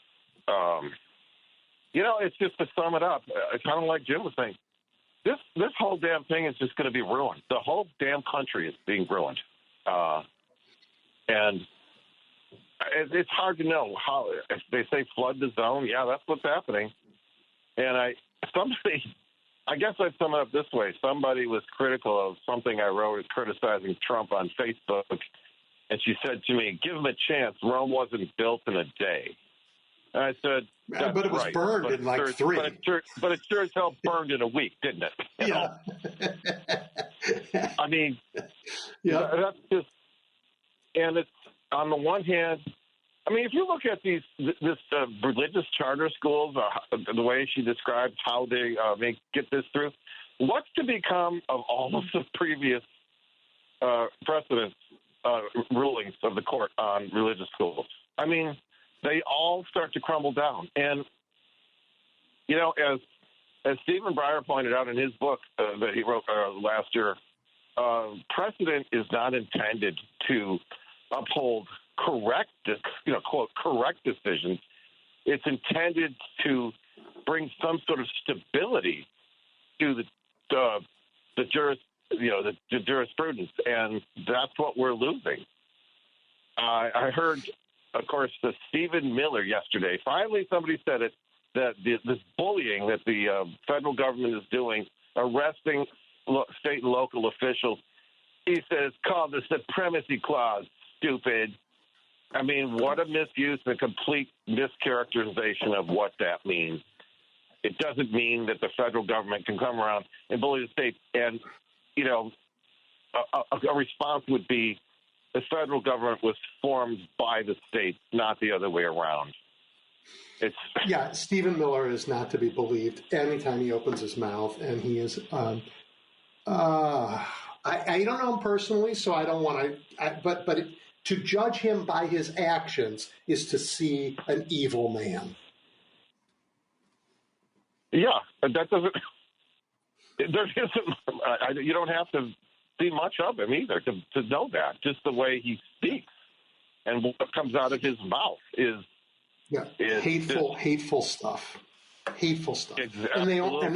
It's just to sum it up, kind of like Jim was saying, this whole damn thing is just going to be ruined. The whole damn country is being ruined. And it's hard to know how, if they say flood the zone, yeah, that's what's happening. And I guess I'd sum it up this way. Somebody was critical of something I wrote criticizing Trump on Facebook, and she said to me, give him a chance. Rome wasn't built in a day. And I said, but it was burned in like 3. But it sure as hell burned in a week, didn't it? Yeah. I mean, that's just, and it's, on the one hand, I mean, if you look at this religious charter schools, the way she describes how they get this through, what's to become of all of the previous precedents rulings of the court on religious schools? I mean, they all start to crumble down. And, you know, as Stephen Breyer pointed out in his book that he wrote last year, precedent is not intended to uphold correct decisions. It's intended to bring some sort of stability to the jurisprudence, and that's what we're losing. I heard, of course, the Stephen Miller yesterday. Finally, somebody said it, that this bullying that the federal government is doing, arresting state and local officials, he says, called the supremacy clause, stupid. I mean, what a misuse and a complete mischaracterization of what that means. It doesn't mean that the federal government can come around and bully the states. And, you know, a response would be the federal government was formed by the states, not the other way around. Yeah, Stephen Miller is not to be believed anytime he opens his mouth, and he is I don't know him personally, so I don't want to. But to judge him by his actions is to see an evil man. Yeah, that doesn't. There isn't. You don't have to see much of him either to know that. Just the way he speaks and what comes out of his mouth is hateful stuff. Hateful stuff. Exactly. And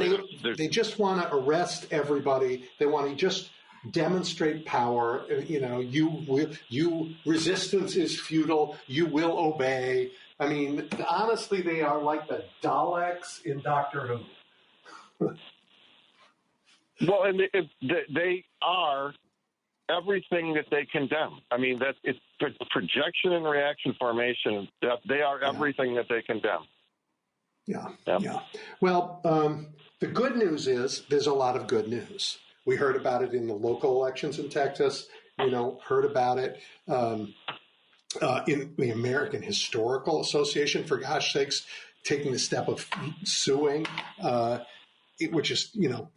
they just want to arrest everybody. They want to just demonstrate power. You know, you resistance is futile. You will obey. I mean, honestly, they are like the Daleks in Doctor Who. Well, and they are everything that they condemn. I mean, that it's projection and reaction formation. That they are everything that they condemn. Yeah. Well, the good news is there's a lot of good news. We heard about it in the local elections in Texas. Heard about it in the American Historical Association, for gosh sakes, taking the step of suing, which is,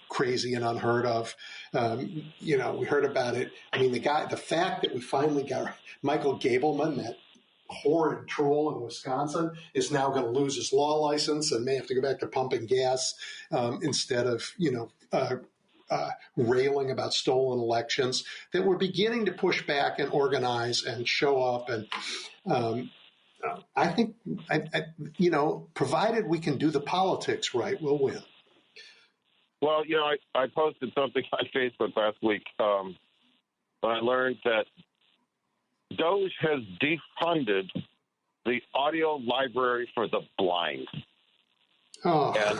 crazy and unheard of. We heard about it. I mean, the fact that we finally got Michael Gableman, that horrid troll in Wisconsin, is now going to lose his law license and may have to go back to pumping gas instead of, railing about stolen elections, that we're beginning to push back and organize and show up. And I think, provided we can do the politics right, we'll win. Well, I posted something on Facebook last week. I learned that DOJ has defunded the audio library for the blind. Oh. And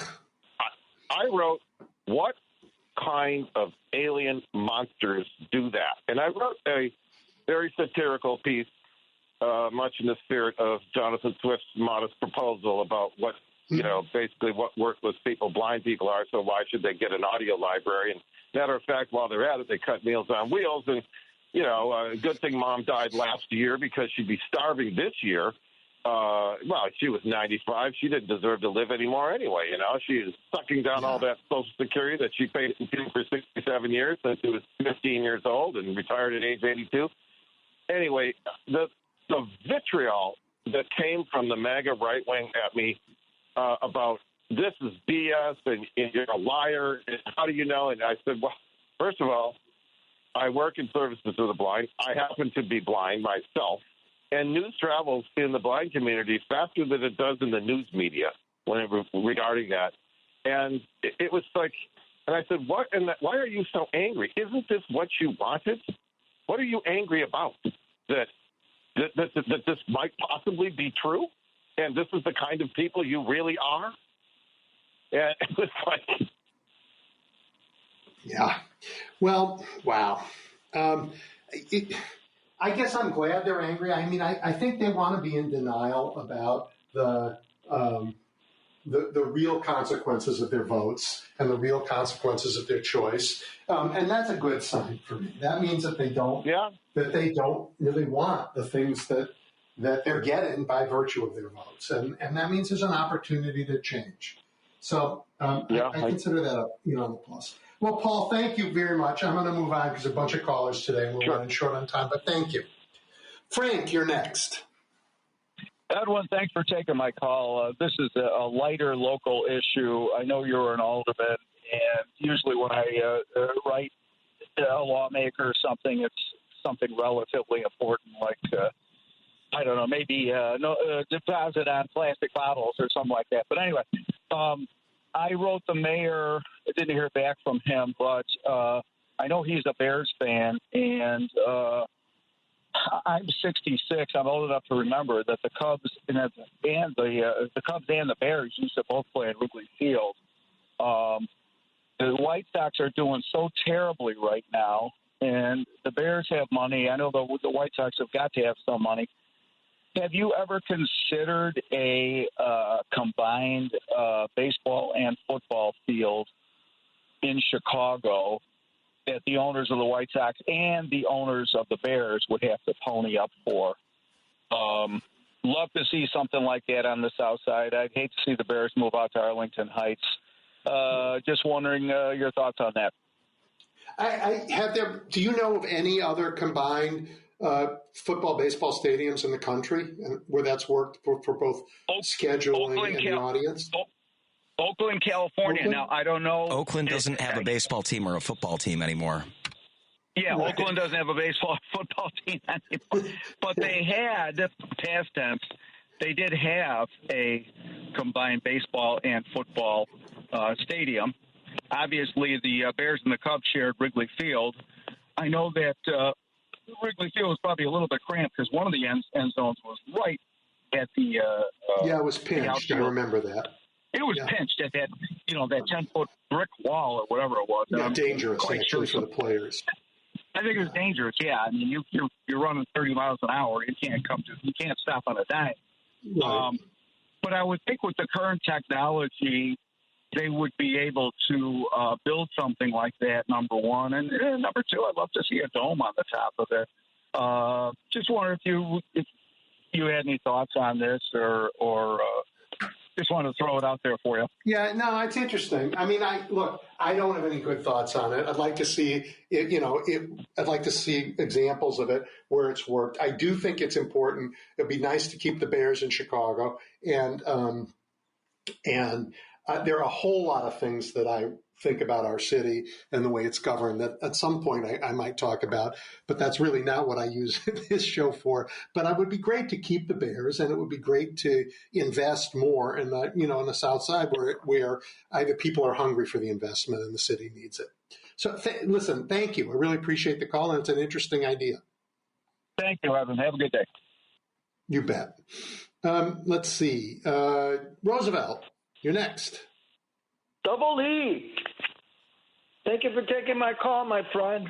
I wrote, what kind of alien monsters do that? And I wrote a very satirical piece, much in the spirit of Jonathan Swift's modest proposal about what, basically what worthless people blind people are, so why should they get an audio library? And matter of fact, while they're at it, they cut Meals on Wheels. And, good thing Mom died last year because she'd be starving this year. She was 95. She didn't deserve to live anymore anyway. She is sucking down all that Social Security that she paid into for 67 years since she was 15 years old and retired at age 82. Anyway, the vitriol that came from the MAGA right wing at me about this is BS and you're a liar. And how do you know? And I said, well, first of all, I work in services to the blind. I happen to be blind myself. And news travels in the blind community faster than it does in the news media regarding that. And it was like, and I said, what? And why are you so angry? Isn't this what you wanted? What are you angry about? That this might possibly be true? And this is the kind of people you really are? And it was like... Yeah. Well, wow. I guess I'm glad they're angry. I mean, I think they want to be in denial about the real consequences of their votes and the real consequences of their choice, and that's a good sign for me. That means that they don't really want the things that that they're getting by virtue of their votes. And that means there's an opportunity to change. So I consider that on the plus. Well, Paul, thank you very much. I'm going to move on because a bunch of callers today and we're running short on time, but thank you. Frank, you're next. Edwin, thanks for taking my call. This is a lighter local issue. I know you're an alderman, and usually when I write a lawmaker or something, it's something relatively important, like, I don't know, maybe deposit on plastic bottles or something like that. But anyway, I wrote the mayor. I didn't hear back from him, but I know he's a Bears fan, and I'm 66. I'm old enough to remember that the Cubs and the Bears used to both play at Wrigley Field. The White Sox are doing so terribly right now, and the Bears have money. I know the White Sox have got to have some money. Have you ever considered a combined baseball and football field in Chicago that the owners of the White Sox and the owners of the Bears would have to pony up for? Love to see something like that on the South Side. I'd hate to see the Bears move out to Arlington Heights. Just wondering your thoughts on that. Do you know of any other combined football, baseball stadiums in the country where that's worked for both scheduling and the audience? Oakland, California. Oakland? Now, I don't know. Oakland doesn't have a baseball team or a football team anymore. Yeah, right. Oakland doesn't have a baseball football team anymore. But they had, past tense, they did have a combined baseball and football stadium. Obviously, the Bears and the Cubs shared Wrigley Field. I know that Wrigley Field was probably a little bit cramped because one of the end zones was right at the it was pinched. I remember that. It was pinched at that, that 10-foot brick wall or whatever it was. Yeah, dangerous actually for the players. I think it was dangerous. Yeah, I mean, you're running 30 miles an hour. You can't stop on a dime. Right. But I would think with the current technology, they would be able to build something like that, number one. And number two, I'd love to see a dome on the top of it. Just wonder if you had any thoughts on this or just wanted to throw it out there for you. Yeah, no, it's interesting. I mean, I don't have any good thoughts on it. I'd like to see I'd like to see examples of it where it's worked. I do think it's important. It'd be nice to keep the Bears in Chicago, and there are a whole lot of things that I think about our city and the way it's governed that at some point I might talk about, but that's really not what I use this show for. But it would be great to keep the Bears, and it would be great to invest more in the, on the South Side where either people are hungry for the investment and the city needs it. So listen, thank you. I really appreciate the call, and it's an interesting idea. Thank you, Evan. Have a good day. You bet. Let's see. Roosevelt, you're next. Double E. Thank you for taking my call, my friend.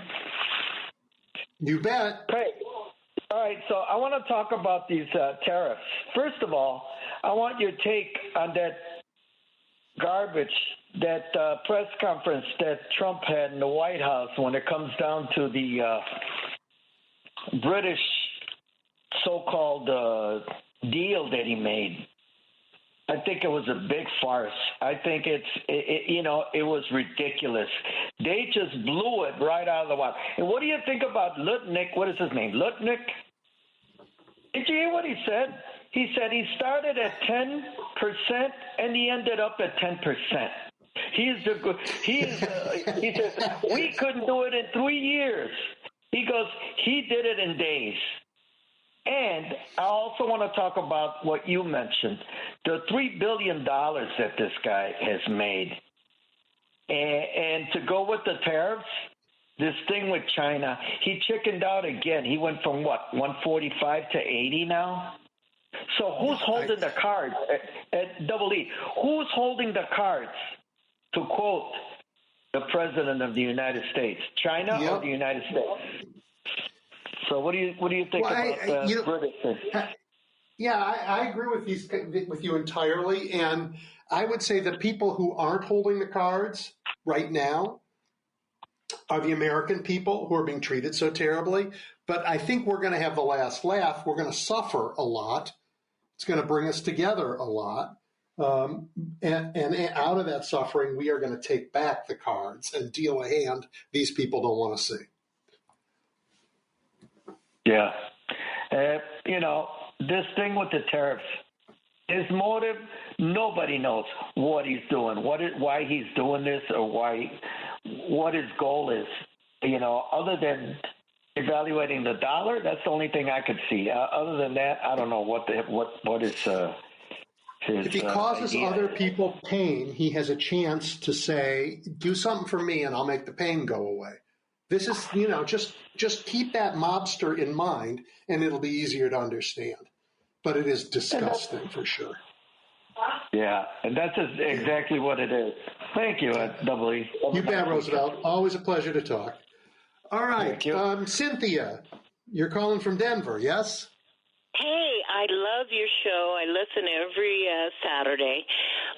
You bet. Great. All right, so I want to talk about these tariffs. First of all, I want your take on that garbage, that press conference that Trump had in the White House when it comes down to the British so-called deal that he made. I think it was a big farce. I think it was ridiculous. They just blew it right out of the water. And what do you think about Lutnick? What is his name? Lutnick? Did you hear what he said? He said he started at 10% and he ended up at 10%. He says, we couldn't do it in 3 years. He goes, he did it in days. And I also want to talk about what you mentioned, the $3 billion that this guy has made. And to go with the tariffs, this thing with China, he chickened out again. He went from, 145 to 80 now? So who's holding the cards at Double E? Who's holding the cards, to quote the President of the United States? China or the United States? So what do you think about British thing? Yeah, I agree with you entirely, and I would say the people who aren't holding the cards right now are the American people who are being treated so terribly. But I think we're going to have the last laugh. We're going to suffer a lot. It's going to bring us together a lot. And out of that suffering, we are going to take back the cards and deal a hand these people don't want to see. Yeah. This thing with the tariffs, his motive, nobody knows what he's doing, why he's doing this, or what his goal is. Other than evaluating the dollar, that's the only thing I could see. Other than that, I don't know what is his. If he causes idea. other people pain, he has a chance to say, "Do something for me, and I'll make the pain go away." This is, just keep that mobster in mind, and it'll be easier to understand. But it is disgusting for sure. Yeah, and that's exactly what it is. Thank you, W. You bet, Roosevelt. Always a pleasure to talk. All right, Cynthia, you're calling from Denver, yes? Hey, I love your show. I listen every Saturday.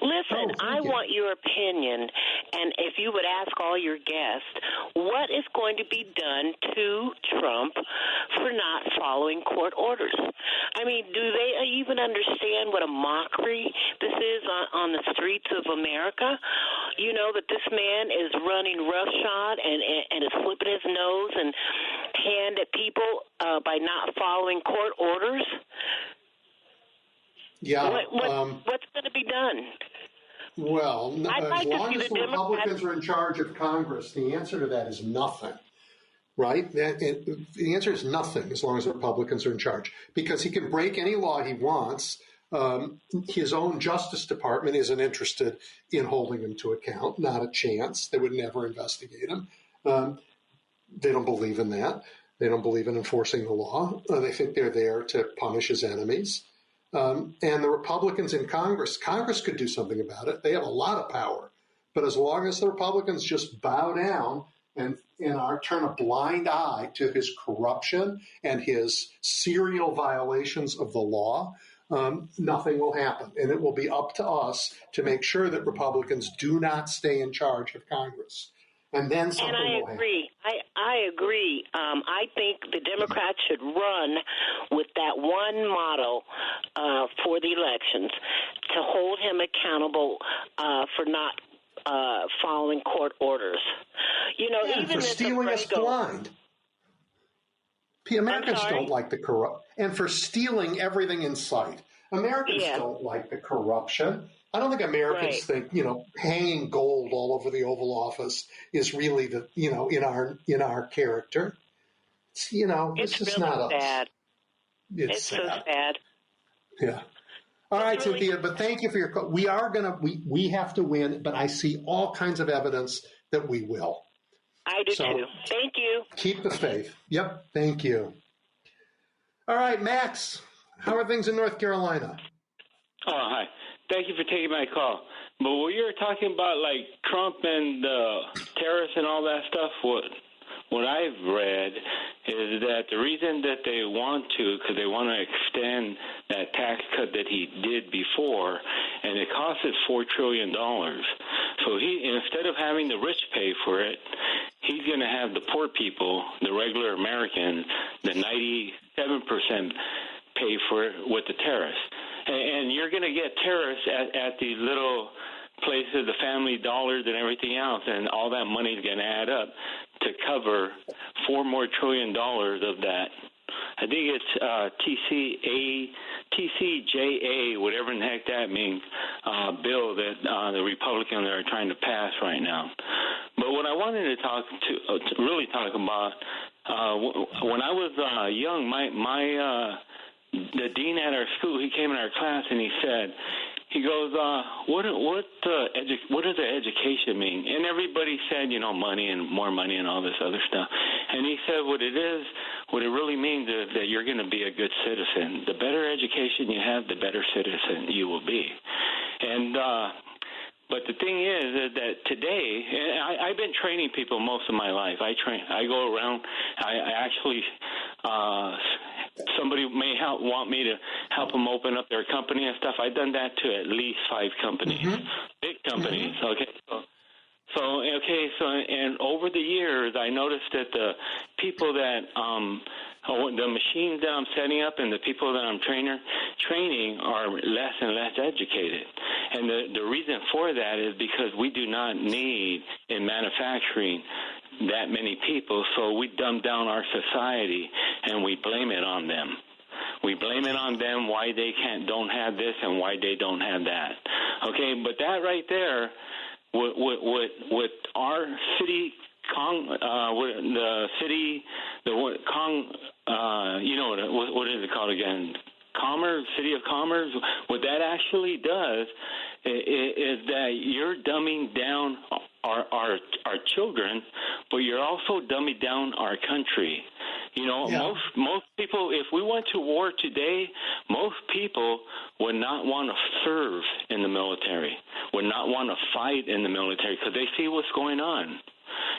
Listen, I want your opinion, and if you would ask all your guests, what is going to be done to Trump for not following court orders? I mean, do they even understand what a mockery this is on the streets of America? That this man is running roughshod and is flipping his nose and hand at people by not following court orders? Yeah. What's going to be done? Well, as long as the Republicans are in charge of Congress, the answer to that is nothing, right? The answer is nothing as long as the Republicans are in charge, because he can break any law he wants. His own Justice Department isn't interested in holding him to account, not a chance. They would never investigate him. They don't believe in that. They don't believe in enforcing the law. They think they're there to punish his enemies. And the Republicans in Congress could do something about it. They have a lot of power. But as long as the Republicans just bow down and turn a blind eye to his corruption and his serial violations of the law, nothing will happen. And it will be up to us to make sure that Republicans do not stay in charge of Congress. And then something will happen. I agree. I think the Democrats should run with that one motto for the elections, to hold him accountable for not following court orders. Even for stealing us blind. Americans don't like the corrupt, and for stealing everything in sight. Americans don't like the corruption. I don't think Americans think, hanging gold all over the Oval Office is really in our character. It's just really not sad. us. It's so sad. Yeah. All right, Cynthia, but thank you for your call. We have to win, but I see all kinds of evidence that we will. I do too. Thank you. Keep the faith. Yep. Thank you. All right, Max, how are things in North Carolina? Oh, hi. Thank you for taking my call. But what you were talking about, like Trump and terrorists and all that stuff, what I've read is that the reason that they want to, because they want to extend that tax cut that he did before, and it costs us $4 trillion. So instead of having the rich pay for it, he's going to have the poor people, the regular Americans, the 97% pay for it with the tariffs. And you're going to get tariffs at these little places, the Family Dollars and everything else, and all that money is going to add up to cover $4 more trillion of that. I think it's TCJA, whatever in the heck that means, bill that the Republicans are trying to pass right now. But what I wanted to really talk about, when I was young, the dean at our school, he came in our class and he said, he goes, what does the education mean? And everybody said, money and more money and all this other stuff. And he said what it really means is that you're going to be a good citizen. The better education you have, the better citizen you will be. And but the thing is that today, I've been training people most of my life. I go around. I actually, somebody may want me to help them open up their company and stuff. I've done that to at least 5 companies, big companies. Okay, And over the years, I noticed that the people that the machines that I'm setting up and the people that I'm training are less and less educated. And the reason for that is because we do not need in manufacturing that many people, so we dumb down our society and we blame it on them. We blame it on them why they don't have this and why they don't have that. Okay, but that right there, with our city, what is it called again? Commerce, City of Commerce. What that actually does is that you're dumbing down our children, but you're also dumbing down our country. Most people, if we went to war today, most people would not want to serve in the military, would not want to fight in the military because they see what's going on.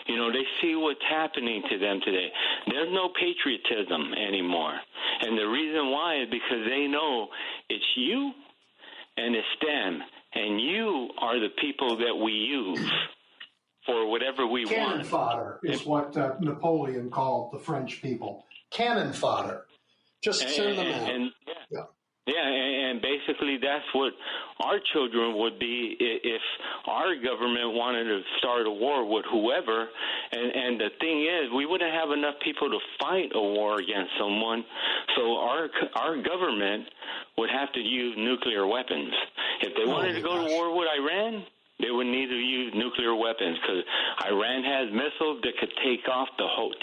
They see what's happening to them today. There's no patriotism anymore. And the reason why is because they know it's you and it's them. And you are the people that we use for whatever we want. Cannon fodder is what Napoleon called the French people. Cannon fodder. Just send them out. And basically that's what our children would be if our government wanted to start a war with whoever. And the thing is, we wouldn't have enough people to fight a war against someone. So our government would have to use nuclear weapons. If they wanted to go to war with Iran, they would need to use nuclear weapons because Iran has missiles that could take out the whole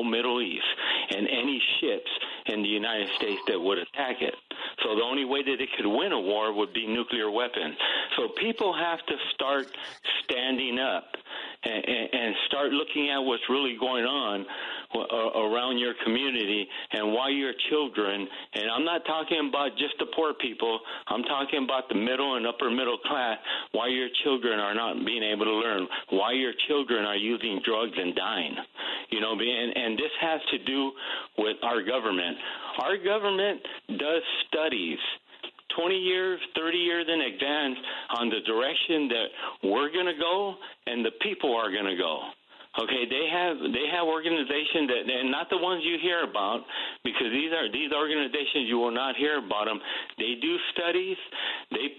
Middle East and any ships in the United States that would attack it. So the only way that it could win a war would be nuclear weapons. So people have to start standing up and start looking at what's really going on around your community and why your children, and I'm not talking about just the poor people, I'm talking about the middle and upper middle class, why your children are not being able to learn, why your children are using drugs and dying. And this has to do with our government. Our government does studies 20 years, 30 years in advance on the direction that we're going to go and the people are going to go. Okay, they have organizations that, and not the ones you hear about, because these organizations you will not hear about them. They do studies, they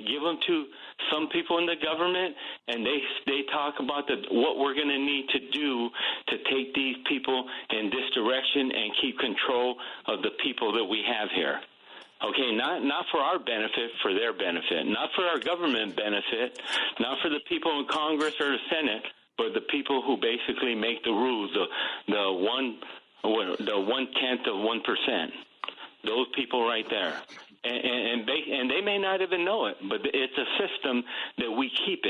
give them to some people in the government, and they talk about what we're going to need to do to take these people in this direction and keep control of the people that we have here. Okay, not for our benefit, for their benefit, not for our government benefit, not for the people in Congress or the Senate, but the people who basically make the rules, the 1/10 of 1%. Those people right there, and they may not even know it, but it's a system that we keep it.